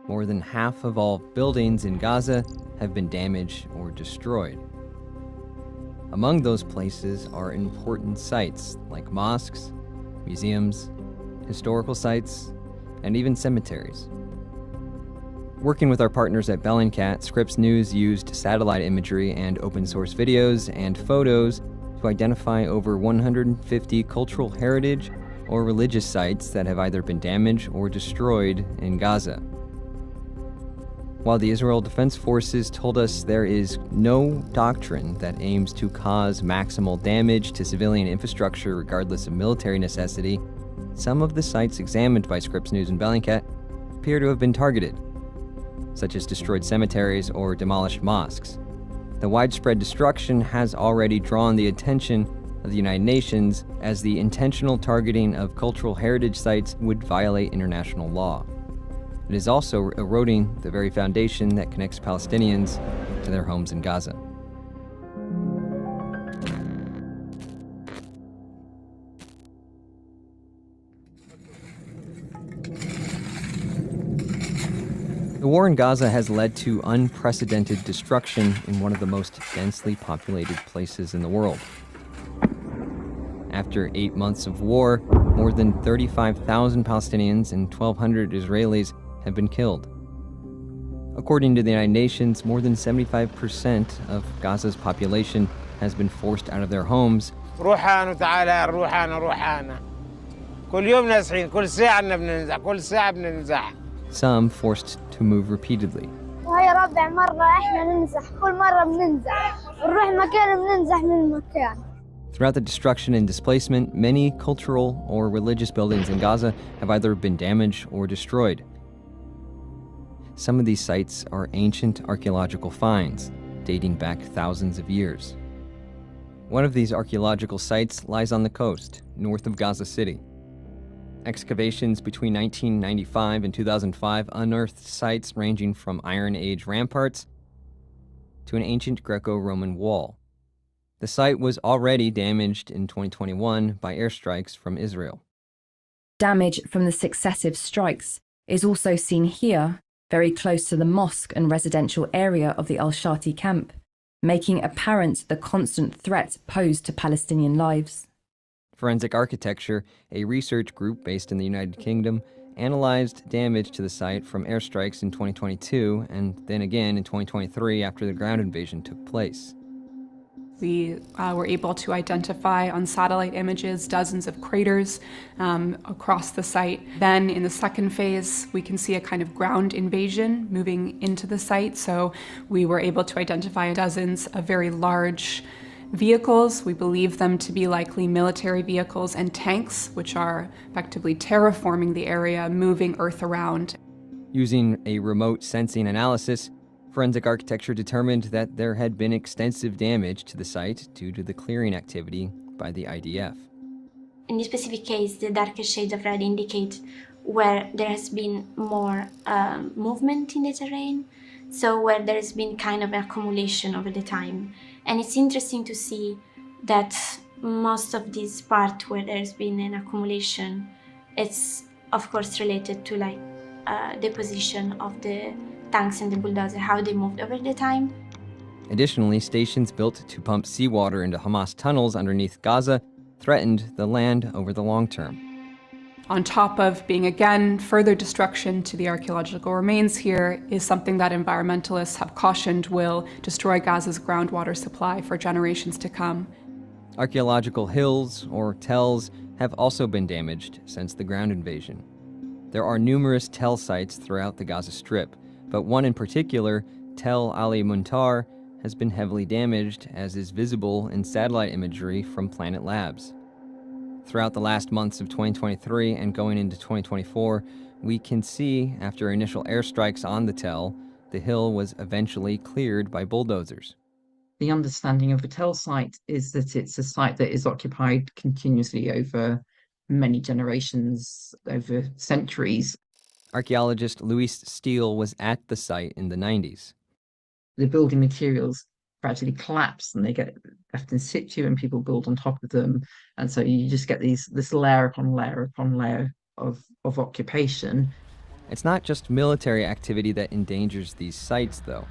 More than half of all buildings in Gaza have been damaged or destroyed. Among those places are important sites like mosques, museums, historical sites, and even cemeteries. Working with our partners at Bellingfest, Scripps News used satellite imagery and open source videos and photos to identify over 150 cultural heritage or religious sites that have either been damaged or destroyed in Gaza. While the Israel Defense Forces told us there is no doctrine that aims to cause maximal damage to civilian infrastructure regardless of military necessity, some of the sites examined by Scripps News and Bellingfest appear to have been targeted, such as destroyed cemeteries or demolished mosques. The widespread destruction has already drawn the attention of the United Nations, as the intentional targeting of cultural heritage sites would violate international law. It is also eroding the very foundation that connects Palestinians to their homes in Gaza. The war in Gaza has led to unprecedented destruction in one of the most densely populated places in the world. After 8 months of war, more than 35,000 Palestinians and 1,200 Israelis have been killed. According to the United Nations, more than 75% of Gaza's population has been forced out of their homes. Some forced to move repeatedly. Throughout the destruction and displacement, many cultural or religious buildings in Gaza have either been damaged or destroyed. Some of these sites are ancient archaeological finds, dating back thousands of years. One of these archaeological sites lies on the coast, north of Gaza City. Excavations between 1995 and 2005 unearthed sites ranging from Iron Age ramparts to an ancient Greco-Roman wall. The site was already damaged in 2021 by airstrikes from Israel. Damage from the successive strikes is also seen here, very close to the mosque and residential area of the Al-Shati camp, making apparent the constant threat posed to Palestinian lives. Forensic Architecture, a research group based in the United Kingdom, analyzed damage to the site from airstrikes in 2022 and then again in 2023 after the ground invasion took place. We were able to identify on satellite images dozens of craters across the site. Then in the second phase, we can see a kind of ground invasion moving into the site. So we were able to identify dozens of very large vehicles. We believe them to be likely military vehicles and tanks, which are effectively terraforming the area, moving earth around. Using a remote sensing analysis, Forensic Architecture determined that there had been extensive damage to the site due to the clearing activity by the IDF. In this specific case, the darker shades of red indicate where there has been more movement in the terrain, so where there's been kind of accumulation over the time. And it's interesting to see that most of this part where there's been an accumulation, it's of course related to like the position of the tanks and the bulldozer, how they moved over the time. Additionally, stations built to pump seawater into Hamas tunnels underneath Gaza threatened the land over the long term. On top of being, again, further destruction to the archaeological remains here is something that environmentalists have cautioned will destroy Gaza's groundwater supply for generations to come. Archaeological hills, or tells, have also been damaged since the ground invasion. There are numerous tell sites throughout the Gaza Strip, but one in particular, Tel Ali Muntar, has been heavily damaged, as is visible in satellite imagery from Planet Labs. Throughout the last months of 2023 and going into 2024, we can see, after initial airstrikes on the Tel, the hill was eventually cleared by bulldozers. The understanding of the Tel site is that it's a site that is occupied continuously over many generations, over centuries. Archaeologist Luis Steele was at the site in the 90s. The building materials gradually collapse and they get left in situ and people build on top of them. And so you just get this layer upon layer upon layer of occupation. It's not just military activity that endangers these sites, though.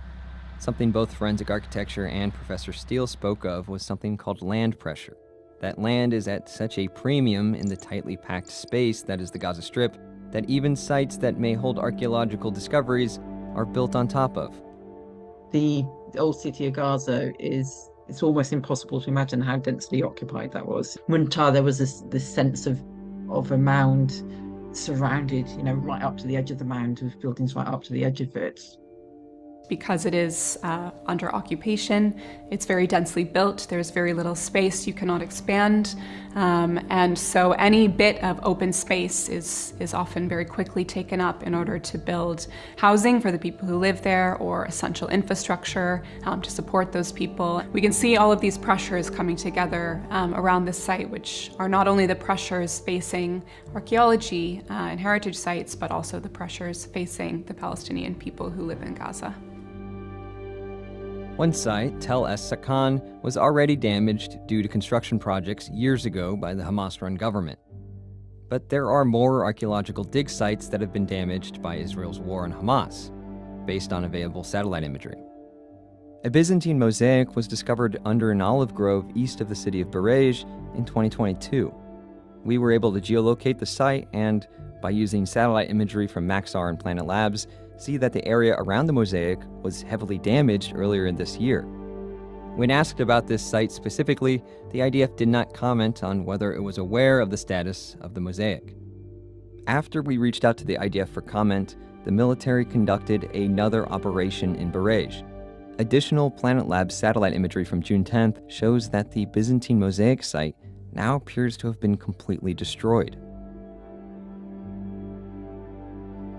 Something both forensic architecture and Professor Steele spoke of was something called land pressure. That land is at such a premium in the tightly packed space that is the Gaza Strip that even sites that may hold archaeological discoveries are built on top of. The old city of Gaza it's almost impossible to imagine how densely occupied that was. Muntar, there was this sense of a mound surrounded, right up to the edge of the mound, with buildings right up to the edge of it. Because it is under occupation, it's very densely built, there's very little space, you cannot expand, and so any bit of open space is often very quickly taken up in order to build housing for the people who live there or essential infrastructure to support those people. We can see all of these pressures coming together around this site, which are not only the pressures facing archaeology and heritage sites, but also the pressures facing the Palestinian people who live in Gaza. One site, Tel Es-Sakan, was already damaged due to construction projects years ago by the Hamas-run government. But there are more archaeological dig sites that have been damaged by Israel's war on Hamas, based on available satellite imagery. A Byzantine mosaic was discovered under an olive grove east of the city of Berej in 2022. We were able to geolocate the site and, by using satellite imagery from Maxar and Planet Labs, see that the area around the mosaic was heavily damaged earlier in this year. When asked about this site specifically, the IDF did not comment on whether it was aware of the status of the mosaic. After we reached out to the IDF for comment, the military conducted another operation in Berej. Additional Planet Labs satellite imagery from June 10th shows that the Byzantine mosaic site now appears to have been completely destroyed.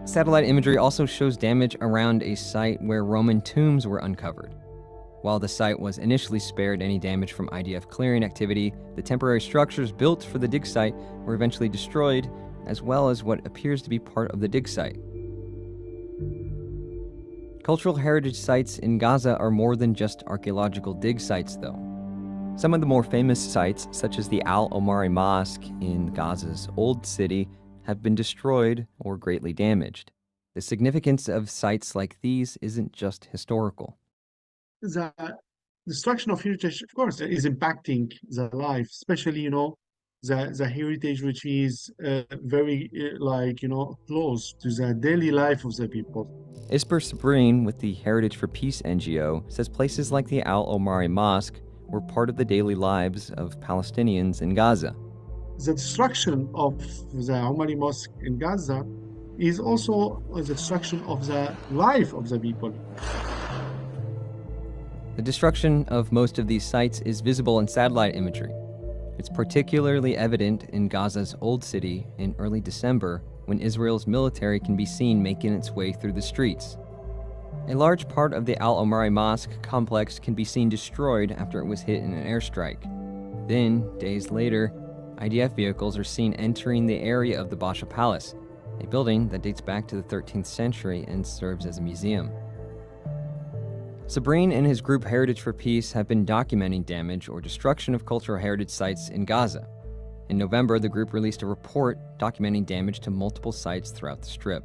Satellite imagery also shows damage around a site where Roman tombs were uncovered. While the site was initially spared any damage from IDF clearing activity, the temporary structures built for the dig site were eventually destroyed, as well as what appears to be part of the dig site. Cultural heritage sites in Gaza are more than just archaeological dig sites, though. Some of the more famous sites, such as the Al-Omari Mosque in Gaza's Old City, have been destroyed or greatly damaged. The significance of sites like these isn't just historical. The destruction of heritage, of course, is impacting the life, especially, the heritage which is very, close to the daily life of the people. Isper Sabrine with the Heritage for Peace NGO says places like the Al-Omari Mosque were part of the daily lives of Palestinians in Gaza. The destruction of the Omari Mosque in Gaza is also the destruction of the life of the people. The destruction of most of these sites is visible in satellite imagery. It's particularly evident in Gaza's Old City in early December, when Israel's military can be seen making its way through the streets. A large part of the Al-Omari Mosque complex can be seen destroyed after it was hit in an airstrike. Then, days later, IDF vehicles are seen entering the area of the Basha Palace, a building that dates back to the 13th century and serves as a museum. Sabrine and his group Heritage for Peace have been documenting damage or destruction of cultural heritage sites in Gaza. In November, the group released a report documenting damage to multiple sites throughout the Strip.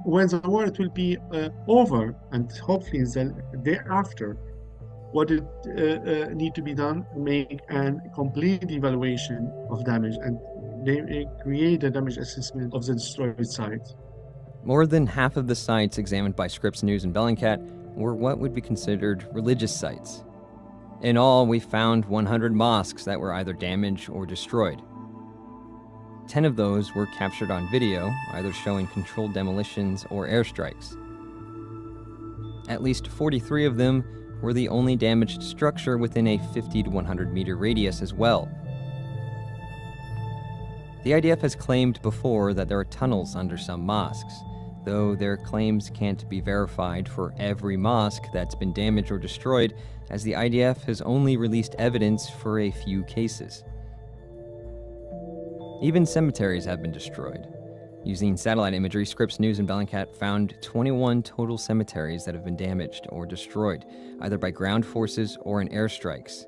When the war will be over, and hopefully the day after, what it need to be done, make a complete evaluation of damage and they create a damage assessment of the destroyed sites. More than half of the sites examined by Scripps News and Bellingcat were what would be considered religious sites. In all, we found 100 mosques that were either damaged or destroyed. 10 of those were captured on video, either showing controlled demolitions or airstrikes. At least 43 of them were the only damaged structure within a 50 to 100 meter radius as well. The IDF has claimed before that there are tunnels under some mosques, though their claims can't be verified for every mosque that's been damaged or destroyed, as the IDF has only released evidence for a few cases. Even cemeteries have been destroyed. Using satellite imagery, Scripps News and Bellingcat found 21 total cemeteries that have been damaged or destroyed, either by ground forces or in airstrikes.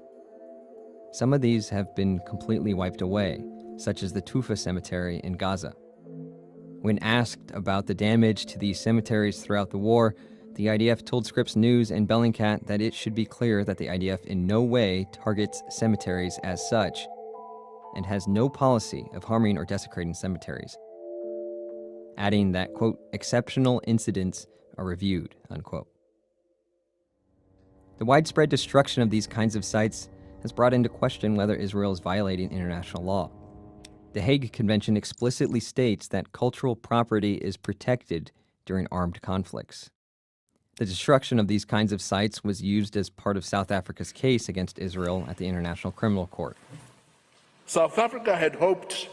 Some of these have been completely wiped away, such as the Tufa Cemetery in Gaza. When asked about the damage to these cemeteries throughout the war, the IDF told Scripps News and Bellingcat that it should be clear that the IDF in no way targets cemeteries as such, and has no policy of harming or desecrating cemeteries, adding that, quote, exceptional incidents are reviewed, unquote. The widespread destruction of these kinds of sites has brought into question whether Israel is violating international law. The Hague Convention explicitly states that cultural property is protected during armed conflicts. The destruction of these kinds of sites was used as part of South Africa's case against Israel at the International Criminal Court. South Africa had hoped,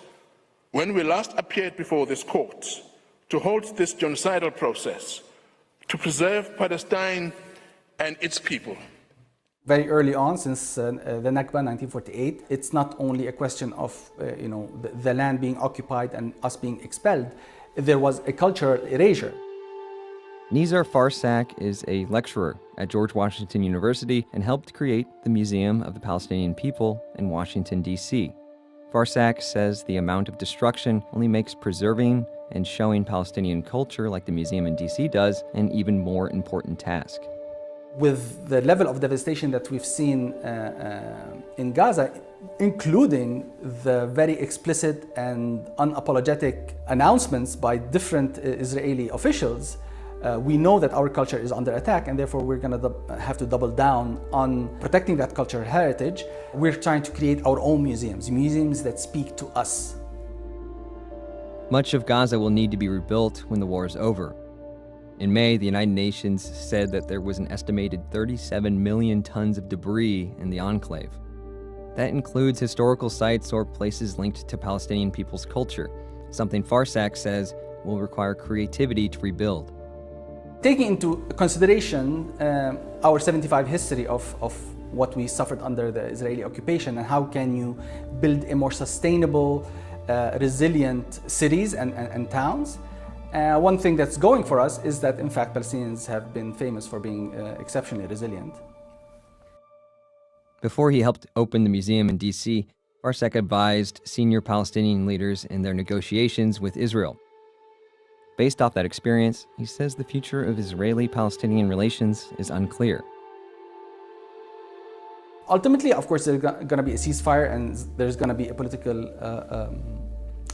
when we last appeared before this court, to halt this genocidal process, to preserve Palestine and its people. Very early on, since the Nakba 1948, it's not only a question of the land being occupied and us being expelled. There was a cultural erasure. Nizar Farsak is a lecturer at George Washington University and helped create the Museum of the Palestinian People in Washington, D.C. Farsak says the amount of destruction only makes preserving and showing Palestinian culture like the museum in D.C. does an even more important task. With the level of devastation that we've seen in Gaza, including the very explicit and unapologetic announcements by different Israeli officials, we know that our culture is under attack, and therefore we're going to have to double down on protecting that cultural heritage. We're trying to create our own museums that speak to us. Much of Gaza will need to be rebuilt when the war is over. In May, the United Nations said that there was an estimated 37 million tons of debris in the enclave. That includes historical sites or places linked to Palestinian people's culture, something Farsak says will require creativity to rebuild. Taking into consideration our 75 history of what we suffered under the Israeli occupation, and how can you build a more sustainable, resilient cities and towns, one thing that's going for us is that, in fact, Palestinians have been famous for being exceptionally resilient. Before he helped open the museum in D.C., Farsak advised senior Palestinian leaders in their negotiations with Israel. Based off that experience, he says the future of Israeli-Palestinian relations is unclear. Ultimately, of course, there's going to be a ceasefire and there's going to be a political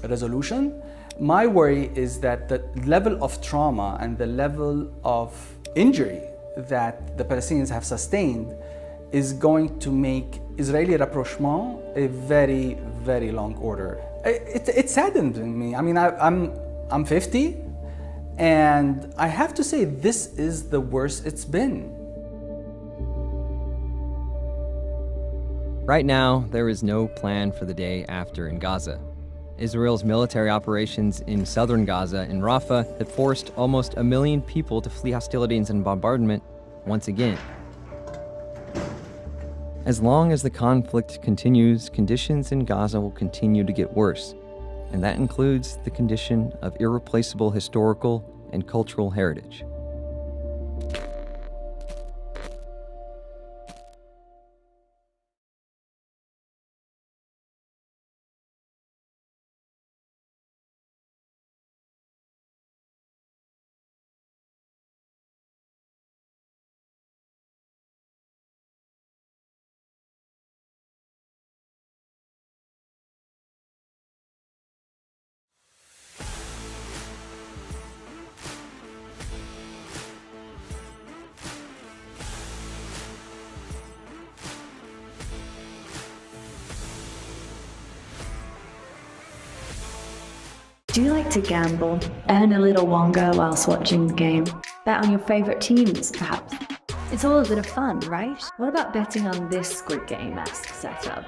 resolution. My worry is that the level of trauma and the level of injury that the Palestinians have sustained is going to make Israeli rapprochement a very, very long order. It saddened me. I mean, I'm 50, and I have to say this is the worst it's been. Right now, there is no plan for the day after in Gaza. Israel's military operations in southern Gaza and Rafah have forced almost 1 million people to flee hostilities and bombardment once again. As long as the conflict continues, conditions in Gaza will continue to get worse, and that includes the condition of irreplaceable historical and cultural heritage. Do you like to gamble? Earn a little wonga whilst watching the game? Bet on your favourite teams, perhaps? It's all a bit of fun, right? What about betting on this Squid Game-esque setup?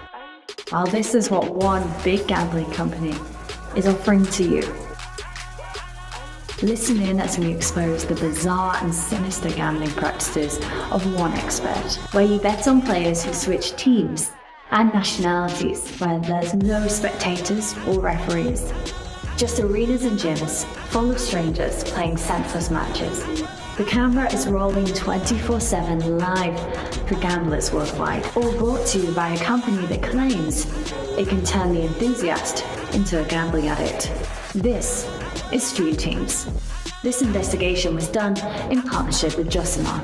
Well, this is what one big gambling company is offering to you. Listen in as we expose the bizarre and sinister gambling practices of 1xBet, where you bet on players who switch teams and nationalities, where there's no spectators or referees. Just arenas and gyms full of strangers playing senseless matches. The camera is rolling 24/7 live for gamblers worldwide, all brought to you by a company that claims it can turn the enthusiast into a gambling addict. This is Street Teams. This investigation was done in partnership with Josimar.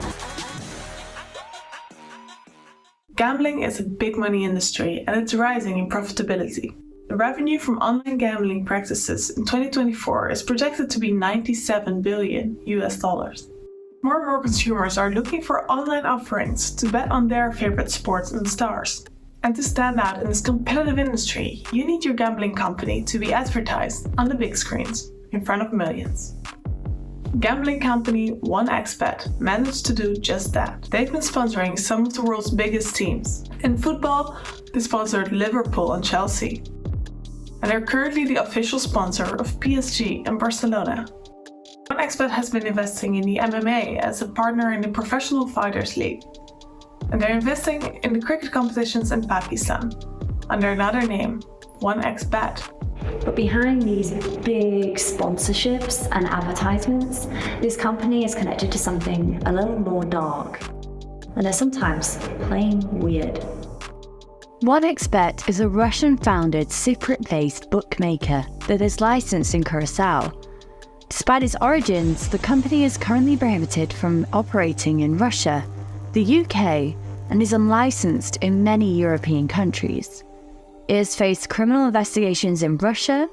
Gambling is a big money industry and it's rising in profitability. The revenue from online gambling practices in 2024 is projected to be $97 billion. More and more consumers are looking for online offerings to bet on their favorite sports and stars. And to stand out in this competitive industry, you need your gambling company to be advertised on the big screens in front of millions. Gambling company 1xBet managed to do just that. They've been sponsoring some of the world's biggest teams. In football, they sponsored Liverpool and Chelsea. And they're currently the official sponsor of PSG and Barcelona. 1xBet has been investing in the MMA as a partner in the Professional Fighters League. And they're investing in the cricket competitions in Pakistan under another name, 1xBet. But behind these big sponsorships and advertisements, this company is connected to something a little more dark. And they're sometimes plain weird. 1xBet is a Russian-founded Cypriot-based bookmaker that is licensed in Curacao. Despite its origins, the company is currently prohibited from operating in Russia, the UK, and is unlicensed in many European countries. It has faced criminal investigations in Russia,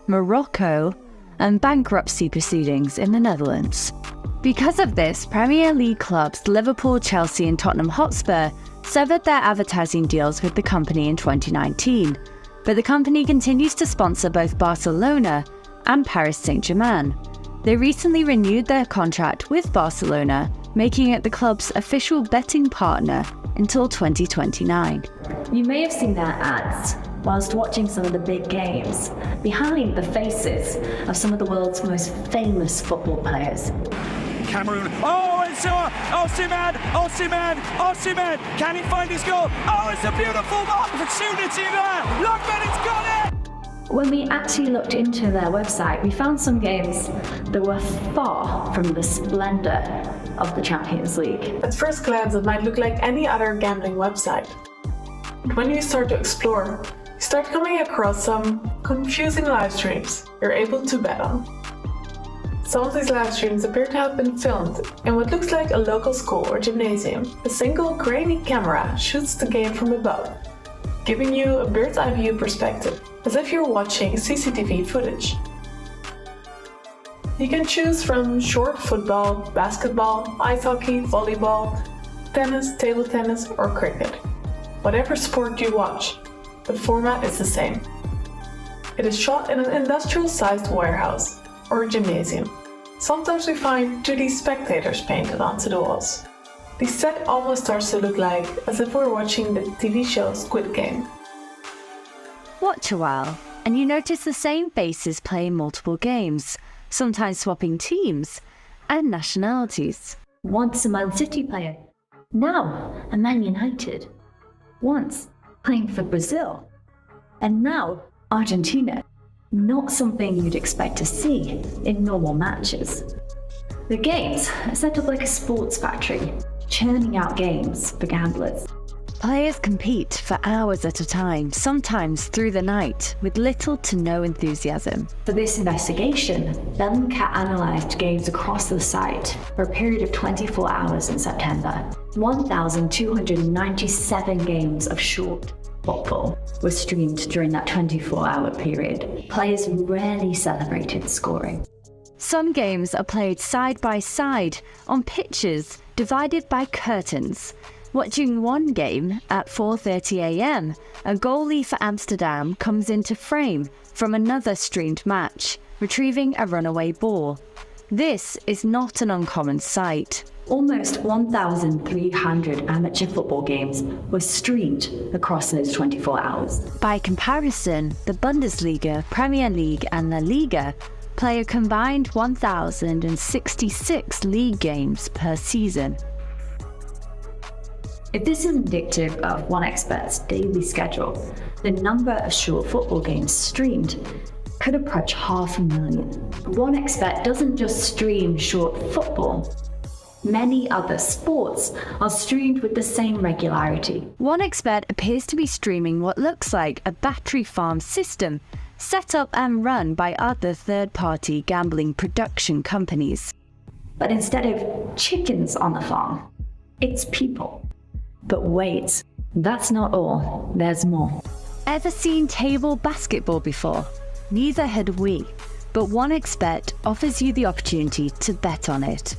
Morocco, and bankruptcy proceedings in the Netherlands. Because of this, Premier League clubs Liverpool, Chelsea, and Tottenham Hotspur severed their advertising deals with the company in 2019, but the company continues to sponsor both Barcelona and Paris Saint-Germain. They recently renewed their contract with Barcelona, making it the club's official betting partner until 2029. You may have seen their ads whilst watching some of the big games, behind the faces of some of the world's most famous football players. Cameroon. Oh, it's Osimhen! Can he find his goal? Oh, it's a beautiful opportunity there! Look, man, it's got it! When we actually looked into their website, we found some games that were far from the splendor of the Champions League. At first glance, it might look like any other gambling website. But when you start to explore, you start coming across some confusing live streams you're able to bet on. Some of these live streams appear to have been filmed in what looks like a local school or gymnasium. A single grainy camera shoots the game from above, giving you a bird's eye view perspective, as if you're watching CCTV footage. You can choose from short football, basketball, ice hockey, volleyball, tennis, table tennis, or cricket. Whatever sport you watch, the format is the same. It is shot in an industrial-sized warehouse or a gymnasium. Sometimes we find 2D spectators painted onto the walls. The set almost starts to look like as if we're watching the TV show Squid Game. Watch a while, and you notice the same faces playing multiple games, sometimes swapping teams and nationalities. Once a Man City player, now a Man United. Once playing for Brazil, and now Argentina. Not something you'd expect to see in normal matches. The games are set up like a sports factory, churning out games for gamblers. Players compete for hours at a time, sometimes through the night, with little to no enthusiasm. For this investigation, Bellingfest analysed games across the site for a period of 24 hours in September. 1,297 games of short football were streamed during that 24-hour period. Players rarely celebrated scoring. Some games are played side by side on pitches divided by curtains. Watching one game at 4:30 a.m, a goalie for Amsterdam comes into frame from another streamed match, retrieving a runaway ball. This is not an uncommon sight. Almost 1,300 amateur football games were streamed across those 24 hours. By comparison, the Bundesliga, Premier League and La Liga play a combined 1,066 league games per season. If this is indicative of OneXBet's daily schedule, the number of short football games streamed could approach 500,000. OneXBet doesn't just stream short football. Many other sports are streamed with the same regularity. OneXBet appears to be streaming what looks like a battery farm system, set up and run by other third-party gambling production companies. But instead of chickens on the farm, it's people. But wait, that's not all. There's more. Ever seen table basketball before? Neither had we, but OneXBet offers you the opportunity to bet on it.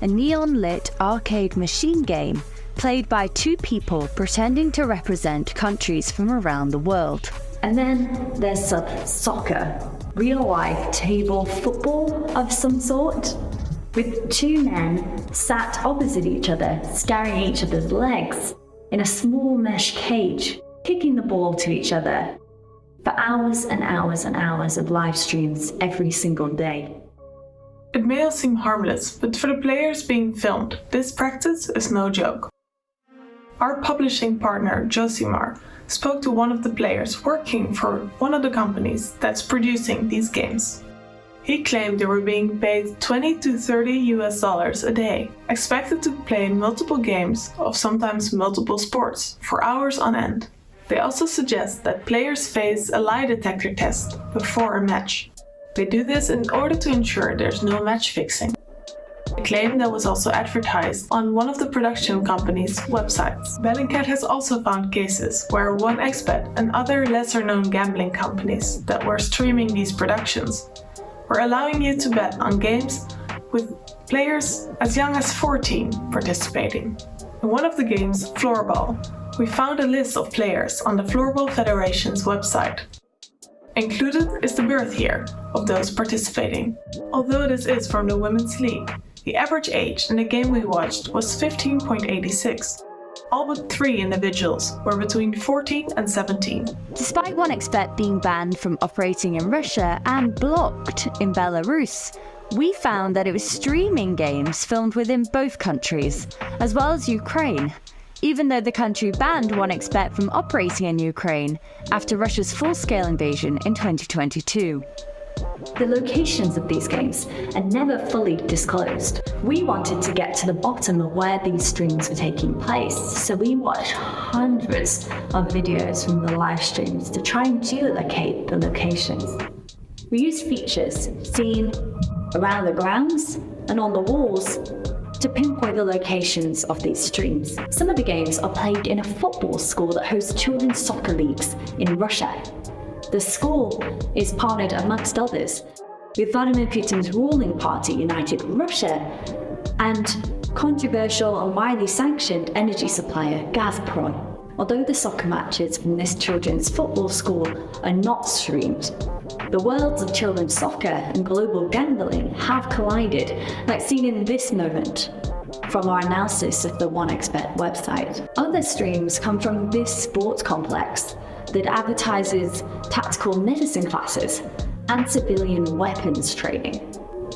A neon-lit arcade machine game played by two people pretending to represent countries from around the world. And then there's soccer, real-life table football of some sort, with two men sat opposite each other, staring at each other's legs in a small mesh cage, kicking the ball to each other for hours and hours and hours of live streams every single day. It may all seem harmless, but for the players being filmed, this practice is no joke. Our publishing partner, Josimar, spoke to one of the players working for one of the companies that's producing these games. He claimed they were being paid $20 to $30 a day, expected to play multiple games of sometimes multiple sports for hours on end. They also suggest that players face a lie detector test before a match. They do this in order to ensure there's no match fixing. A claim that was also advertised on one of the production company's websites. Bellingcat has also found cases where OneXBet and other lesser-known gambling companies that were streaming these productions were allowing you to bet on games with players as young as 14 participating. In one of the games, Floorball, we found a list of players on the Floorball Federation's website. Included is the birth year of those participating. Although this is from the Women's League, the average age in the game we watched was 15.86. All but 3 individuals were between 14 and 17. Despite OneXBet being banned from operating in Russia and blocked in Belarus, we found that it was streaming games filmed within both countries, as well as Ukraine, even though the country banned OneXBet from operating in Ukraine after Russia's full-scale invasion in 2022. The locations of these games are never fully disclosed. We wanted to get to the bottom of where these streams were taking place, so we watched hundreds of videos from the live streams to try and geolocate the locations. We used features seen around the grounds and on the walls to pinpoint the locations of these streams. Some of the games are played in a football school that hosts children's soccer leagues in Russia. The school is partnered, amongst others, with Vladimir Putin's ruling party, United Russia, and controversial and widely sanctioned energy supplier, Gazprom. Although the soccer matches from this children's football school are not streamed, the worlds of children's soccer and global gambling have collided, like seen in this moment from our analysis of the OneXBet website. Other streams come from this sports complex that advertises tactical medicine classes and civilian weapons training.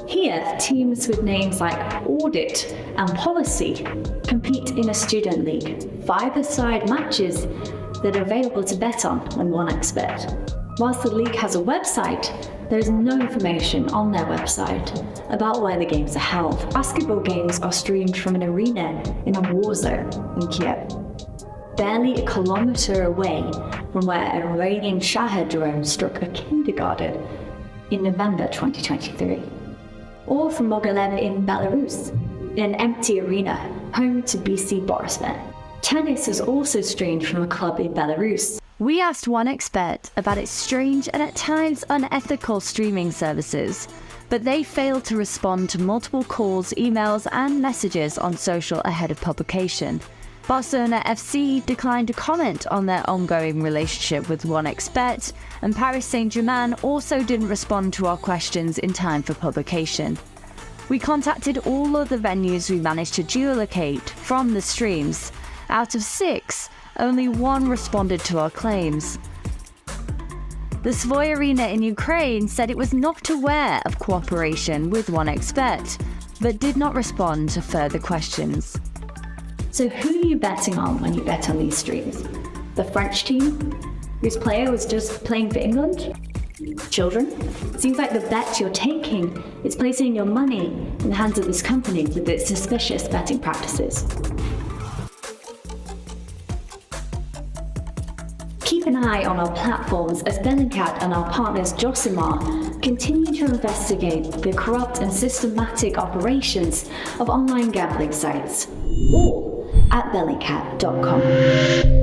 Here, teams with names like Audit and Policy compete in a student league, five-a-side matches that are available to bet on 1xBet. Whilst the league has a website, there is no information on their website about where the games are held. Basketball games are streamed from an arena in a war zone in Kiev, barely a kilometer away from where an Iranian Shahed drone struck a kindergarten in November 2023. Or from Mogilev in Belarus, in an empty arena, home to BC Borismen. Tennis is also streamed from a club in Belarus. We asked 1xBet about its strange and at times unethical streaming services, but they failed to respond to multiple calls, emails, and messages on social ahead of publication. Barcelona FC declined to comment on their ongoing relationship with 1xBet, and Paris Saint-Germain also didn't respond to our questions in time for publication. We contacted all of the venues we managed to geolocate from the streams. Out of 6, only 1 responded to our claims. The Svoy Arena in Ukraine said it was not aware of cooperation with 1xBet, but did not respond to further questions. So who are you betting on when you bet on these streams? The French team, whose player was just playing for England? Children? Seems like the bet you're taking is placing your money in the hands of this company with its suspicious betting practices. Keep an eye on our platforms as Bellingcat and our partners Josimar continue to investigate the corrupt and systematic operations of online gambling sites, all at bellingcat.com.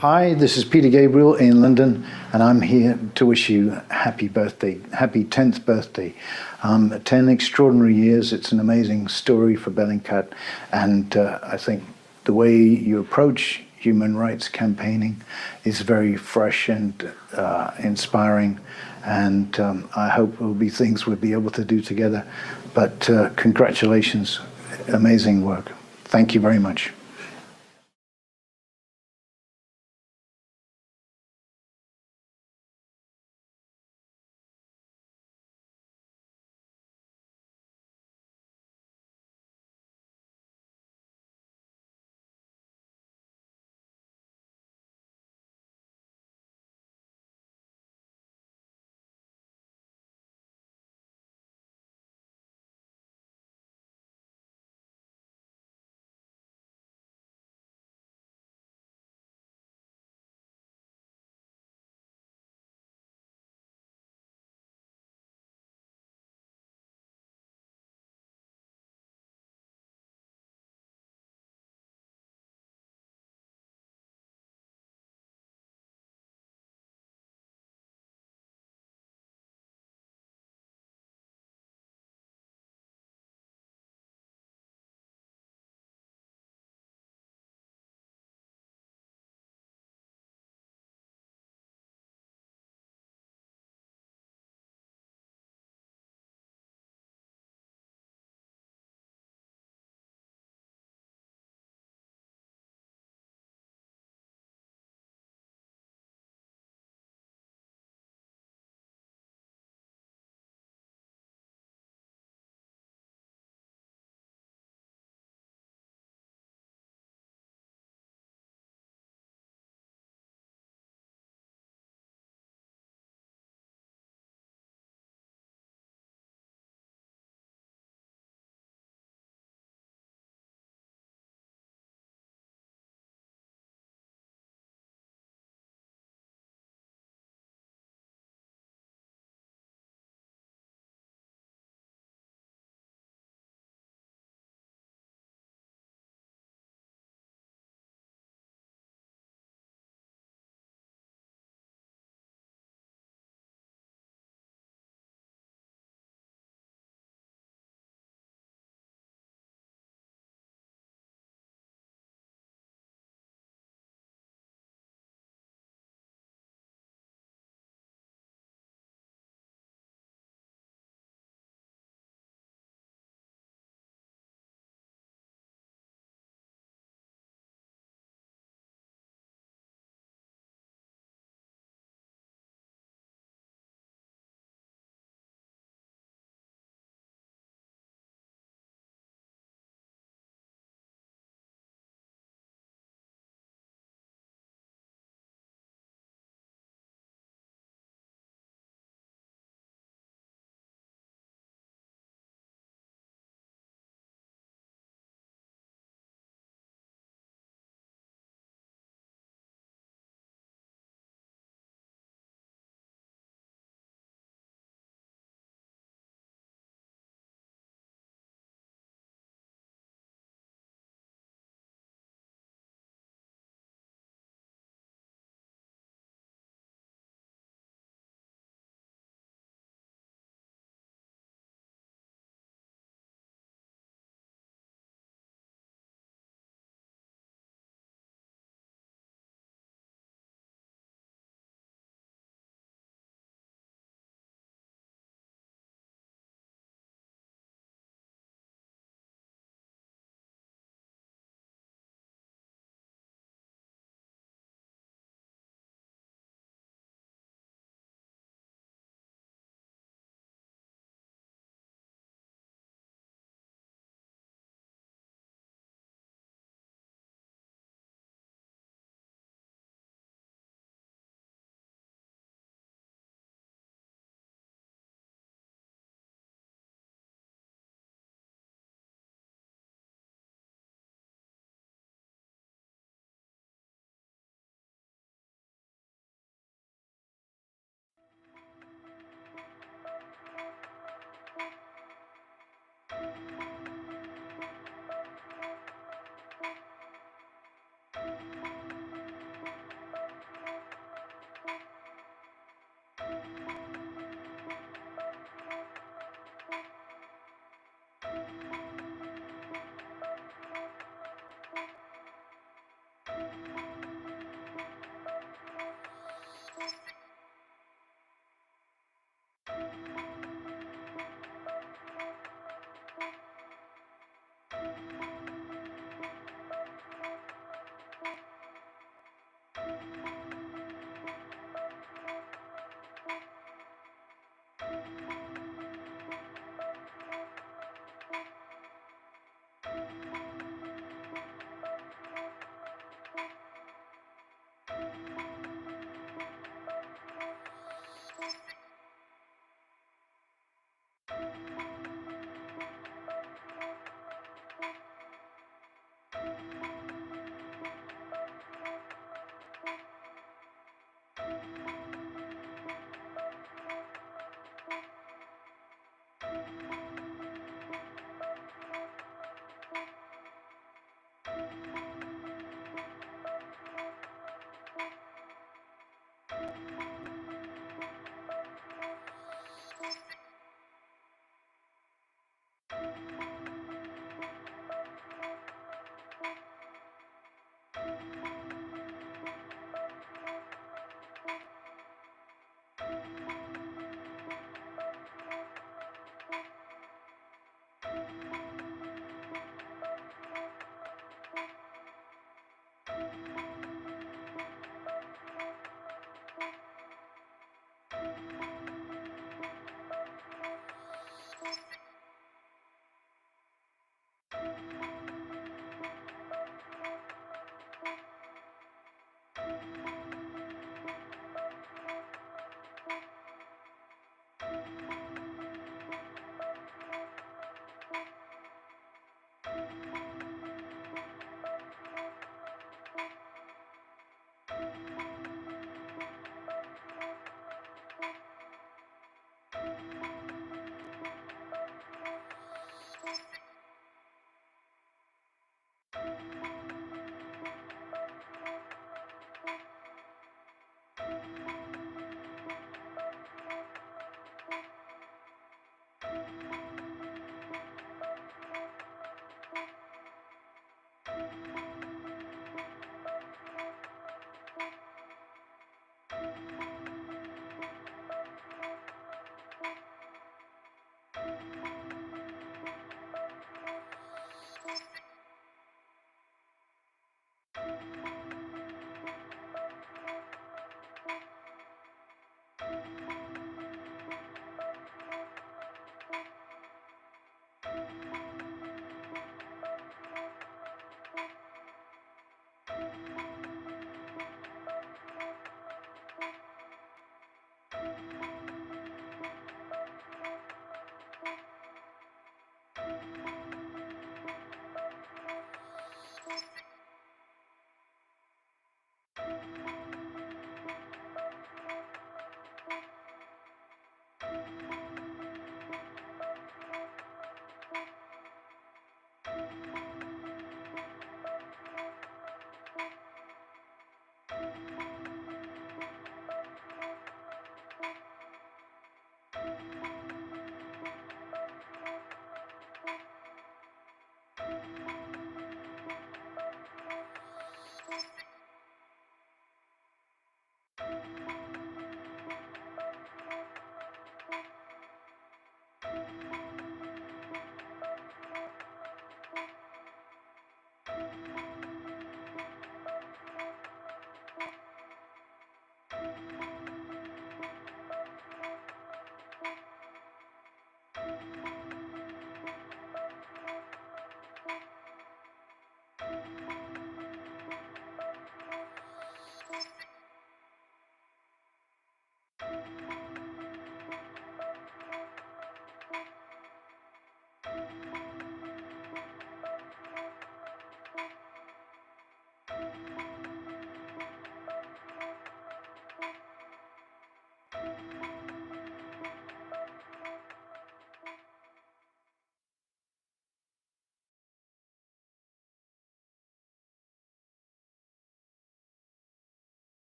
Hi, this is Peter Gabriel in London, and I'm here to wish you a happy birthday, happy 10th birthday. 10 extraordinary years. It's an amazing story for Bellingcat, and I think the way you approach human rights campaigning is very fresh and inspiring, and I hope it will be things we'll be able to do together. But congratulations, amazing work. Thank you very much.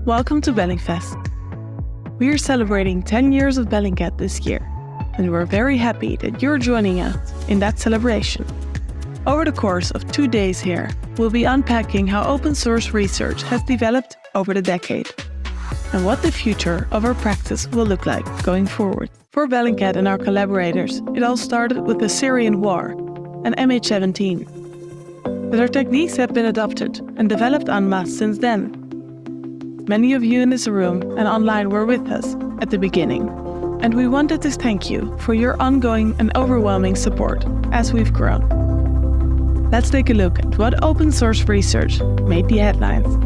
Welcome to Bellingfest. We are celebrating 10 years of Bellingcat this year, and we're very happy that you're joining us in that celebration. Over the course of 2 days here, we'll be unpacking how open source research has developed over the decade, and what the future of our practice will look like going forward. For Bellingcat and our collaborators, it all started with the Syrian war and MH17. But our techniques have been adopted and developed en masse since then. Many of you in this room and online were with us at the beginning, and we wanted to thank you for your ongoing and overwhelming support as we've grown. Let's take a look at what open source research made the headlines.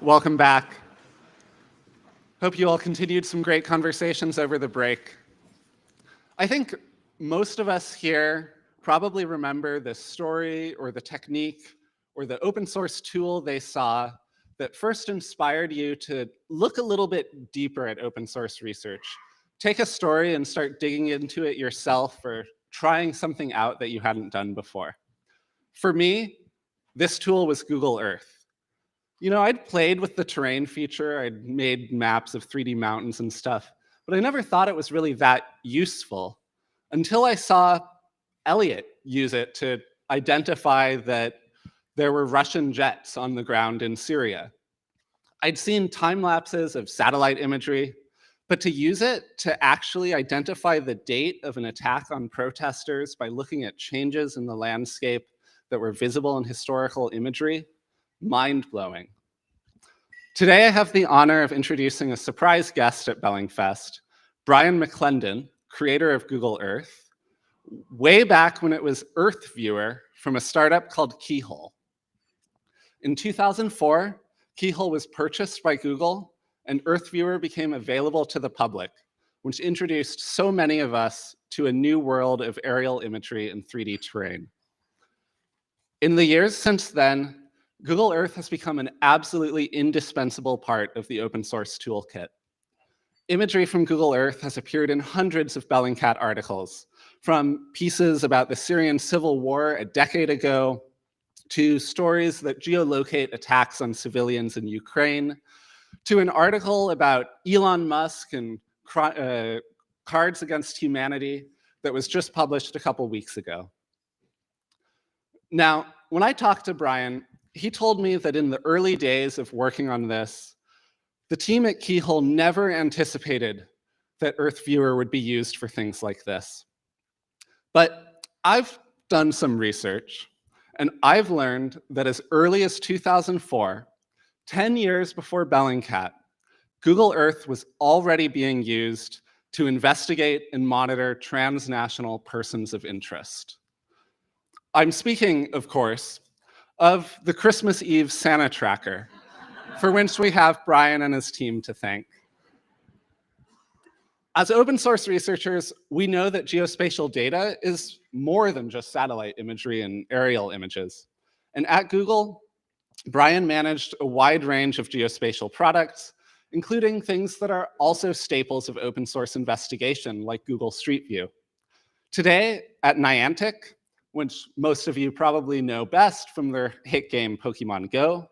Welcome back. Hope you all continued some great conversations over the break. I think most of us here probably remember the story or the technique or the open source tool they saw that first inspired you to look a little bit deeper at open source research. Take a story and start digging into it yourself or trying something out that you hadn't done before. For me, this tool was Google Earth. You know, I'd played with the terrain feature, I'd made maps of 3D mountains and stuff, but I never thought it was really that useful until I saw Elliot use it to identify that there were Russian jets on the ground in Syria. I'd seen time lapses of satellite imagery, but to use it to actually identify the date of an attack on protesters by looking at changes in the landscape that were visible in historical imagery, mind-blowing. Today, I have the honor of introducing a surprise guest at Bellingfest, Brian McClendon, creator of Google Earth, way back when it was Earth Viewer from a startup called Keyhole. In 2004, Keyhole was purchased by Google, and Earth Viewer became available to the public, which introduced so many of us to a new world of aerial imagery and 3D terrain. In the years since then, Google Earth has become an absolutely indispensable part of the open source toolkit. Imagery from Google Earth has appeared in hundreds of Bellingcat articles, from pieces about the Syrian civil war a decade ago, to stories that geolocate attacks on civilians in Ukraine, to an article about Elon Musk and Cards Against Humanity that was just published a couple weeks ago. Now, when I talked to Brian, he told me that in the early days of working on this, the team at Keyhole never anticipated that Earth Viewer would be used for things like this. But I've done some research, and I've learned that as early as 2004, 10 years before Bellingcat, Google Earth was already being used to investigate and monitor transnational persons of interest. I'm speaking, of course, of the Christmas Eve Santa tracker, for which we have Brian and his team to thank. As open source researchers, we know that geospatial data is more than just satellite imagery and aerial images. And at Google, Brian managed a wide range of geospatial products, including things that are also staples of open source investigation, like Google Street View. Today at Niantic, which most of you probably know best from their hit game Pokemon Go,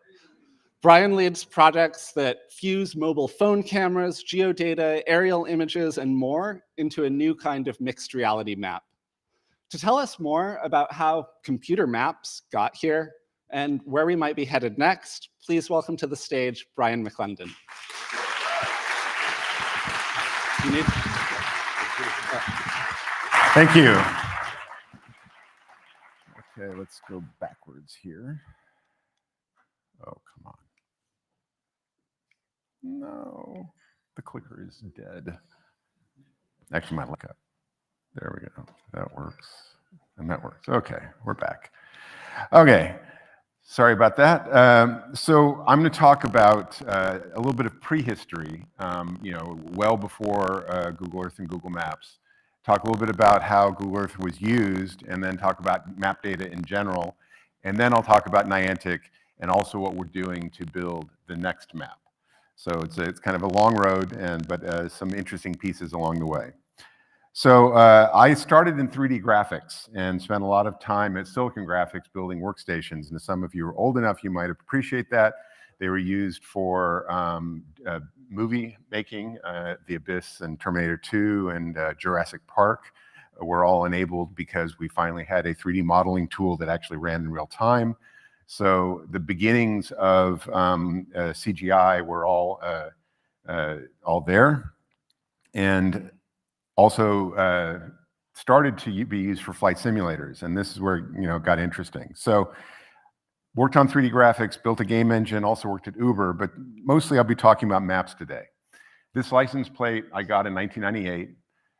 Brian leads projects that fuse mobile phone cameras, geodata, aerial images, and more into a new kind of mixed reality map. To tell us more about how computer maps got here and where we might be headed next, please welcome to the stage Brian McClendon. Thank you. Okay, let's go backwards here. Oh, come on. No, the clicker is dead. Actually, my lookup. There we go. That works. And that works. Okay, we're back. Okay, sorry about that. So I'm going to talk about a little bit of prehistory, well before Google Earth and Google Maps. Talk a little bit about how Google Earth was used, and then talk about map data in general. And then I'll talk about Niantic and also what we're doing to build the next map. So it's kind of a long road, but some interesting pieces along the way. So I started in 3D graphics and spent a lot of time at Silicon Graphics building workstations. And some of you are old enough, you might appreciate that. They were used for movie making. The Abyss and Terminator 2 and Jurassic Park were all enabled because we finally had a 3D modeling tool that actually ran in real time. So the beginnings of CGI were all there, and also started to be used for flight simulators. And this is where it got interesting. So worked on 3D graphics, built a game engine, also worked at Uber, but mostly I'll be talking about maps today. This license plate I got in 1998,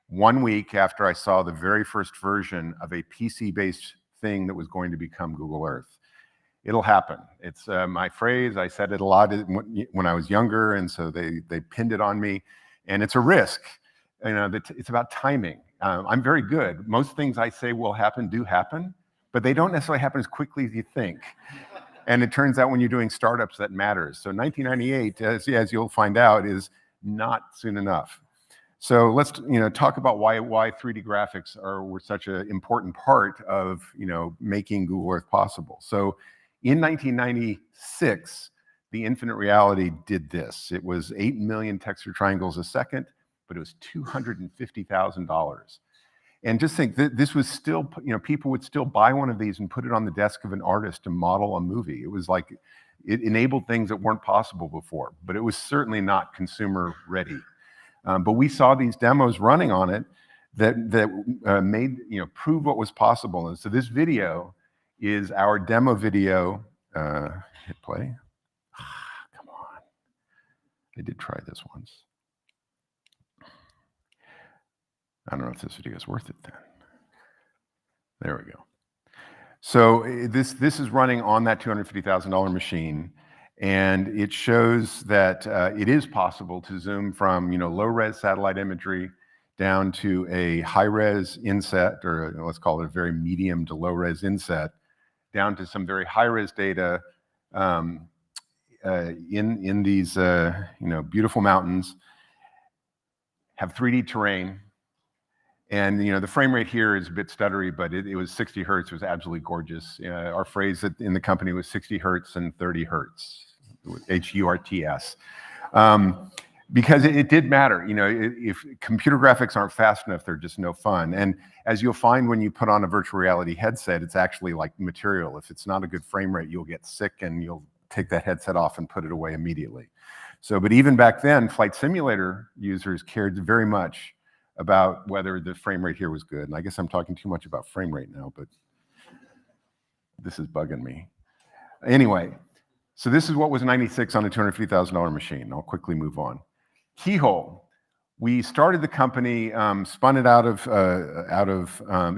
1 week after I saw the very first version of a PC-based thing that was going to become Google Earth. It'll happen. It's my phrase. I said it a lot when I was younger, and so they pinned it on me. And it's a risk. You know, it's about timing. I'm very good. Most things I say will happen do happen, but they don't necessarily happen as quickly as you think. And it turns out when you're doing startups that matters. So 1998, as you'll find out, is not soon enough. So let's talk about why 3D graphics were such an important part of making Google Earth possible. So in 1996, the Infinite Reality did this. It was 8 million texture triangles a second, but it was $250,000. And just think that this was still, people would still buy one of these and put it on the desk of an artist to model a movie. It was like, it enabled things that weren't possible before, but it was certainly not consumer ready. But we saw these demos running on it that made, prove what was possible. And so this video is our demo video. Hit play. Come on. I did try this once. I don't know if this video is worth it then. There we go. So this is running on that $250,000 machine, and it shows that it is possible to zoom from low-res satellite imagery down to a high-res inset, or let's call it a very medium to low-res inset, down to some very high-res data in these beautiful mountains, have 3D terrain. And the frame rate here is a bit stuttery, but it was 60 hertz. It was absolutely gorgeous. Our phrase in the company was 60 hertz and 30 hertz, H-U-R-T-S. Because it did matter. If computer graphics aren't fast enough, they're just no fun. And as you'll find when you put on a virtual reality headset, it's actually like material. If it's not a good frame rate, you'll get sick and you'll take that headset off and put it away immediately. But even back then, flight simulator users cared very much about whether the frame rate here was good. And I guess I'm talking too much about frame rate now, but this is bugging me. Anyway, so this is what was 96 on a $250,000 machine. I'll quickly move on. Keyhole. We started the company, spun it out of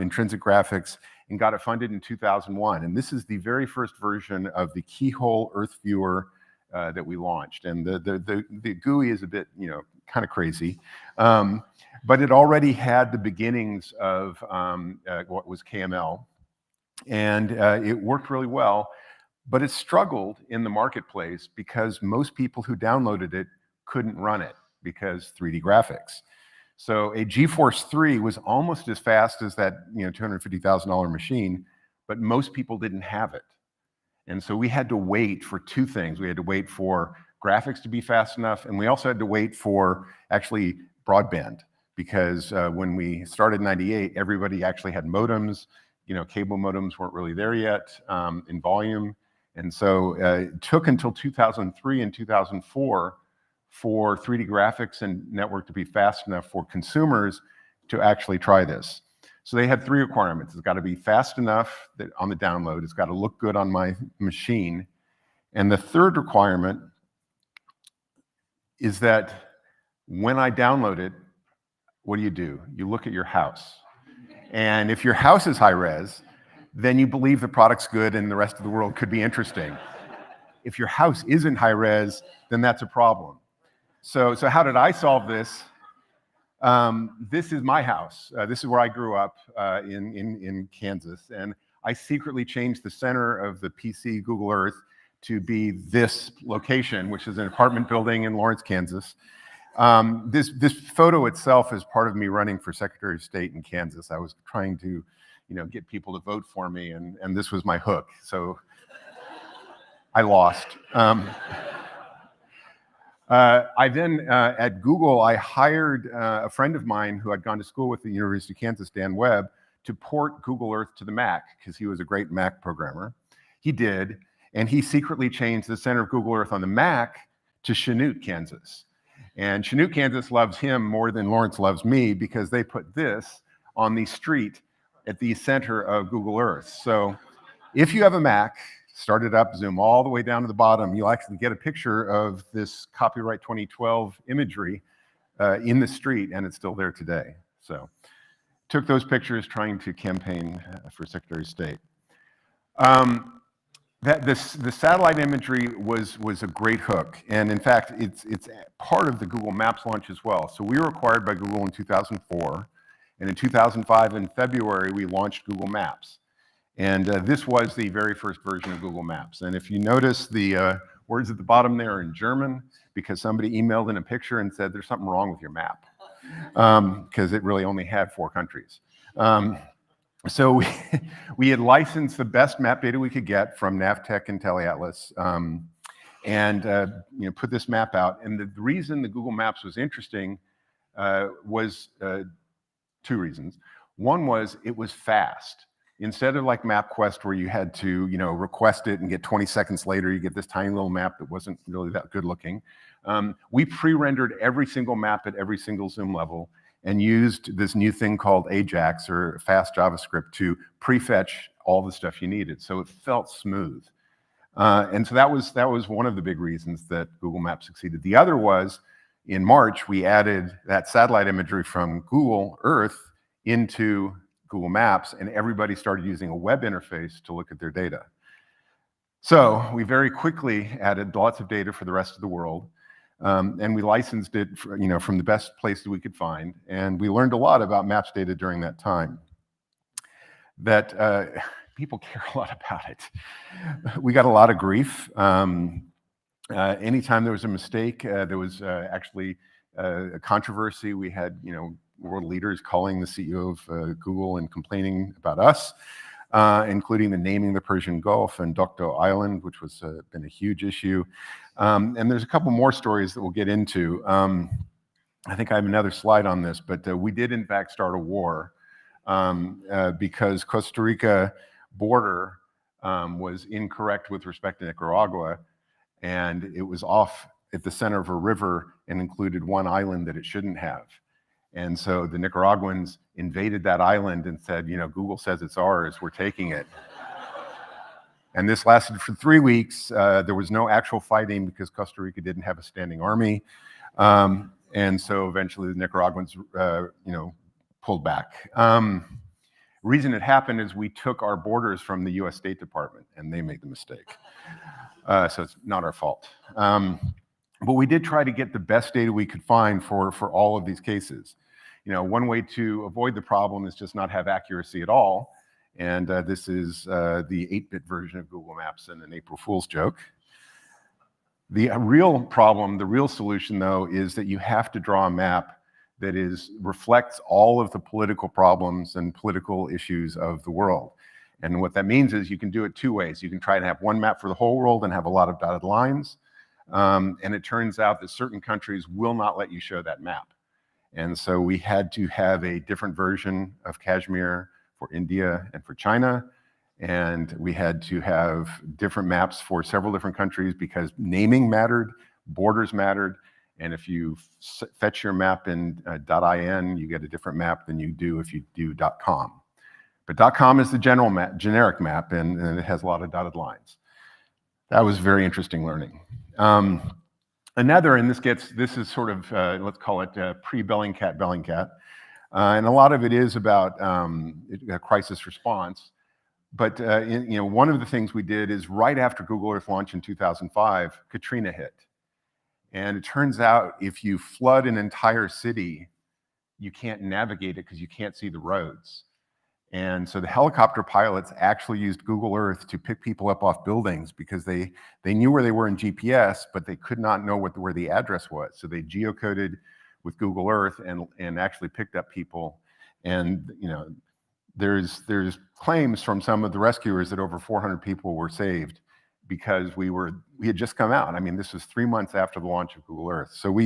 Intrinsic Graphics, and got it funded in 2001. And this is the very first version of the Keyhole Earth Viewer that we launched. And the GUI is a bit, kind of crazy. But it already had the beginnings of what was KML, and it worked really well, but it struggled in the marketplace because most people who downloaded it couldn't run it because 3D graphics. So a GeForce 3 was almost as fast as that $250,000 machine, but most people didn't have it. And so we had to wait for two things. We had to wait for graphics to be fast enough, and we also had to wait for actually broadband. Because when we started in 98, everybody actually had modems. Cable modems weren't really there yet in volume. And so it took until 2003 and 2004 for 3D graphics and network to be fast enough for consumers to actually try this. So they had three requirements. It's got to be fast enough on the download. It's got to look good on my machine. And the third requirement is that when I download it, what do? You look at your house. And if your house is high res, then you believe the product's good and the rest of the world could be interesting. If your house isn't high res, then that's a problem. So how did I solve this? This is my house. This is where I grew up in Kansas. And I secretly changed the center of the PC Google Earth to be this location, which is an apartment building in Lawrence, Kansas. This photo itself is part of me running for Secretary of State in Kansas. I was trying to, get people to vote for me, and this was my hook. So I lost. I then, at Google, I hired a friend of mine who I'd gone to school with at the University of Kansas, Dan Webb, to port Google Earth to the Mac, because he was a great Mac programmer. He did, and he secretly changed the center of Google Earth on the Mac to Chanute, Kansas. And Chanute, Kansas loves him more than Lawrence loves me because they put this on the street at the center of Google Earth. So if you have a Mac, start it up, zoom all the way down to the bottom, you'll actually get a picture of this copyright 2012 imagery in the street, and it's still there today. So took those pictures trying to campaign for Secretary of State. The satellite imagery was a great hook, and in fact, it's part of the Google Maps launch as well. So we were acquired by Google in 2004, and in 2005, in February, we launched Google Maps, and this was the very first version of Google Maps. And if you notice, the words at the bottom there are in German because somebody emailed in a picture and said there's something wrong with your map, because it really only had 4 countries. So we had licensed the best map data we could get from Navtech and TeleAtlas, and put this map out. And the reason the Google Maps was interesting was 2 reasons. One was it was fast. Instead of like MapQuest where you had to request it and get 20 seconds later you get this tiny little map that wasn't really that good looking, we pre-rendered every single map at every single zoom level and used this new thing called AJAX, or fast JavaScript, to prefetch all the stuff you needed. So it felt smooth. And so that was one of the big reasons that Google Maps succeeded. The other was, in March, we added that satellite imagery from Google Earth into Google Maps, and everybody started using a web interface to look at their data. So we very quickly added lots of data for the rest of the world. And we licensed it from the best place that we could find. And we learned a lot about Maps data during that time. That people care a lot about it. We got a lot of grief. Anytime there was a mistake, there was actually a controversy. We had world leaders calling the CEO of Google and complaining about us, including the naming the Persian Gulf and Dokdo Island, which was been a huge issue. And there's a couple more stories that we'll get into. I think I have another slide on this, but we did in fact start a war because Costa Rica border was incorrect with respect to Nicaragua, and it was off at the center of a river and included one island that it shouldn't have. And so the Nicaraguans invaded that island and said, Google says it's ours, we're taking it. And this lasted for 3 weeks. There was no actual fighting because Costa Rica didn't have a standing army. And so eventually the Nicaraguans, pulled back. Reason it happened is we took our borders from the US State Department and they made the mistake. So it's not our fault. But we did try to get the best data we could find for all of these cases. One way to avoid the problem is just not have accuracy at all. And this is the 8-bit version of Google Maps and an April Fool's joke. The real problem, the real solution, though, is that you have to draw a map that reflects all of the political problems and political issues of the world. And what that means is you can do it 2 ways. You can try to have one map for the whole world and have a lot of dotted lines. And it turns out that certain countries will not let you show that map. And so we had to have a different version of Kashmir for India and for China. And we had to have different maps for several different countries because naming mattered, borders mattered. And if you fetch your map in .in, you get a different map than you do if you do .com. But .com is the generic map, and it has a lot of dotted lines. That was very interesting learning. Another, and this is sort of, let's call it pre-Bellingcat. And a lot of it is about crisis response. But one of the things we did is right after Google Earth launched in 2005, Katrina hit. And it turns out if you flood an entire city, you can't navigate it because you can't see the roads. And so the helicopter pilots actually used Google Earth to pick people up off buildings because they knew where they were in GPS, but they could not know where the address was. So they geocoded with Google Earth and actually picked up people. And there's claims from some of the rescuers that over 400 people were saved because we had just come out. I mean, this was 3 months after the launch of Google Earth. So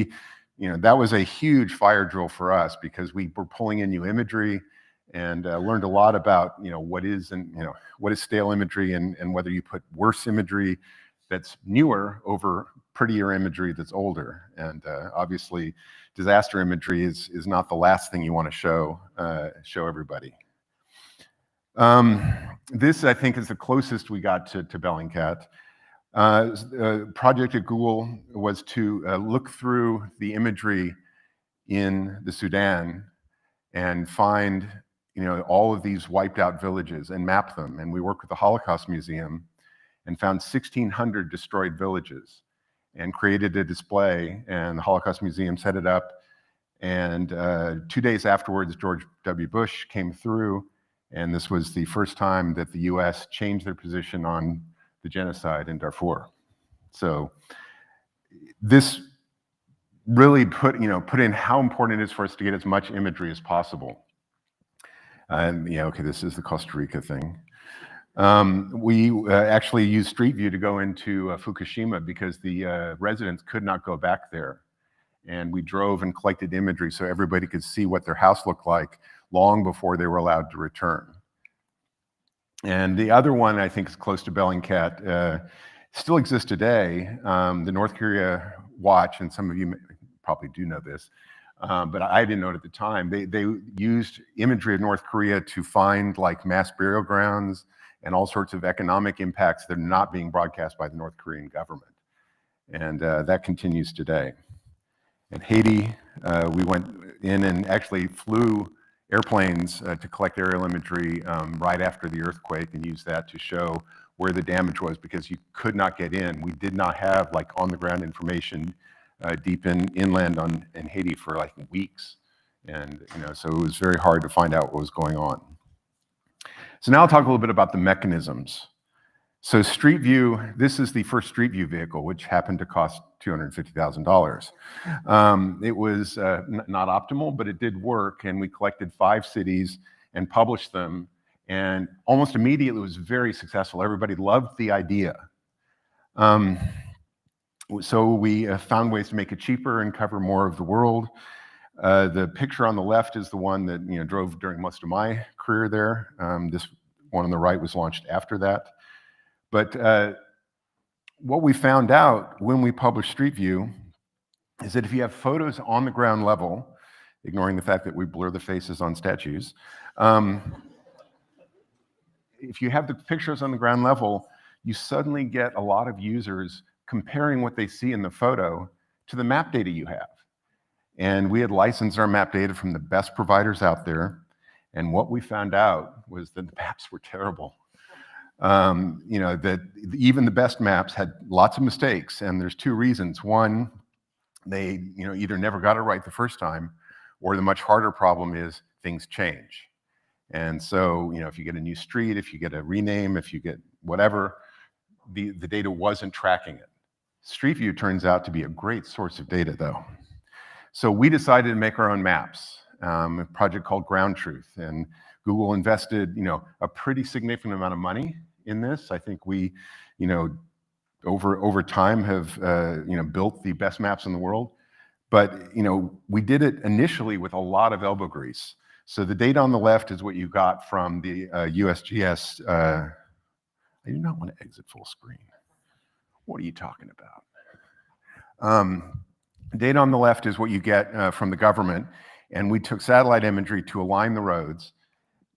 that was a huge fire drill for us because we were pulling in new imagery and learned a lot about what is stale imagery and whether you put worse imagery that's newer over prettier imagery that's older. And obviously, disaster imagery is not the last thing you want to show everybody. This, I think, is the closest we got to Bellingcat. Project at Google was to look through the imagery in the Sudan and find all of these wiped out villages and map them. And we worked with the Holocaust Museum. and found 1,600 destroyed villages and created a display, and the Holocaust Museum set it up. And 2 days afterwards, George W. Bush came through, and this was the first time that the US changed their position on the genocide in Darfur. So this really put in how important it is for us to get as much imagery as possible. And yeah, okay, this is the Costa Rica thing. We actually used Street View to go into Fukushima because the residents could not go back there. And we drove and collected imagery so everybody could see what their house looked like long before they were allowed to return. And the other one I think is close to Bellingcat, still exists today. The North Korea Watch, and some of you probably do know this, but I didn't know it at the time. They used imagery of North Korea to find like mass burial grounds and all sorts of economic impacts that are not being broadcast by the North Korean government. And that continues today. In Haiti, we went in and actually flew airplanes to collect aerial imagery right after the earthquake and used that to show where the damage was, because you could not get in. We did not have like on the ground information deep inland in Haiti for like weeks. And so it was very hard to find out what was going on. So now I'll talk a little bit about the mechanisms. So Street View, this is the first Street View vehicle, which happened to cost $250,000. It was not optimal, but it did work, and we collected 5 cities and published them, and almost immediately it was very successful. Everybody loved the idea. So we found ways to make it cheaper and cover more of the world. The picture on the left is the one that drove during most of my career there. This one on the right was launched after that. But what we found out when we published Street View is that if you have photos on the ground level, ignoring the fact that we blur the faces on statues, if you have the pictures on the ground level, you suddenly get a lot of users comparing what they see in the photo to the map data you have. And we had licensed our map data from the best providers out there. And what we found out was that the maps were terrible. That even the best maps had lots of mistakes, and there's 2 reasons. One, they either never got it right the first time, or the much harder problem is things change. And so if you get a new street, if you get a rename, if you get whatever, the data wasn't tracking it. Street View turns out to be a great source of data, though. So we decided to make our own maps, a project called Ground Truth, and Google invested a pretty significant amount of money in this. I think we over time have built the best maps in the world, but we did it initially with a lot of elbow grease. So the data on the left is what you got from the USGS. I do not want to exit full screen. What are you talking about? Data on the left is what you get from the government, and we took satellite imagery to align the roads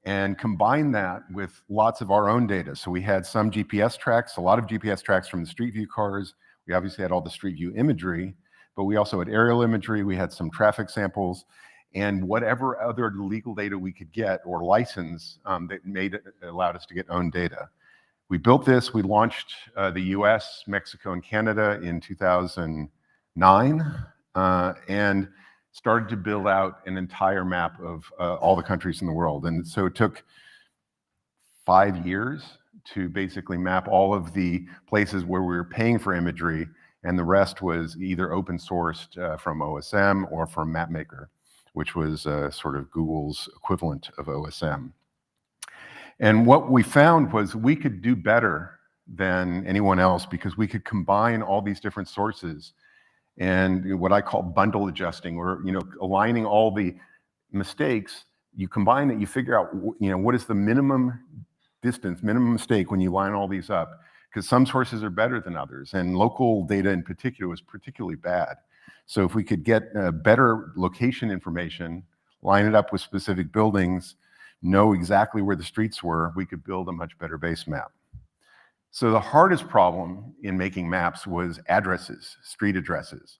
and combine that with lots of our own data. So we had some GPS tracks, a lot of GPS tracks from the Street View cars. We obviously had all the Street View imagery, but we also had aerial imagery. We had some traffic samples, and whatever other legal data we could get or license that allowed us to get own data. We built this. We launched the US, Mexico, and Canada in 2009, and started to build out an entire map of all the countries in the world. And so it took 5 years to basically map all of the places where we were paying for imagery, and the rest was either open sourced from OSM or from MapMaker, which was sort of Google's equivalent of OSM. And what we found was we could do better than anyone else because we could combine all these different sources and what I call bundle adjusting, or aligning all the mistakes. You combine it, you figure out what is the minimum distance, minimum mistake when you line all these up, because some sources are better than others, and local data in particular was particularly bad. So if we could get better location information, line it up with specific buildings, know exactly where the streets were, we could build a much better base map. So the hardest problem in making maps was addresses, street addresses.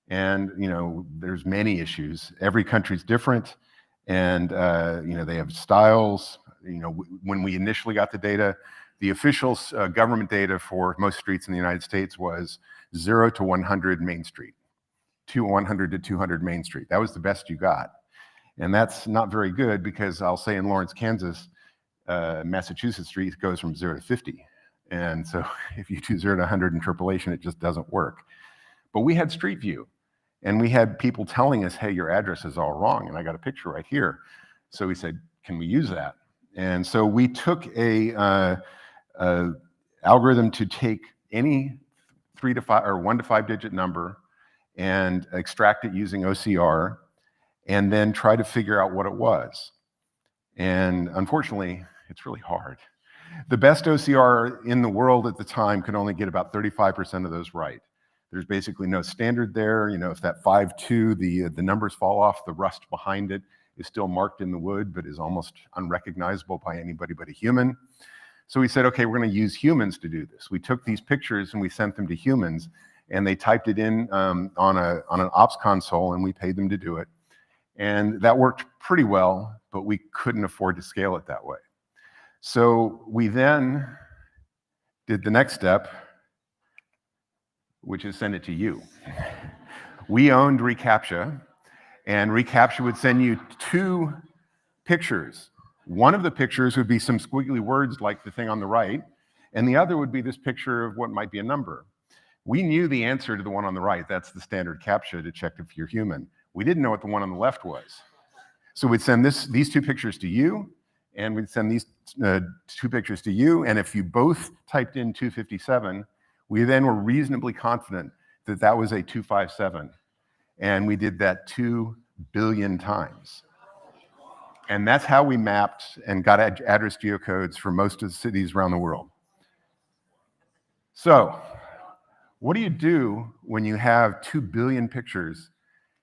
And there's many issues. Every country's different, and they have styles. When we initially got the data, The official government data for most streets in the United States was 0 to 100 Main Street, 100 to 200 Main Street. That was the best you got. And that's not very good because I'll say in Lawrence, Kansas, Massachusetts Street goes from 0 to 50. And so if you do 0 to 100 interpolation, it just doesn't work. But we had Street View, and we had people telling us, hey, your address is all wrong. And I got a picture right here. So we said, can we use that? And so we took a algorithm to take any 3 to 5 or 1 to 5 digit number and extract it using OCR, and then try to figure out what it was. And unfortunately, it's really hard. The best OCR in the world at the time could only get about 35% of those right. There's basically no standard there. You know, if that 5-2, the numbers fall off, the rust behind it is still marked in the wood, but is almost unrecognizable by anybody but a human. So we said, okay, we're going to use humans to do this. We took these pictures and we sent them to humans, and they typed it in on an ops console, and we paid them to do it. And that worked pretty well, but we couldn't afford to scale it that way. So we then did the next step, which is send it to you. We owned reCAPTCHA, and reCAPTCHA would send you 2 pictures. One of the pictures would be some squiggly words like the thing on the right, and the other would be this picture of what might be a number. We knew the answer to the one on the right. That's the standard CAPTCHA to check if you're human. We didn't know what the one on the left was. So we'd send these 2 pictures to you, and we'd send these 2 pictures to you, and if you both typed in 257, we then were reasonably confident that that was a 257. And we did that 2 billion times. And that's how we mapped and got address geocodes for most of the cities around the world. So what do you do when you have 2 billion pictures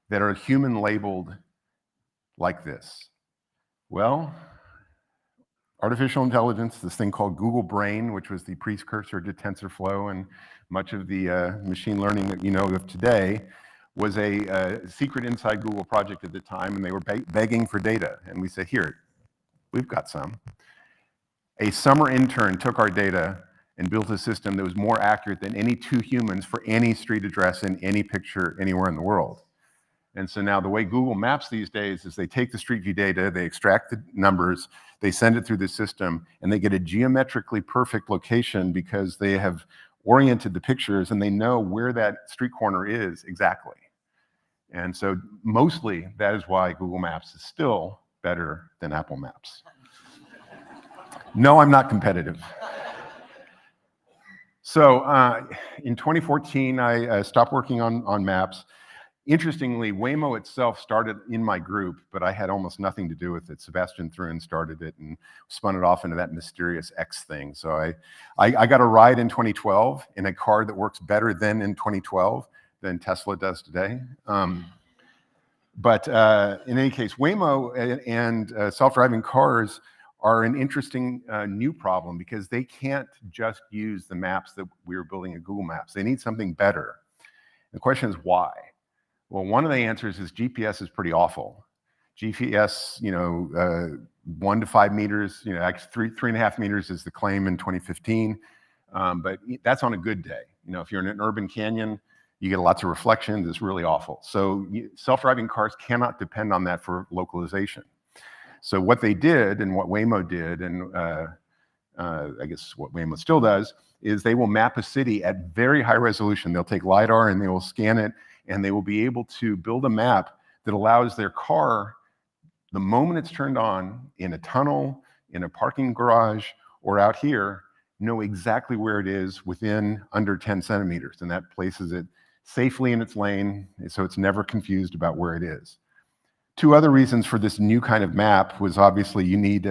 that are human labeled like this? Well, artificial intelligence, this thing called Google Brain, which was the precursor to TensorFlow and much of the machine learning that you know of today, was a secret inside Google project at the time, and they were begging for data. And we said, here, we've got some. A summer intern took our data and built a system that was more accurate than any 2 humans for any street address in any picture anywhere in the world. And so now the way Google maps these days is they take the Street View data, they extract the numbers, they send it through the system, and they get a geometrically perfect location because they have oriented the pictures and they know where that street corner is exactly. And so mostly that is why Google Maps is still better than Apple Maps. No, I'm not competitive. So in 2014, I stopped working on maps. Interestingly, Waymo itself started in my group, but I had almost nothing to do with it. Sebastian Thrun started it and spun it off into that mysterious X thing. So I got a ride in 2012 in a car that works better than in 2012 than Tesla does today. But in any case, Waymo and self-driving cars are an interesting new problem because they can't just use the maps that we were building at Google Maps. They need something better. The question is why? Well, one of the answers is GPS is pretty awful. GPS, 1 to 5 meters, actually 3.5 meters is the claim in 2015. But that's on a good day. If you're in an urban canyon, you get lots of reflections. It's really awful. So self-driving cars cannot depend on that for localization. So what they did and what Waymo did, and I guess what Waymo still does, is they will map a city at very high resolution. They'll take LiDAR and they will scan it, and they will be able to build a map that allows their car, the moment it's turned on, in a tunnel, in a parking garage, or out here, know exactly where it is within under 10 centimeters. And that places it safely in its lane, so it's never confused about where it is. 2 other reasons for this new kind of map was obviously you need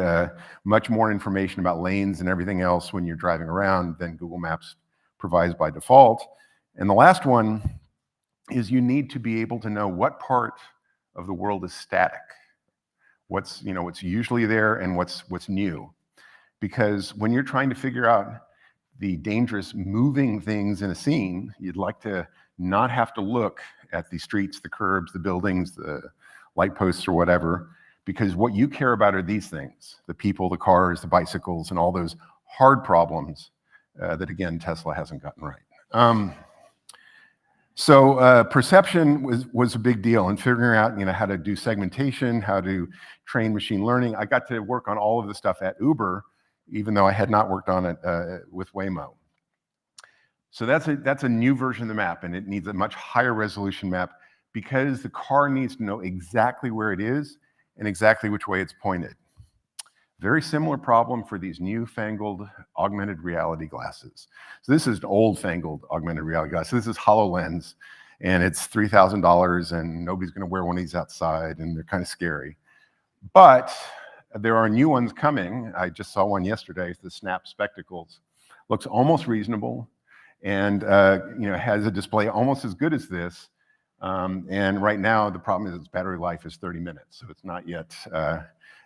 much more information about lanes and everything else when you're driving around than Google Maps provides by default. And the last one is you need to be able to know what part of the world is static, what's usually there and what's new. Because when you're trying to figure out the dangerous moving things in a scene, you'd like to not have to look at the streets, the curbs, the buildings, the light posts or whatever, because what you care about are these things, the people, the cars, the bicycles, and all those hard problems that, again, Tesla hasn't gotten right. So perception was a big deal, and figuring out how to do segmentation, how to train machine learning. I got to work on all of the stuff at Uber, even though I had not worked on it with Waymo. So that's a new version of the map, and it needs a much higher resolution map because the car needs to know exactly where it is and exactly which way it's pointed. Very similar problem for these newfangled augmented reality glasses. So this is an old-fangled augmented reality glass. So this is HoloLens, and it's $3,000, and nobody's going to wear one of these outside, and they're kind of scary. But there are new ones coming. I just saw one yesterday, the Snap Spectacles. Looks almost reasonable, and has a display almost as good as this. And right now, the problem is its battery life is 30 minutes, so it's not yet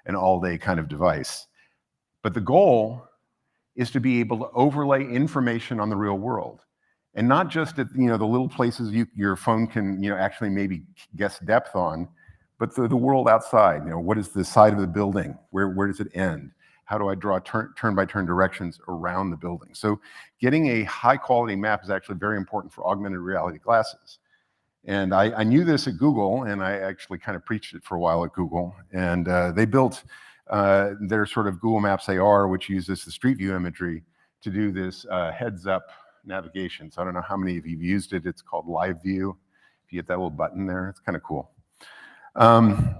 an all-day kind of device. But the goal is to be able to overlay information on the real world, and not just at the little places your phone can actually maybe guess depth on, but the world outside. What is the side of the building? Where does it end? How do I draw turn-by-turn directions around the building? So getting a high-quality map is actually very important for augmented reality glasses. And I knew this at Google, and I actually kind of preached it for a while at Google. And they built their sort of Google Maps AR, which uses the Street View imagery to do this heads-up navigation. So I don't know how many of you have used it. It's called Live View. If you hit that little button there, it's kind of cool. But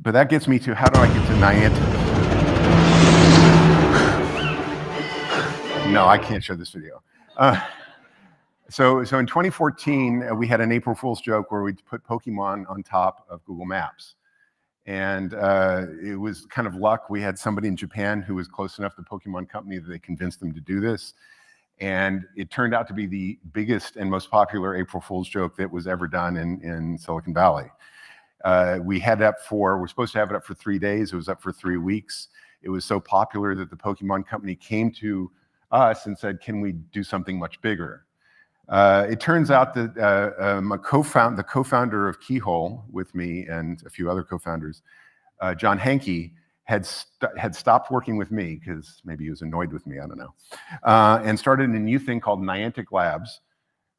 that gets me to how do I get to Niantic? No, I can't show this video. So in 2014, we had an April Fool's joke where we put Pokemon on top of Google Maps. And it was kind of luck. We had somebody in Japan who was close enough to the Pokemon company that they convinced them to do this. And it turned out to be the biggest and most popular April Fool's joke that was ever done in Silicon Valley. We're supposed to have it up for 3 days. It was up for 3 weeks. It was so popular that the Pokemon company came to us and said, can we do something much bigger? It turns out that the co-founder of Keyhole with me and a few other co-founders, John Hankey, had stopped working with me because maybe he was annoyed with me, I don't know, and started a new thing called Niantic Labs.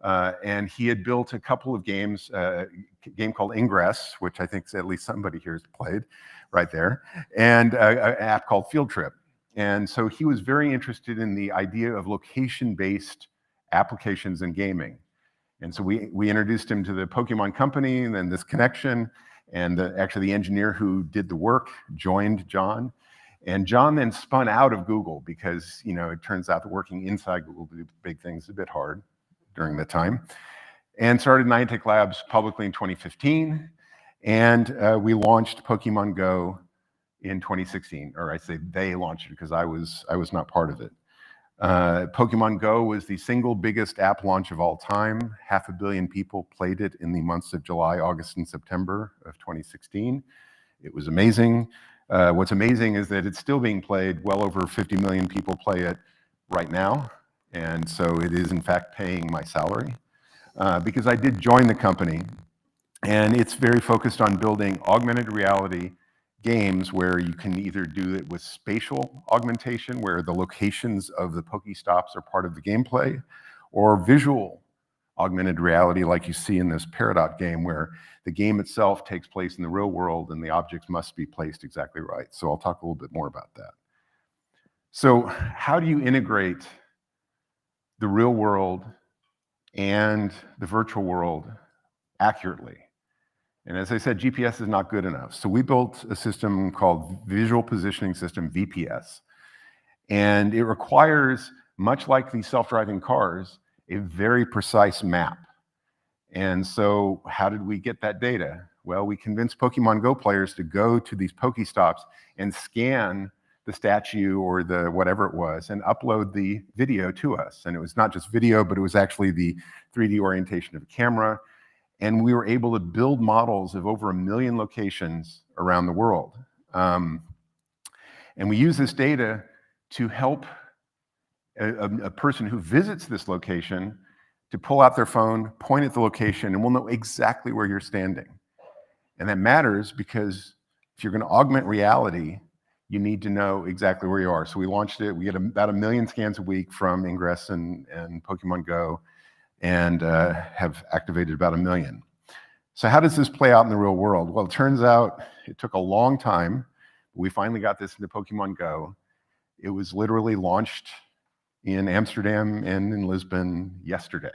And he had built a couple of games, a game called Ingress, which I think at least somebody here has played right there, and an app called Field Trip. And so he was very interested in the idea of location-based applications in gaming. And so we introduced him to the Pokemon company and then this connection, and actually the engineer who did the work joined John. And John then spun out of Google because it turns out that working inside Google to do big things is a bit hard during that time, and started Niantic Labs publicly in 2015. And we launched Pokemon Go in 2016, or I say they launched it because I was not part of it. Pokemon Go was the single biggest app launch of all time. 500 million people played it in the months of July, August, and September of 2016. It was amazing. What's amazing is that it's still being played. Well over 50 million people play it right now. And so it is, in fact, paying my salary because I did join the company. And it's very focused on building augmented reality games where you can either do it with spatial augmentation, where the locations of the Pokestops are part of the gameplay, or visual augmented reality like you see in this Peridot game, where the game itself takes place in the real world and the objects must be placed exactly right. So I'll talk a little bit more about that. So how do you integrate the real world and the virtual world accurately? And as I said, GPS is not good enough. So we built a system called Visual Positioning System, VPS. And it requires, much like these self-driving cars, a very precise map. And so how did we get that data? Well, we convinced Pokemon Go players to go to these Pokestops and scan the statue or the whatever it was and upload the video to us. And it was not just video, but it was actually the 3D orientation of a camera. And we were able to build models of over 1 million locations around the world. And we use this data to help a person who visits this location to pull out their phone, point at the location, and we'll know exactly where you're standing. And that matters because if you're going to augment reality, you need to know exactly where you are. So we launched it. We get about 1 million scans a week from Ingress and Pokemon Go, and have activated about 1 million. So how does this play out in the real world? Well, it turns out it took a long time. We finally got this into Pokemon Go. It was literally launched in Amsterdam and in Lisbon yesterday.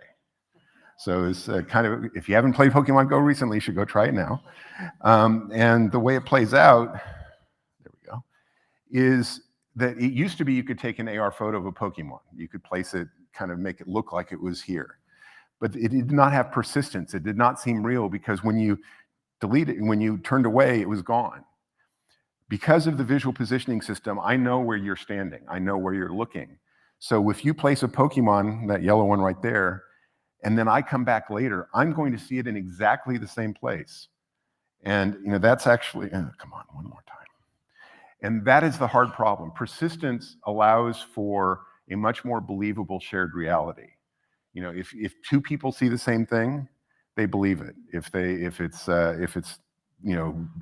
So it's kind of, if you haven't played Pokemon Go recently, you should go try it now. And the way it plays out, there we go, is that it used to be you could take an AR photo of a Pokemon. You could place it, kind of make it look like it was here. But it did not have persistence. It did not seem real because when you delete it, when you turned away, it was gone. Because of the visual positioning system, I know where you're standing. I know where you're looking. So if you place a Pokemon, that yellow one right there, and then I come back later, I'm going to see it in exactly the same place. And that's actually, come on, one more time. And that is the hard problem. Persistence allows for a much more believable shared reality. If two people see the same thing, they believe it. If it's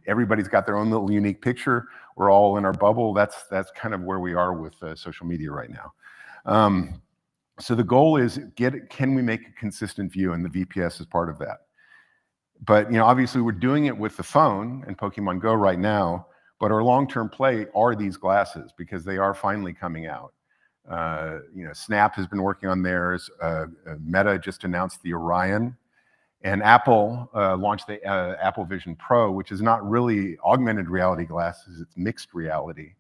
everybody's got their own little unique picture, we're all in our bubble. That's kind of where we are with social media right now. So the goal is can we make a consistent view, and the VPS is part of that. But obviously we're doing it with the phone and Pokemon Go right now, but our long-term play are these glasses because they are finally coming out. Snap has been working on theirs. Meta just announced the Orion, and Apple launched the Apple Vision Pro, which is not really augmented reality glasses, it's mixed reality.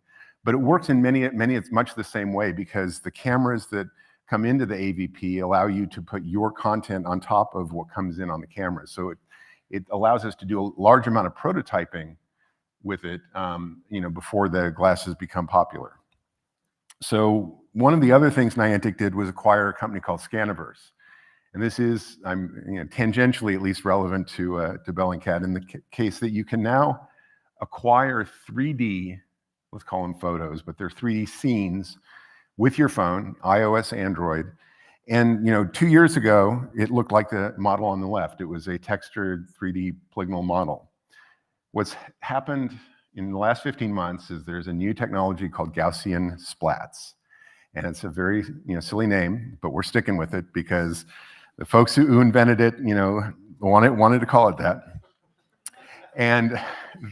But it works in many, it's much the same way because the cameras that come into the AVP allow you to put your content on top of what comes in on the camera. So it allows us to do a large amount of prototyping with it, before the glasses become popular. So one of the other things Niantic did was acquire a company called Scaniverse. And this is, tangentially at least relevant to Bellingcat in the case that you can now acquire 3D, let's call them photos, but they're 3D scenes with your phone, iOS, Android. And 2 years ago, it looked like the model on the left. It was a textured 3D polygonal model. What's happened in the last 15 months is there's a new technology called Gaussian splats. And it's a very silly name, but we're sticking with it because the folks who invented it, wanted to call it that. And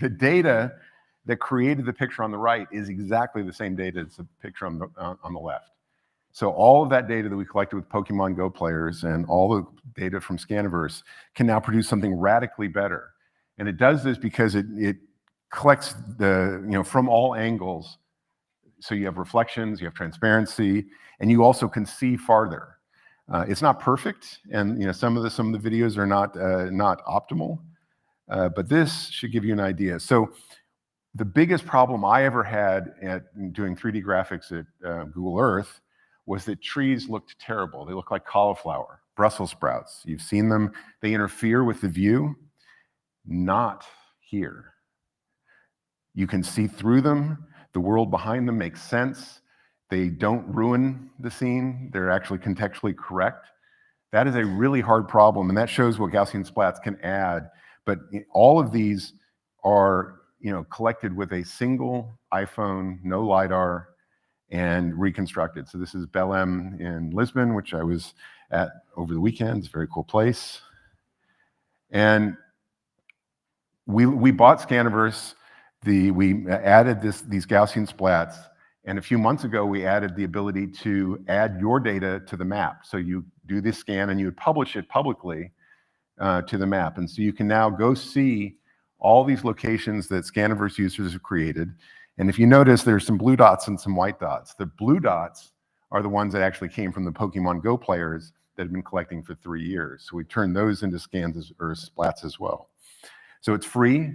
the data that created the picture on the right is exactly the same data as the picture on the left. So all of that data that we collected with Pokemon Go players and all the data from Scaniverse can now produce something radically better. And it does this because it collects from all angles. So you have reflections, you have transparency, and you also can see farther. It's not perfect, and some of the videos are not optimal, but this should give you an idea. So the biggest problem I ever had at doing 3D graphics at Google Earth was that trees looked terrible. They look like cauliflower, Brussels sprouts. You've seen them. They interfere with the view. Not here. You can see through them. The world behind them makes sense. They don't ruin the scene. They're actually contextually correct. That is a really hard problem, and that shows what Gaussian splats can add. But all of these are collected with a single iPhone, no LiDAR, and reconstructed. So this is Belém in Lisbon, which I was at over the weekend. It's a very cool place. And we bought Scaniverse. We added these Gaussian splats, and a few months ago we added the ability to add your data to the map. So you do this scan and you would publish it publicly to the map, and so you can now go see all these locations that Scaniverse users have created. And if you notice, there's some blue dots and some white dots. The blue dots are the ones that actually came from the Pokemon Go players that have been collecting for 3 years. So we turned those into scans or splats as well. So it's free,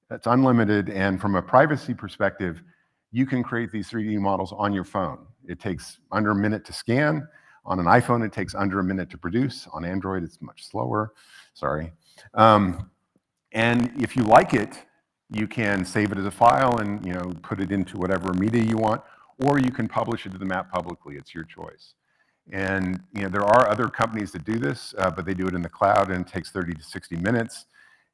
it's unlimited, and from a privacy perspective, you can create these 3D models on your phone. It takes under a minute to scan. On an iPhone, it takes under a minute to produce. On Android, it's much slower. Sorry. And if you like it, you can save it as a file and put it into whatever media you want, or you can publish it to the map publicly. It's your choice. And there are other companies that do this, but they do it in the cloud, and it takes 30 to 60 minutes.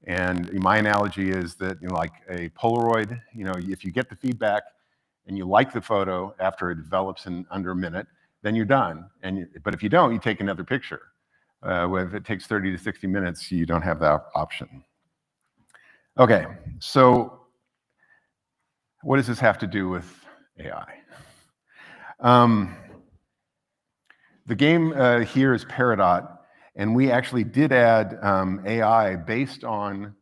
And my analogy is that like a Polaroid, if you get the feedback and you like the photo after it develops in under a minute, then you're done. But if you don't, you take another picture. If it takes 30 to 60 minutes, you don't have that option. Okay, so what does this have to do with AI? The game here is Peridot, and we actually did add AI based on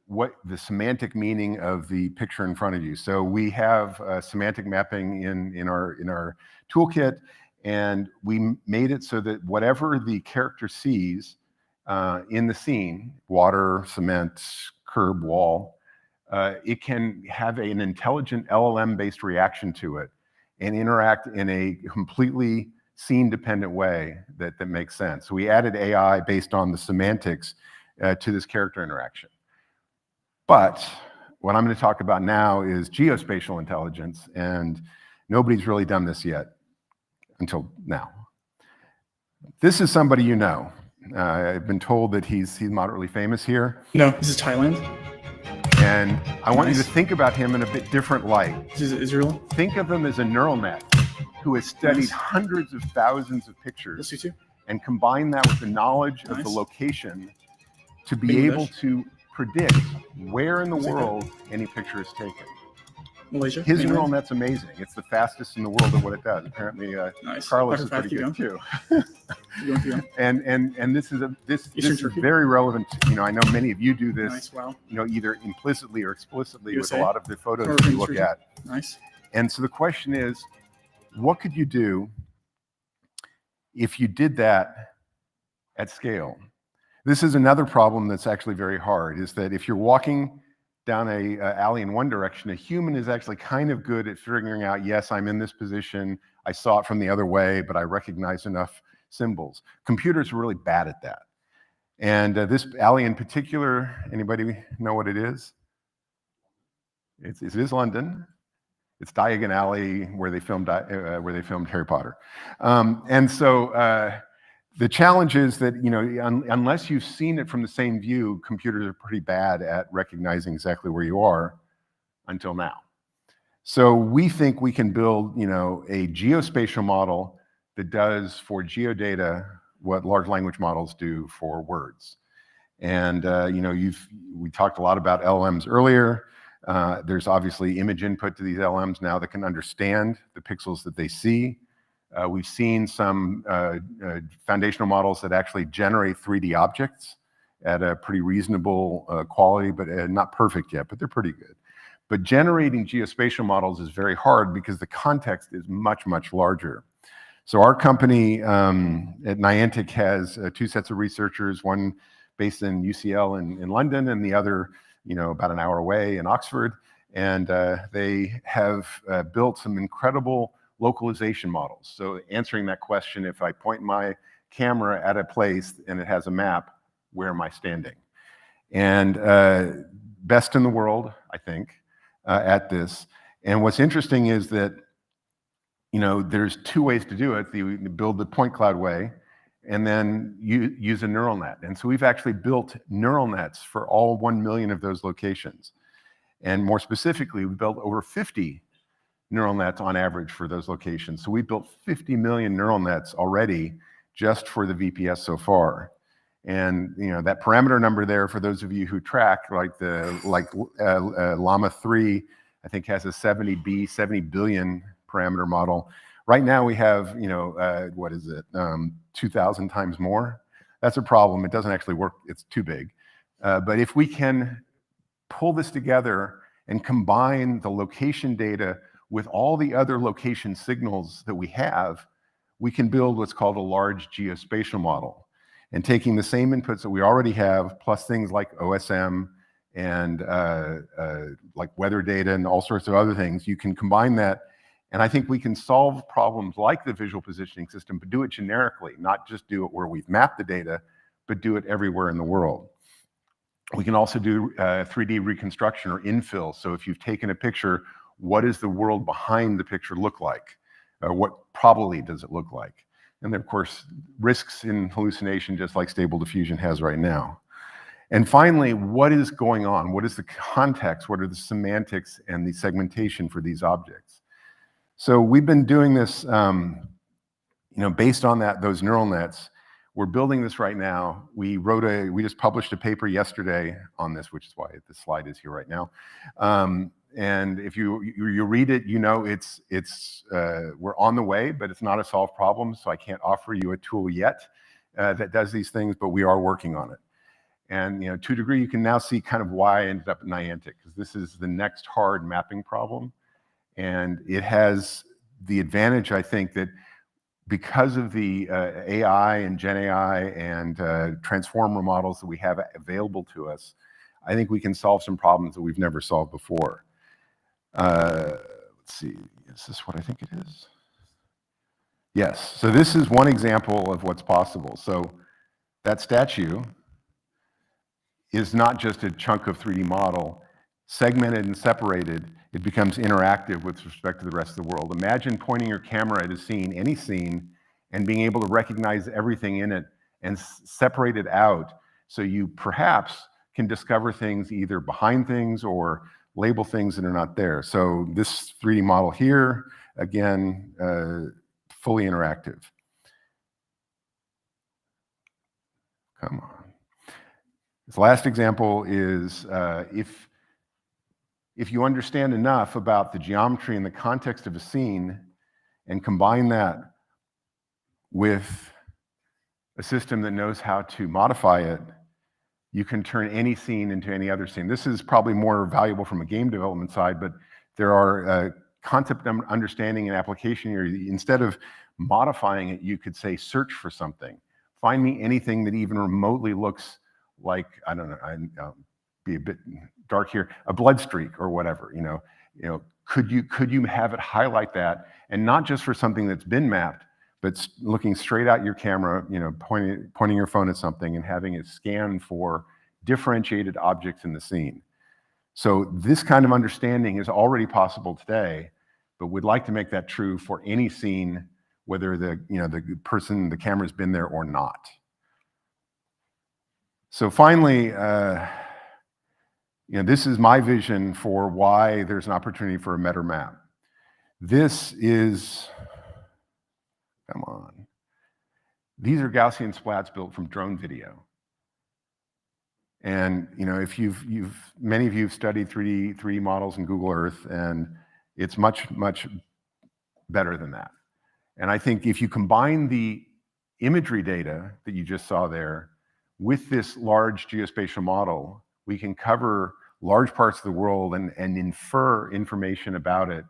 what the semantic meaning of the picture in front of you. So we have semantic mapping in our toolkit, and we made it so that whatever the character sees in the scene, water, cement, curb, wall, it can have an intelligent LLM-based reaction to it and interact in a completely scene-dependent way that makes sense. So we added AI based on the semantics to this character interaction. But what I'm going to talk about now is geospatial intelligence, and nobody's really done this yet until now. This is somebody you know. I've been told that he's moderately famous here. No, this is Thailand. And I want you to think about him in a bit different light. This is Israel. Think of him as a neural net who has studied hundreds of thousands of pictures and combined that with the knowledge of the location to be able to predict where in the world any picture is taken. Malaysia. His neural net's amazing. It's the fastest in the world at what it does. Apparently, Carlos is pretty good too. And this is very relevant. You know, I know many of you do this. You know, either implicitly or explicitly with a lot of the photos that you look at. And so the question is, what could you do if you did that at scale? This is another problem that's actually very hard, is that if you're walking down a alley in one direction, a human is actually kind of good at figuring out, yes, I'm in this position, I saw it from the other way, but I recognize enough symbols. Computers are really bad at that. And this alley in particular, anybody know what it is? It is London. It's Diagon Alley, where they filmed Harry Potter. And so the challenge is that, you know, unless you've seen it from the same view, computers are pretty bad at recognizing exactly where you are until now. So we think we can build, you know, a geospatial model that does for geodata what large language models do for words. And, you know, we talked a lot about LLMs earlier. There's obviously image input to these LLMs now that can understand the pixels that they see. We've seen some foundational models that actually generate 3D objects at a pretty reasonable quality, but not perfect yet, but they're pretty good. But generating geospatial models is very hard because the context is much, much larger. So our company at Niantic has two sets of researchers, one based in UCL in London and the other, you know, about an hour away in Oxford. And they have built some incredible localization models. So answering that question, if I point my camera at a place and it has a map, where am I standing? And best in the world, I think, at this. And what's interesting is that, you know, there's two ways to do it. You build the point cloud way, and then you use a neural net. And so we've actually built neural nets for all 1 million of those locations. And more specifically, we built over 50 neural nets on average for those locations. So we built 50 million neural nets already just for the VPS so far. And, you know, that parameter number there, for those of you who track, like Llama 3, I think has a 70 billion parameter model. Right now we have, you know, what is it, 2,000 times more. That's a problem. It doesn't actually work. It's too big. But if we can pull this together and combine the location data with all the other location signals that we have, we can build what's called a large geospatial model. And taking the same inputs that we already have, plus things like OSM and like weather data and all sorts of other things, you can combine that. And I think we can solve problems like the visual positioning system, but do it generically, not just do it where we've mapped the data, but do it everywhere in the world. We can also do 3D reconstruction or infill. So if you've taken a picture, what does the world behind the picture look like? What probably does it look like? And then, of course, risks in hallucination, just like Stable Diffusion has right now. And finally, what is going on? What is the context? What are the semantics and the segmentation for these objects? So we've been doing this, based on those neural nets. We're building this right now. We just published a paper yesterday on this, which is why the slide is here right now. And if you read it, we're on the way, but it's not a solved problem. So I can't offer you a tool yet that does these things, but we are working on it. And to a degree, you can now see kind of why I ended up at Niantic, because this is the next hard mapping problem. And it has the advantage, I think, that because of the AI and Gen AI and transformer models that we have available to us, I think we can solve some problems that we've never solved before. Let's see, is this what I think it is? Yes, so this is one example of what's possible. So that statue is not just a chunk of 3D model, segmented and separated. It becomes interactive with respect to the rest of the world. Imagine pointing your camera at a scene, any scene, and being able to recognize everything in it and separate it out so you perhaps can discover things either behind things or label things that are not there. So this 3D model here, again, fully interactive. Come on. This last example is if you understand enough about the geometry and the context of a scene and combine that with a system that knows how to modify it, you can turn any scene into any other scene. This is probably more valuable from a game development side, but there are concept understanding and application here. Instead of modifying it, you could say, search for something. Find me anything that even remotely looks like, I don't know, I'll be a bit dark here, a blood streak or whatever. Could you have it highlight that, and not just for something that's been mapped, but looking straight out your camera, pointing your phone at something and having it scan for differentiated objects in the scene. So this kind of understanding is already possible today, but we'd like to make that true for any scene, whether the camera's been there or not. So finally, this is my vision for why there's an opportunity for a meta map. This is, come on. These are Gaussian splats built from drone video. And if many of you have studied 3D models in Google Earth, and it's much, much better than that. And I think if you combine the imagery data that you just saw there with this large geospatial model, we can cover large parts of the world and infer information about it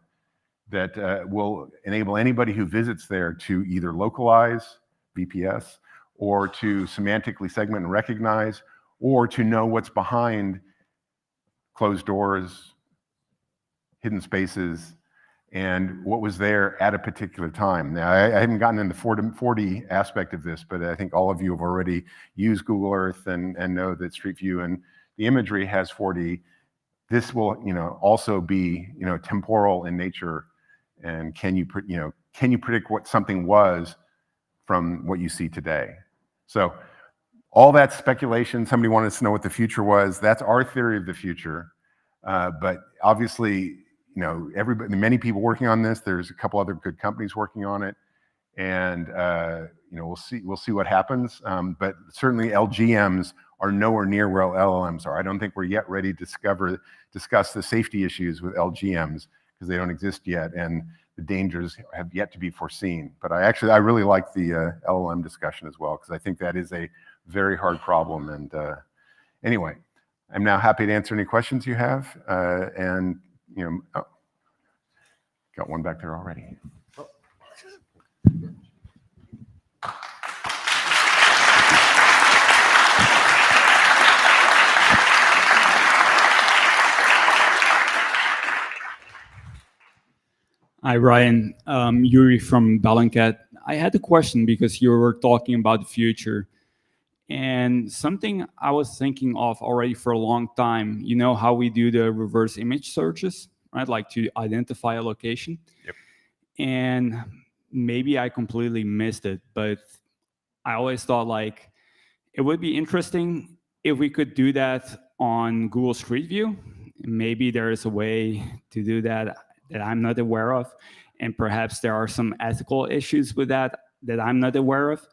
that will enable anybody who visits there to either localize, VPS, or to semantically segment and recognize, or to know what's behind closed doors, hidden spaces, and what was there at a particular time. Now, I haven't gotten into the 4D aspect of this, but I think all of you have already used Google Earth and know that Street View and the imagery has 4D. This will, also be, temporal in nature. And can you predict what something was from what you see today? So all that speculation, somebody wanted us to know what the future was. That's our theory of the future. But obviously, many people working on this. There's a couple other good companies working on it, and we'll see what happens. But certainly, LGMs are nowhere near where LLMs are. I don't think we're yet ready to discuss the safety issues with LGMs because they don't exist yet, and the dangers have yet to be foreseen. But I really like the LLM discussion as well, because I think that is a very hard problem. And anyway, I'm now happy to answer any questions you have. And got one back there already. Hi, Ryan. Yuri from Bellingfest. I had a question because you were talking about the future. And something I was thinking of already for a long time, how we do the reverse image searches, right? Like to identify a location. Yep. And maybe I completely missed it, but I always thought it would be interesting if we could do that on Google Street View. Maybe there is a way to do that that I'm not aware of, and perhaps there are some ethical issues with that I'm not aware of.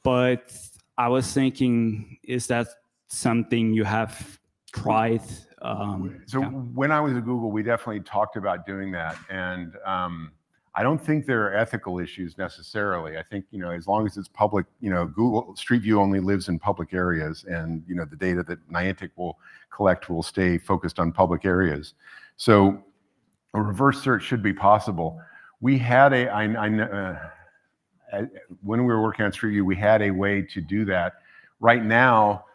But I was thinking, is that something you have tried? So when I was at Google, we definitely talked about doing that, and I don't think there are ethical issues necessarily. I think, as long as it's public, Google Street View only lives in public areas, and the data that Niantic will collect will stay focused on public areas. So a reverse search should be possible. We had when we were working on Street View, we had a way to do that. Right now,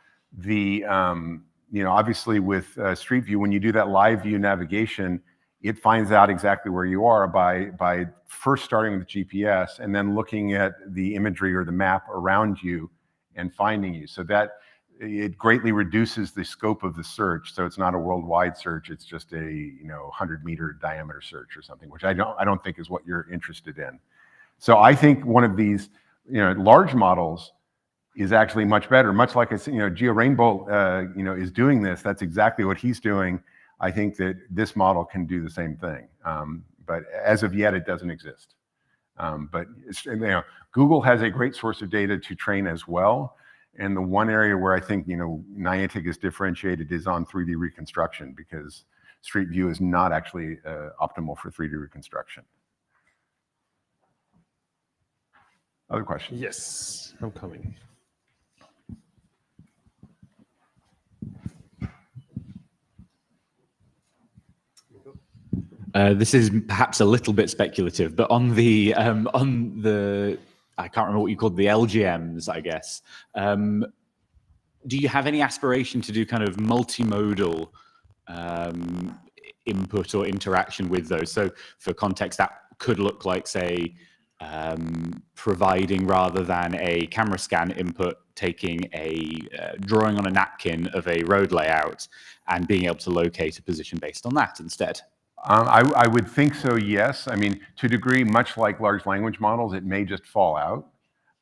obviously with Street View, when you do that live view navigation, it finds out exactly where you are by first starting with GPS and then looking at the imagery or the map around you and finding you. So that it greatly reduces the scope of the search. So it's not a worldwide search; it's just a 100-meter diameter search or something, which I don't think is what you're interested in. So I think one of these large models is actually much better. Much like GeoRainbow is doing this. That's exactly what he's doing. I think that this model can do the same thing, but as of yet, it doesn't exist. But Google has a great source of data to train as well. And the one area where I think Niantic is differentiated is on 3D reconstruction, because Street View is not actually optimal for 3D reconstruction. Other questions? Yes, I'm coming. This is perhaps a little bit speculative, but on the I can't remember what you called the LGMs, I guess. Do you have any aspiration to do kind of multimodal input or interaction with those? So for context, that could look like, say, providing, rather than a camera scan input, taking a drawing on a napkin of a road layout and being able to locate a position based on that instead. I would think so, yes. I mean, to a degree, much like large language models, it may just fall out.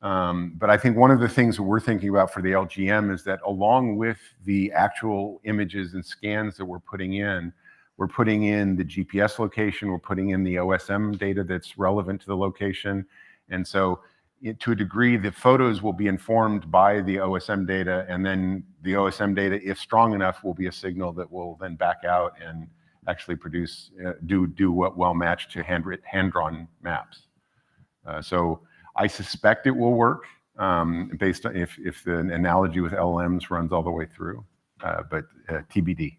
But I think one of the things that we're thinking about for the LGM is that along with the actual images and scans that we're putting in the GPS location, we're putting in the OSM data that's relevant to the location. And so to a degree, the photos will be informed by the OSM data, and then the OSM data, if strong enough, will be a signal that will then back out and actually produce, do what well matched to hand-drawn maps. So I suspect it will work based on if the analogy with LLMs runs all the way through, but TBD.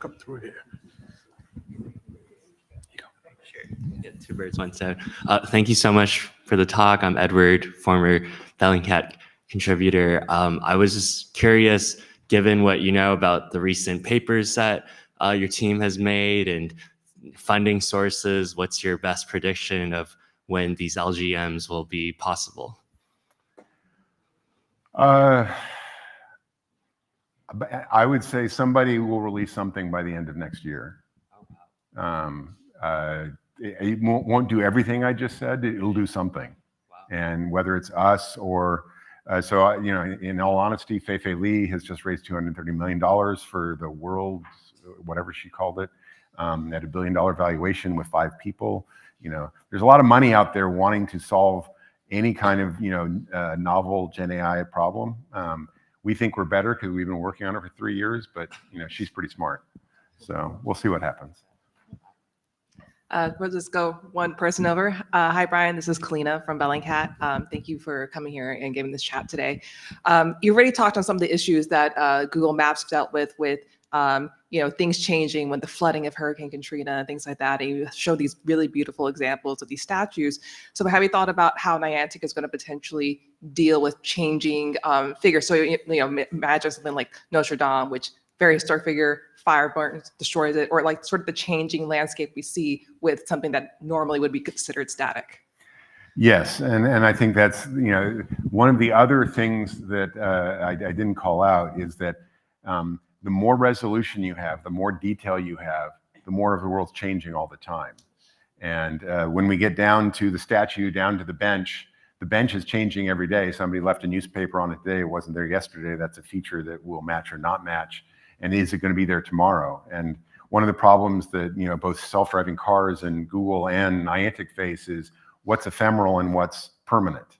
Come through here. Yeah, two birds, one stone. Thank you so much for the talk. I'm Edward, former Bellingcat contributor. I was just curious, given what you know about the recent papers that your team has made and funding sources, what's your best prediction of when these LGMs will be possible? I would say somebody will release something by the end of next year. It won't do everything I just said. It'll do something. Wow. And whether it's us or, in all honesty, Fei Li has just raised $230 million for the world, whatever she called it, at $1 billion valuation with 5 people. There's a lot of money out there wanting to solve any kind of, novel Gen AI problem. We think we're better because we've been working on it for 3 years, but, she's pretty smart. So we'll see what happens. We'll just go one person over. Hi, Brian. This is Kolina from Bellingcat. Thank you for coming here and giving this chat today. You already talked on some of the issues that Google Maps dealt with things changing when the flooding of Hurricane Katrina and things like that. And you show these really beautiful examples of these statues. So have you thought about how Niantic is going to potentially deal with changing figures? So imagine something like Notre Dame, which very historic figure, fire burns, destroys it, or like sort of the changing landscape we see with something that normally would be considered static. Yes, and I think that's one of the other things that I didn't call out is that the more resolution you have, the more detail you have, the more of the world's changing all the time. And when we get down to the statue, down to the bench is changing every day. Somebody left a newspaper on it today, it wasn't there yesterday. That's a feature that will match or not match. And is it going to be there tomorrow? And one of the problems that both self-driving cars and Google and Niantic face is what's ephemeral and what's permanent.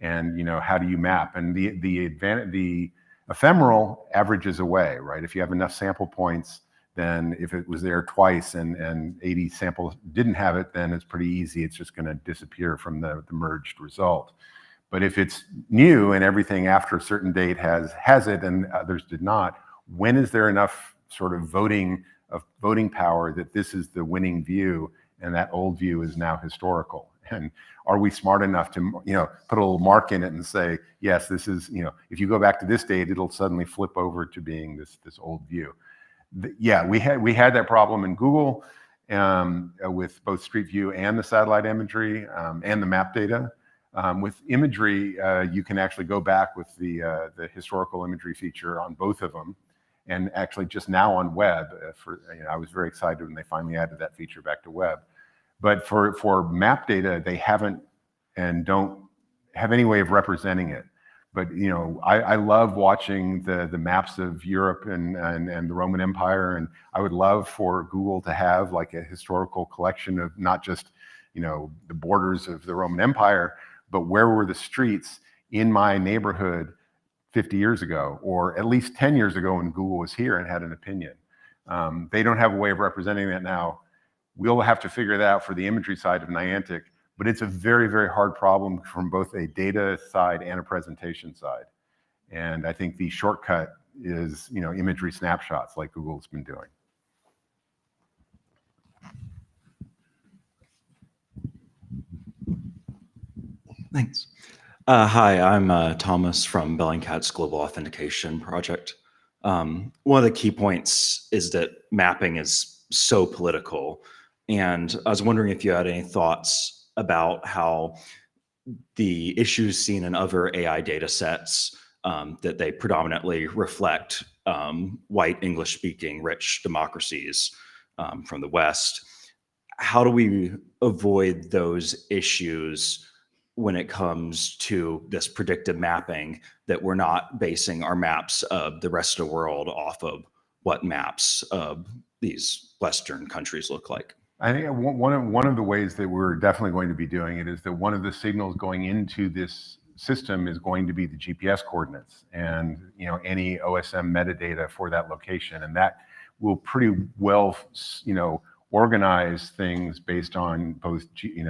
And how do you map? And the ephemeral averages away, right? If you have enough sample points, then if it was there twice and 80 samples didn't have it, then it's pretty easy. It's just going to disappear from the merged result. But if it's new and everything after a certain date has it and others did not, when is there enough sort of voting power that this is the winning view and that old view is now historical? And are we smart enough to put a little mark in it and say, yes, this is, if you go back to this date, it'll suddenly flip over to being this old view. Yeah, we had that problem in Google with both Street View and the satellite imagery and the map data. With imagery, you can actually go back with the historical imagery feature on both of them, and actually just now on web. I was very excited when they finally added that feature back to web. But for map data, they haven't and don't have any way of representing it. But I love watching the maps of Europe and the Roman Empire, and I would love for Google to have like a historical collection of not just the borders of the Roman Empire, but where were the streets in my neighborhood 50 years ago, or at least 10 years ago when Google was here and had an opinion. They don't have a way of representing that now. We'll have to figure that out for the imagery side of Niantic. But it's a very, very hard problem from both a data side and a presentation side. And I think the shortcut is, imagery snapshots like Google's been doing. Thanks. Hi, I'm Thomas from Bellingcat's Global Authentication Project. One of the key points is that mapping is so political. And I was wondering if you had any thoughts about how the issues seen in other AI data sets, that they predominantly reflect white English-speaking rich democracies from the West. How do we avoid those issues when it comes to this predictive mapping, that we're not basing our maps of the rest of the world off of what maps of these Western countries look like? I think one of the ways that we're definitely going to be doing it is that one of the signals going into this system is going to be the GPS coordinates and any OSM metadata for that location, and that will pretty well organize things based on both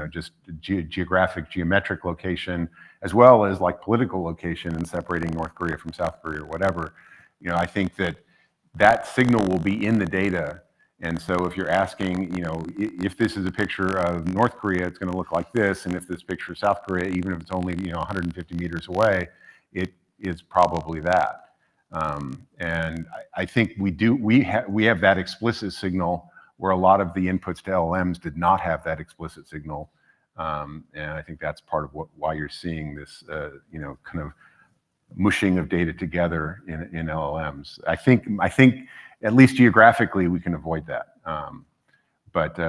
just geometric location as well as like political location and separating North Korea from South Korea or whatever. I think that signal will be in the data. And so if you're asking, if this is a picture of North Korea, it's going to look like this. And if this picture of South Korea, even if it's only 150 meters away, it is probably that. And I think we have that explicit signal where a lot of the inputs to LLMs did not have that explicit signal. And I think that's part of why you're seeing this, kind of mushing of data together in LLMs. I think at least geographically, we can avoid that. But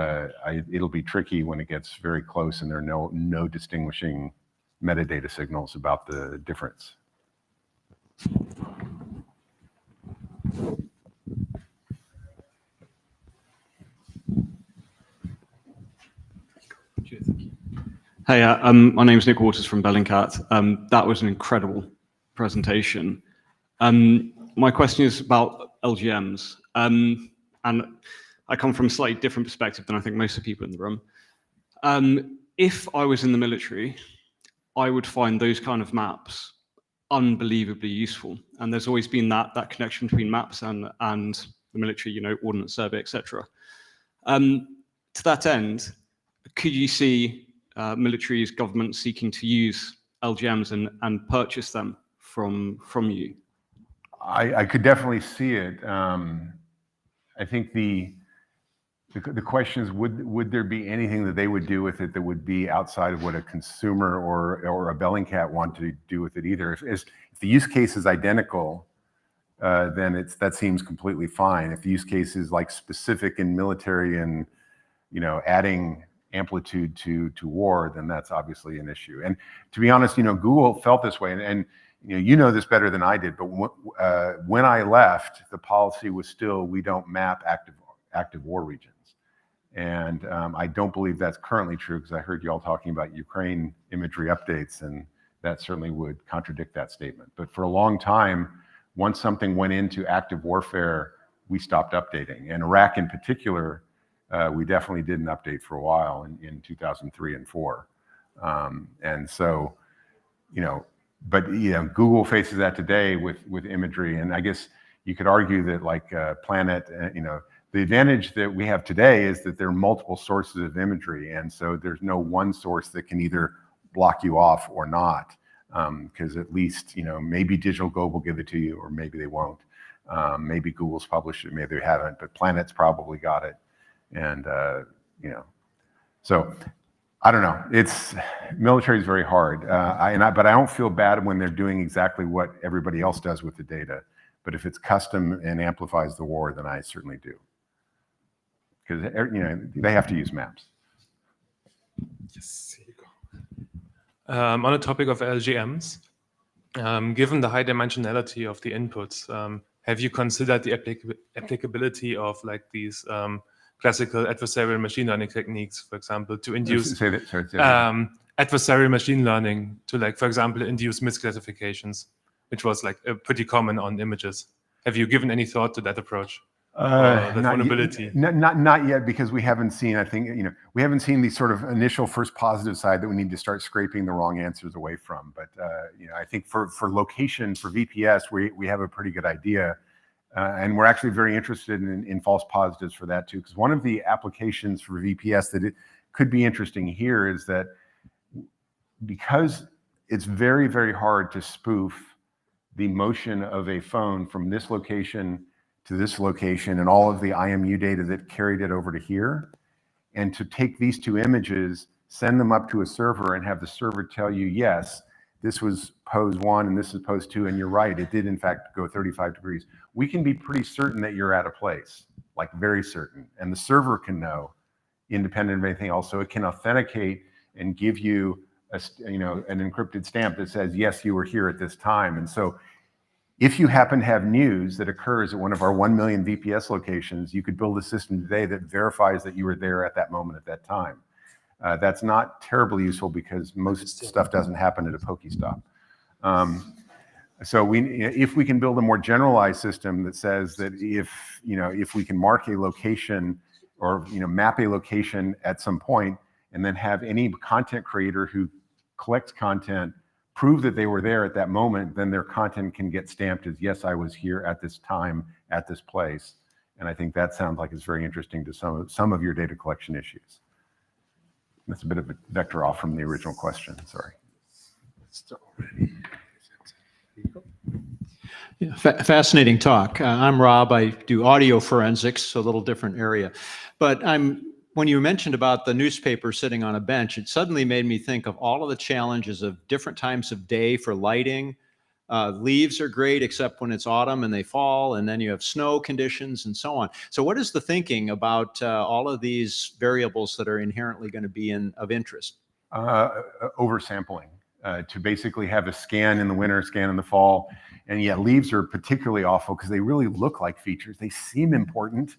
it'll be tricky when it gets very close and there are no distinguishing metadata signals about the difference. Hey, my name is Nick Waters from Bellingcat. That was an incredible presentation. My question is about LGMs. And I come from a slightly different perspective than I think most of the people in the room. If I was in the military, I would find those kind of maps unbelievably useful. And there's always been that connection between maps and the military, ordnance survey, etc. To that end, could you see militaries, governments seeking to use LGMs and purchase them from you? I could definitely see it. I think the question is, would there be anything that they would do with it that would be outside of what a consumer or a Bellingcat want to do with it either? If the use case is identical, then that seems completely fine. If the use case is like specific in military and, adding amplitude to war, then that's obviously an issue. And to be honest, Google felt this way, and you know this better than I did, but when I left, the policy was still, we don't map active war regions. And I don't believe that's currently true, because I heard you all talking about Ukraine imagery updates, and that certainly would contradict that statement. But for a long time, once something went into active warfare, we stopped updating. And Iraq in particular, we definitely didn't update for a while in 2003 and 4. And so, but Google faces that today with imagery. And I guess you could argue that like Planet, the advantage that we have today is that there are multiple sources of imagery. And so there's no one source that can either block you off or not. Because at least, maybe Digital Globe will give it to you, or maybe they won't. Maybe Google's published it, maybe they haven't, but Planet's probably got it. And, so I don't know. Military is very hard. But I don't feel bad when they're doing exactly what everybody else does with the data. But if it's custom and amplifies the war, then I certainly do. Because, they have to use maps. Yes, here you go. On the topic of LGMs, given the high dimensionality of the inputs, have you considered the applicability of like these classical adversarial machine learning techniques, for example, to induce adversarial machine learning to, like, for example, induce misclassifications, which was like pretty common on images? Have you given any thought to that approach? The vulnerability? Not yet, because we haven't seen, I think, we haven't seen the sort of initial first positive side that we need to start scraping the wrong answers away from. But, I think for location, for VPS, we have a pretty good idea. And we're actually very interested in false positives for that too, because one of the applications for VPS that it could be interesting here is that because it's very, very hard to spoof the motion of a phone from this location to this location and all of the IMU data that carried it over to here, and to take these two images, send them up to a server and have the server tell you, yes, this was pose 1 and this is pose 2, and you're right, it did in fact go 35 degrees. We can be pretty certain that you're at a place, like very certain, and the server can know, independent of anything else. So it can authenticate and give you an encrypted stamp that says, yes, you were here at this time. And so if you happen to have news that occurs at one of our 1 million VPS locations, you could build a system today that verifies that you were there at that moment at that time. That's not terribly useful because most stuff doesn't happen at a Pokestop. So if we can build a more generalized system that says that if we can mark a location or map a location at some point, and then have any content creator who collects content prove that they were there at that moment, then their content can get stamped as, yes, I was here at this time, at this place. And I think that sounds like it's very interesting to some of your data collection issues. That's a bit of a vector off from the original question, sorry. Yeah, fascinating talk. I'm Rob. I do audio forensics, a little different area. But when you mentioned about the newspaper sitting on a bench, it suddenly made me think of all of the challenges of different times of day for lighting. Leaves are great, except when it's autumn and they fall, and then you have snow conditions and so on. So what is the thinking about all of these variables that are inherently going to be of interest? Oversampling, to basically have a scan in the winter, scan in the fall. And yeah, leaves are particularly awful because they really look like features. They seem important,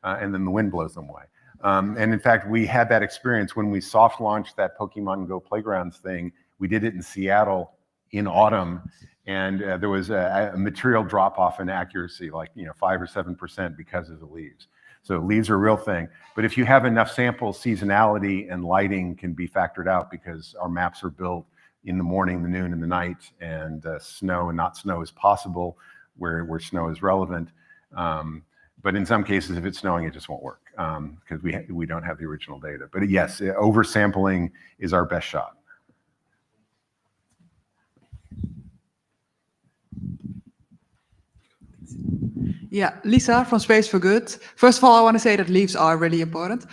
and then the wind blows them away. And in fact, we had that experience when we soft launched that Pokemon Go Playgrounds thing. We did it in Seattle in autumn, and there was a material drop off in accuracy, like 5 or 7% because of the leaves. So leaves are a real thing. But if you have enough samples, seasonality and lighting can be factored out because our maps are built in the morning, the noon, and the night, and snow and not snow is possible where snow is relevant. But in some cases, if it's snowing, it just won't work because we don't have the original data. But yes, oversampling is our best shot. Yeah, Lisa from Space for Good. First of all, I want to say that leaves are really important.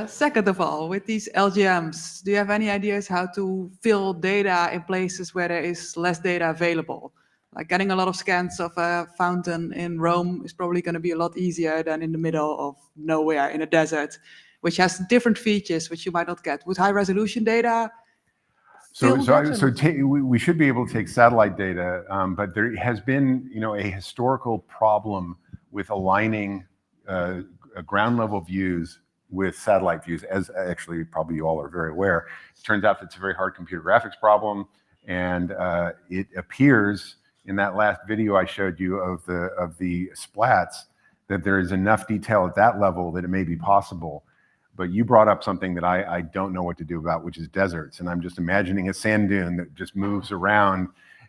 Second of all, with these LGMs, do you have any ideas how to fill data in places where there is less data available? Like getting a lot of scans of a fountain in Rome is probably going to be a lot easier than in the middle of nowhere in a desert, which has different features which you might not get. With high resolution data, We should be able to take satellite data, but there has been, a historical problem with aligning ground level views with satellite views, as actually probably you all are very aware. It turns out that it's a very hard computer graphics problem, and it appears in that last video I showed you of the splats that there is enough detail at that level that it may be possible. But you brought up something that I don't know what to do about, which is deserts. And I'm just imagining a sand dune that just moves around,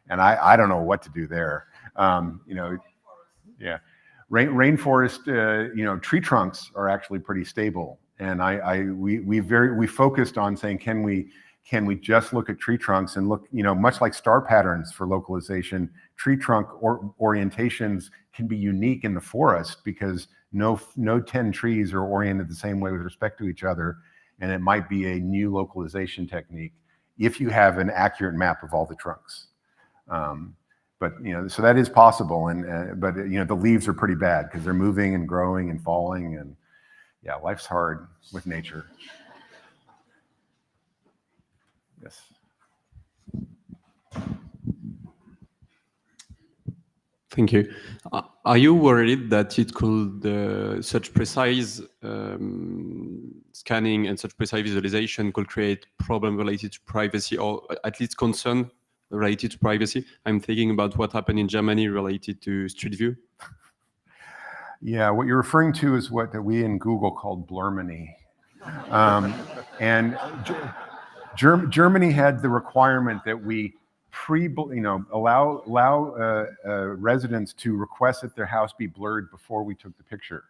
and I don't know what to do there. Yeah. Rainforest, tree trunks are actually pretty stable. And we focused on saying, can we just look at tree trunks and look, much like star patterns for localization, tree trunk orientations can be unique in the forest because no 10 trees are oriented the same way with respect to each other. And it might be a new localization technique if you have an accurate map of all the trunks. But so that is possible, but the leaves are pretty bad because they're moving and growing and falling, and yeah, life's hard with nature. Yes. Thank you. Are you worried that it could such precise scanning and such precise visualization could create problems related to privacy, or at least concern related to privacy? I'm thinking about what happened in Germany related to Street View. Yeah, what you're referring to is what we in Google called blurmany. And Germany had the requirement that we allow residents to request that their house be blurred before we took the picture.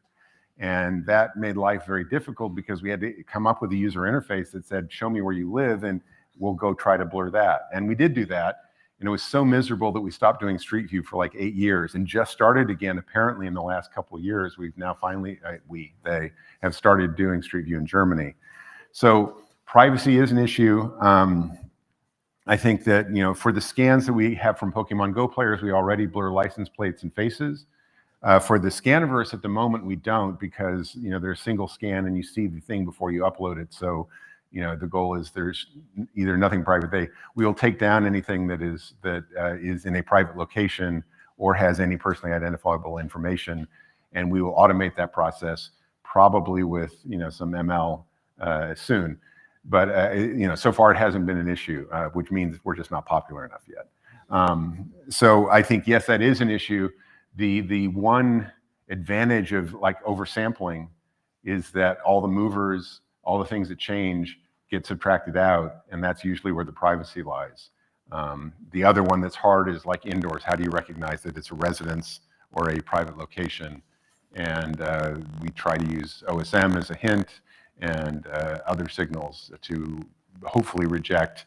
And that made life very difficult because we had to come up with a user interface that said, show me where you live, and we'll go try to blur that. And we did do that. And it was so miserable that we stopped doing Street View for like 8 years and just started again, apparently in the last couple of years. We've now finally, they have started doing Street View in Germany. So privacy is an issue. I think that, for the scans that we have from Pokemon Go players, we already blur license plates and faces. For the Scaniverse at the moment, we don't, because, there's a single scan and you see the thing before you upload it. So, the goal is there's either nothing private. We will take down anything that is in a private location or has any personally identifiable information, and we will automate that process probably with some ML soon. But so far it hasn't been an issue, which means we're just not popular enough yet. So I think yes, that is an issue. The one advantage of like oversampling is that all the movers, all the things that change get subtracted out, and that's usually where the privacy lies. The other one that's hard is like indoors. How do you recognize that it's a residence or a private location? And we try to use OSM as a hint and other signals to hopefully reject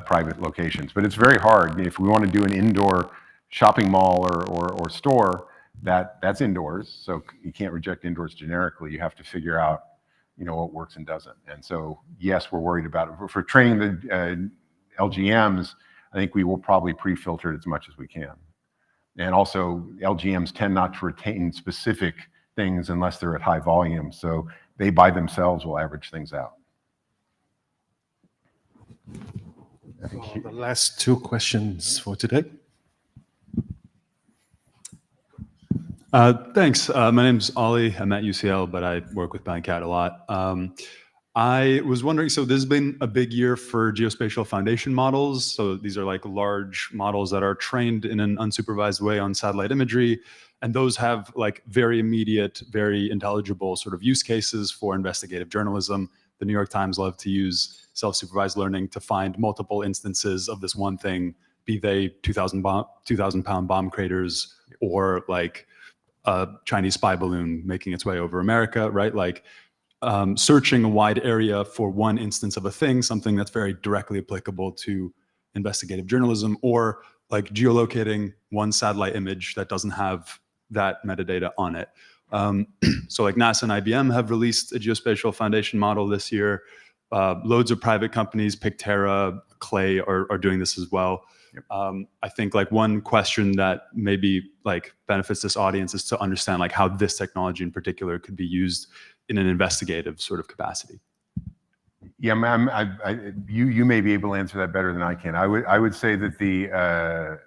private locations. But it's very hard. If we want to do an indoor shopping mall or store, that's indoors, so you can't reject indoors generically. You have to figure out what works and doesn't. And so yes, we're worried about it. For training the LGMs, I think we will probably pre-filter it as much as we can. And also LGMs tend not to retain specific things unless they're at high volume, so they by themselves will average things out. The last two questions for today. Thanks. My name's Ollie. I'm at UCL, but I work with Bellingcat a lot. I was wondering, so this has been a big year for geospatial foundation models. So these are like large models that are trained in an unsupervised way on satellite imagery. And those have like very immediate, very intelligible sort of use cases for investigative journalism. The New York Times love to use self-supervised learning to find multiple instances of this one thing, be they 2,000-pound bomb craters or like a Chinese spy balloon making its way over America, right? Like searching a wide area for one instance of a thing, something that's very directly applicable to investigative journalism, or like geolocating one satellite image that doesn't have that metadata on it. So like NASA and IBM have released a geospatial foundation model this year. Loads of private companies, Picterra, Clay are doing this as well. I think like one question that maybe like benefits this audience is to understand like how this technology in particular could be used in an investigative sort of capacity. Yeah, you may be able to answer that better than I can. I would say that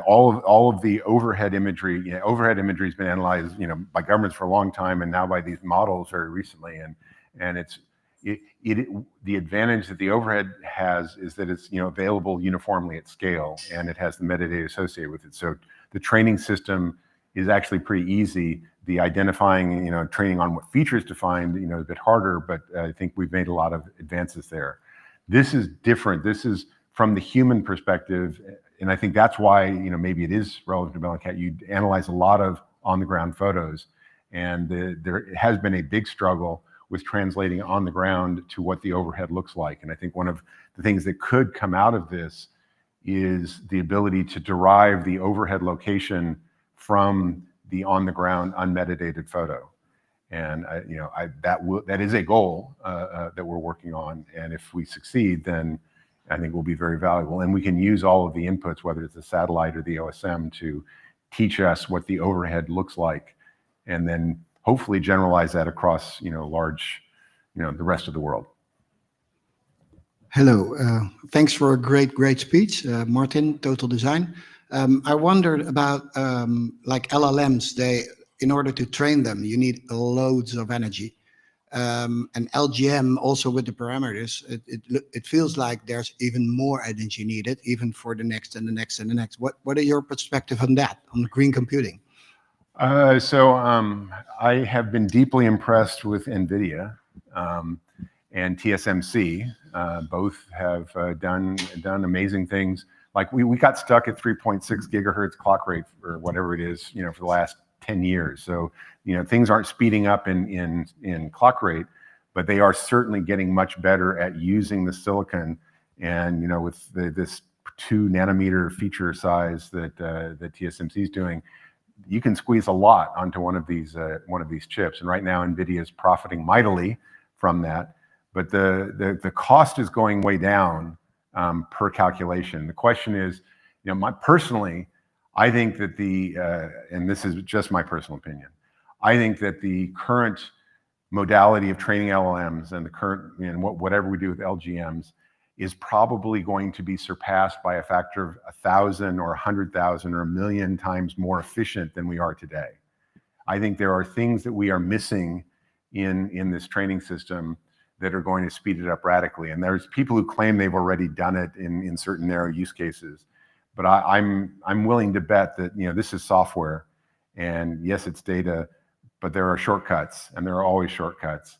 all of the overhead imagery, overhead imagery has been analyzed, by governments for a long time, and now by these models very recently, and the advantage that the overhead has is that it's available uniformly at scale, and it has the metadata associated with it. So the training system is actually pretty easy. The identifying, training on what features to find, is a bit harder, but I think we've made a lot of advances there. This is different. This is from the human perspective, and I think that's why, maybe it is relevant to Bellingcat. You analyze a lot of on-the-ground photos, and there has been a big struggle with translating on the ground to what the overhead looks like. And I think one of the things that could come out of this is the ability to derive the overhead location from the on-the-ground unmetadated photo. And that is a goal that we're working on. And if we succeed, then I think will be very valuable. And we can use all of the inputs, whether it's the satellite or the OSM, to teach us what the overhead looks like, and then hopefully generalize that across, large, the rest of the world. Hello, thanks for a great speech, Martin, Total Design. I wondered about like LLMs. In order to train them, you need loads of energy. And LGM also with the parameters, it feels like there's even more energy needed, even for the next and the next and the next. What are your perspective on that, on green computing? I have been deeply impressed with NVIDIA and TSMC. Both have done amazing things. Like we got stuck at 3.6 gigahertz clock rate or whatever it is, for the last 10 years. So, things aren't speeding up in clock rate, but they are certainly getting much better at using the silicon. And, with this 2 nanometer feature size that TSMC is doing, you can squeeze a lot onto one of these chips. And right now, NVIDIA is profiting mightily from that. But the cost is going way down per calculation. The question is, personally, I think that and this is just my personal opinion, I think that the current modality of training LLMs and the current, whatever we do with LGMs is probably going to be surpassed by a factor of 1,000 or 100,000 or 1 million times more efficient than we are today. I think there are things that we are missing in this training system that are going to speed it up radically. And there's people who claim they've already done it in certain narrow use cases. But I'm willing to bet that this is software, and yes, it's data, but there are shortcuts, and there are always shortcuts.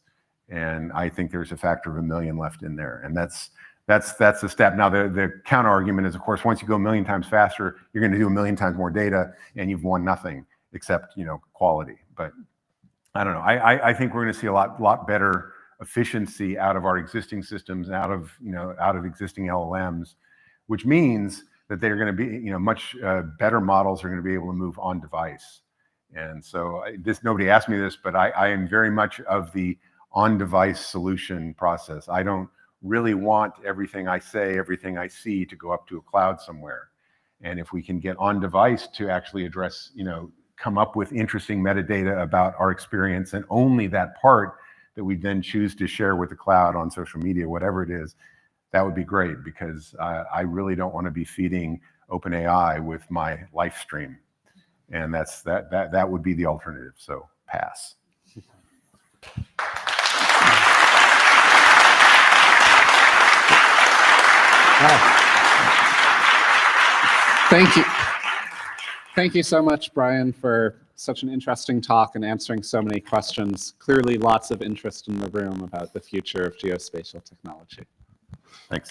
And I think there's a factor of 1 million left in there, and that's the step. Now the counter argument is, of course, once you go 1 million times faster, you're going to do 1 million times more data, and you've won nothing except quality. But I don't know. I think we're going to see a lot better efficiency out of our existing systems, out of existing LLMs, which means that they're going to be, much better models are going to be able to move on device. And so nobody asked me this, but I am very much of the on-device solution process. I don't really want everything I say, everything I see to go up to a cloud somewhere. And if we can get on device to actually address, come up with interesting metadata about our experience, and only that part that we then choose to share with the cloud on social media, whatever it is, that would be great, because I really don't want to be feeding OpenAI with my live stream. And that would be the alternative. So pass. Thank you. Thank you so much, Brian, for such an interesting talk and answering so many questions. Clearly lots of interest in the room about the future of geospatial technology. Thanks.